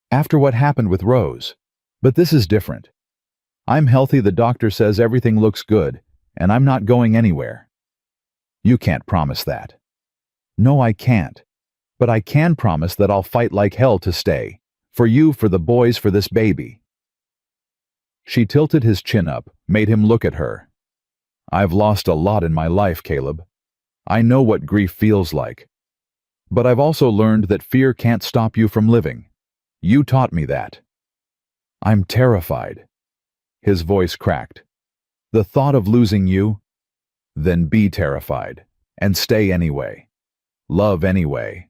"After what happened with Rose. But this is different. I'm healthy, the doctor says everything looks good, and I'm not going anywhere." "You can't promise that." "No, I can't. But I can promise that I'll fight like hell to stay. For you, for the boys, for this baby." She tilted his chin up, made him look at her. "I've lost a lot in my life, Caleb. I know what grief feels like. But I've also learned that fear can't stop you from living. You taught me that." "I'm terrified." His voice cracked. "The thought of losing you? Then be terrified, and stay anyway. Love anyway.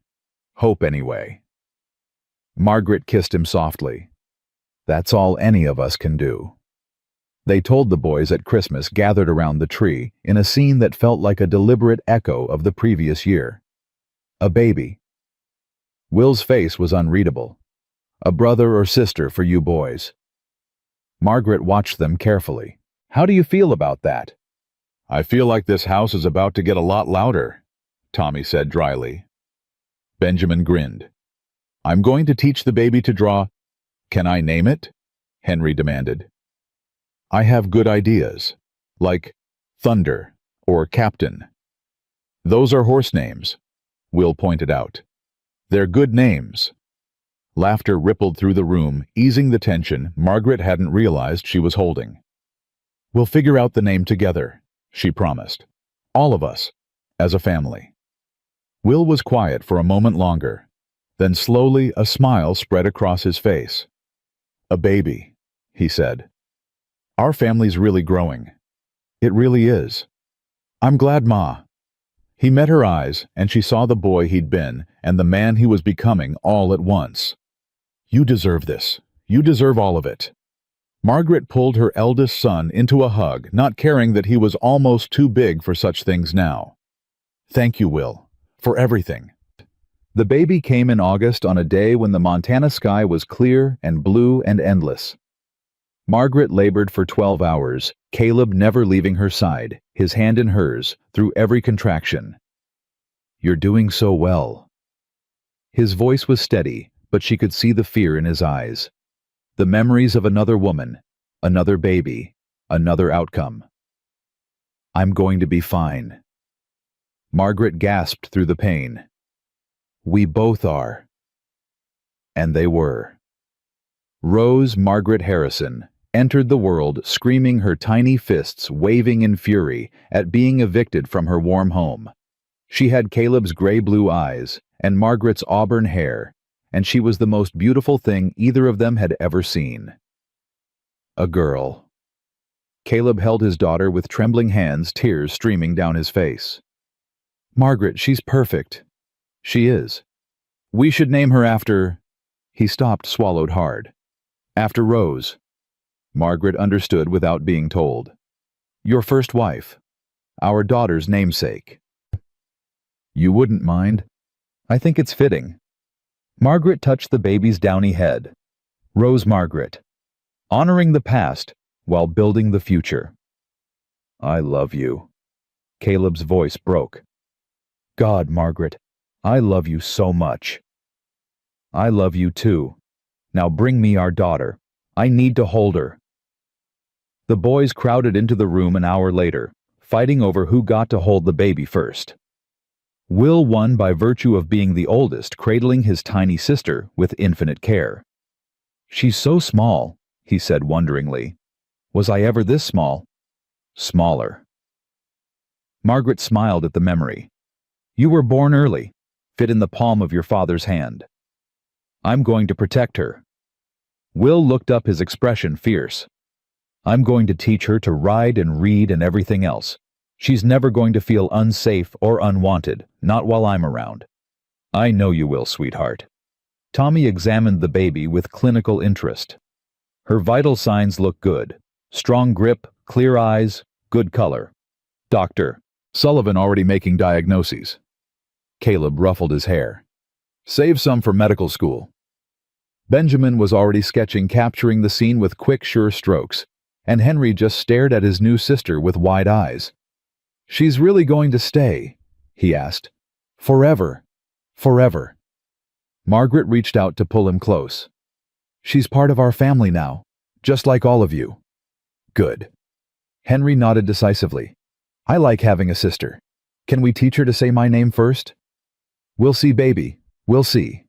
Hope anyway." Margaret kissed him softly. "That's all any of us can do." They told the boys at Christmas, gathered around the tree, in a scene that felt like a deliberate echo of the previous year. A baby. Will's face was unreadable. "A brother or sister for you boys." Margaret watched them carefully. "How do you feel about that?" "I feel like this house is about to get a lot louder," Tommy said dryly. Benjamin grinned. "I'm going to teach the baby to draw—" "Can I name it?" Henry demanded. "I have good ideas, like Thunder or Captain." "Those are horse names," Will pointed out. "They're good names." Laughter rippled through the room, easing the tension Margaret hadn't realized she was holding. "We'll figure out the name together," she promised. "All of us, as a family." Will was quiet for a moment longer. Then slowly a smile spread across his face. "A baby," he said. "Our family's really growing. It really is. I'm glad, Ma." He met her eyes, and she saw the boy he'd been and the man he was becoming all at once. "You deserve this. You deserve all of it." Margaret pulled her eldest son into a hug, not caring that he was almost too big for such things now. "Thank you, Will, for everything." The baby came in August, on a day when the Montana sky was clear and blue and endless. Margaret labored for 12 hours, Caleb never leaving her side, his hand in hers, through every contraction. "You're doing so well." His voice was steady, but she could see the fear in his eyes. The memories of another woman, another baby, another outcome. "I'm going to be fine." Margaret gasped through the pain. We both are. And they were. Rose Margaret Harrison entered the world screaming, her tiny fists waving in fury at being evicted from her warm home. She had Caleb's gray-blue eyes and Margaret's auburn hair, and she was the most beautiful thing either of them had ever seen. A girl. Caleb held his daughter with trembling hands, tears streaming down his face. Margaret, she's perfect. She is. We should name her after... He stopped, swallowed hard. After Rose. Margaret understood without being told. Your first wife. Our daughter's namesake. You wouldn't mind? I think it's fitting. Margaret touched the baby's downy head. Rose Margaret. Honoring the past while building the future. I love you. Caleb's voice broke. God, Margaret, I love you so much. I love you too. Now bring me our daughter. I need to hold her. The boys crowded into the room an hour later, fighting over who got to hold the baby first. Will won by virtue of being the oldest, cradling his tiny sister with infinite care. She's so small, he said wonderingly. Was I ever this small? Smaller. Margaret smiled at the memory. You were born early, fit in the palm of your father's hand. I'm going to protect her. Will looked up, his expression fierce. I'm going to teach her to ride and read and everything else. She's never going to feel unsafe or unwanted, not while I'm around. I know you will, sweetheart. Tommy examined the baby with clinical interest. Her vital signs look good. Strong grip, clear eyes, good color. Doctor, Sullivan already making diagnoses. Caleb ruffled his hair. Save some for medical school. Benjamin was already sketching, capturing the scene with quick, sure strokes, and Henry just stared at his new sister with wide eyes. She's really going to stay? He asked. Forever. Forever. Margaret reached out to pull him close. She's part of our family now, just like all of you. Good. Henry nodded decisively. I like having a sister. Can we teach her to say my name first? We'll see, baby. We'll see.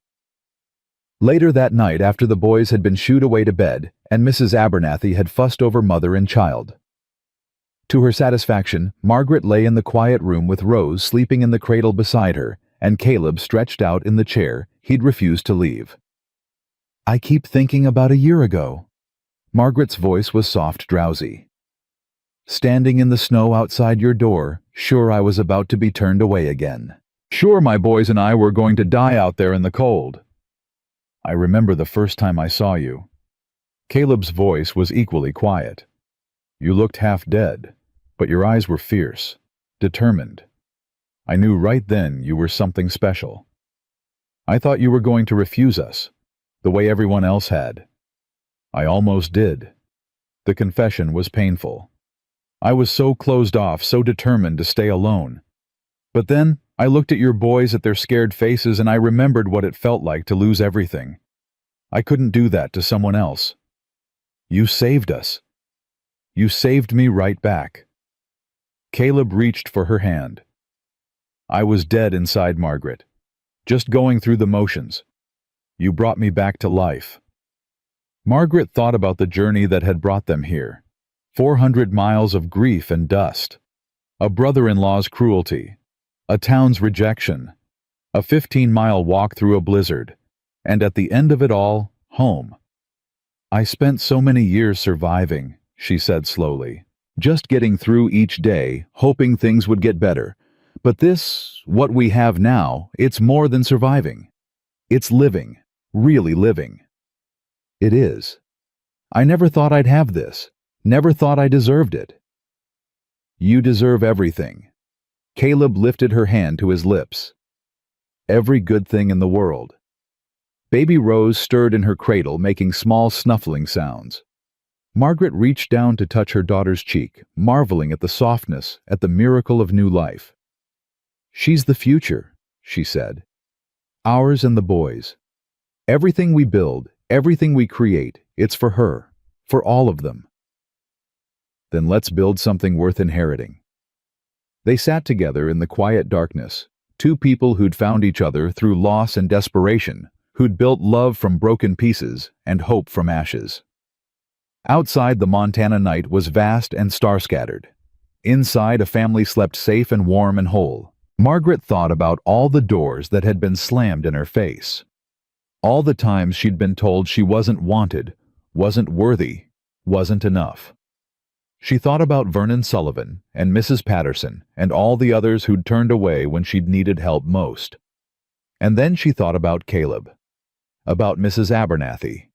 Later that night, after the boys had been shooed away to bed, and Mrs. Abernathy had fussed over mother and child. To her satisfaction, Margaret lay in the quiet room with Rose sleeping in the cradle beside her, and Caleb stretched out in the chair he'd refused to leave. I keep thinking about a year ago. Margaret's voice was soft, drowsy. Standing in the snow outside your door, sure I was about to be turned away again. Sure my boys and I were going to die out there in the cold. I remember the first time I saw you. Caleb's voice was equally quiet. You looked half dead, but your eyes were fierce, determined. I knew right then you were something special. I thought you were going to refuse us, the way everyone else had. I almost did. The confession was painful. I was so closed off, so determined to stay alone. But then I looked at your boys, at their scared faces, and I remembered what it felt like to lose everything. I couldn't do that to someone else. You saved us. You saved me right back. Caleb reached for her hand. I was dead inside, Margaret, just going through the motions. You brought me back to life. Margaret thought about the journey that had brought them here. 400 miles of grief and dust. A brother-in-law's cruelty. A town's rejection. A 15-mile walk through a blizzard. And at the end of it all, home. I spent so many years surviving, she said slowly. Just getting through each day, hoping things would get better. But this, what we have now, it's more than surviving. It's living, really living. It is. I never thought I'd have this. Never thought I deserved it. You deserve everything. Caleb lifted her hand to his lips. Every good thing in the world. Baby Rose stirred in her cradle, making small snuffling sounds. Margaret reached down to touch her daughter's cheek, marveling at the softness, at the miracle of new life. She's the future, she said. Ours and the boys. Everything we build, everything we create, it's for her, for all of them. Then let's build something worth inheriting. They sat together in the quiet darkness, two people who'd found each other through loss and desperation, who'd built love from broken pieces and hope from ashes. Outside, the Montana night was vast and star-scattered. Inside, a family slept safe and warm and whole. Margaret thought about all the doors that had been slammed in her face. All the times she'd been told she wasn't wanted, wasn't worthy, wasn't enough. She thought about Vernon Sullivan and Mrs. Patterson and all the others who'd turned away when she'd needed help most. And then she thought about Caleb, about Mrs. Abernathy,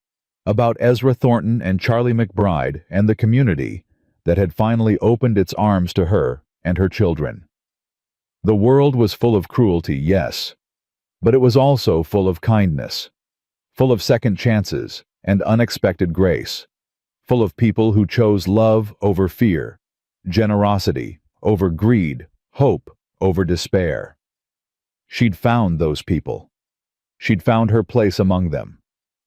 about Ezra Thornton and Charlie McBride and the community that had finally opened its arms to her and her children. The world was full of cruelty, yes, but it was also full of kindness, full of second chances and unexpected grace, full of people who chose love over fear, generosity over greed, hope over despair. She'd found those people. She'd found her place among them.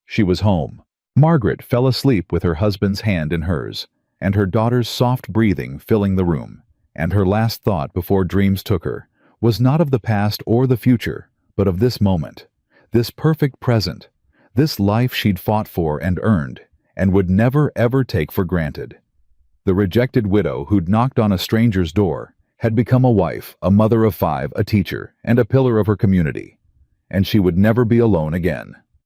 She was home. Margaret fell asleep with her husband's hand in hers, and her daughter's soft breathing filling the room, and her last thought before dreams took her was not of the past or the future, but of this moment, this perfect present, this life she'd fought for and earned, and would never ever take for granted. The rejected widow who'd knocked on a stranger's door had become a wife, a mother of 5, a teacher, and a pillar of her community, and she would never be alone again.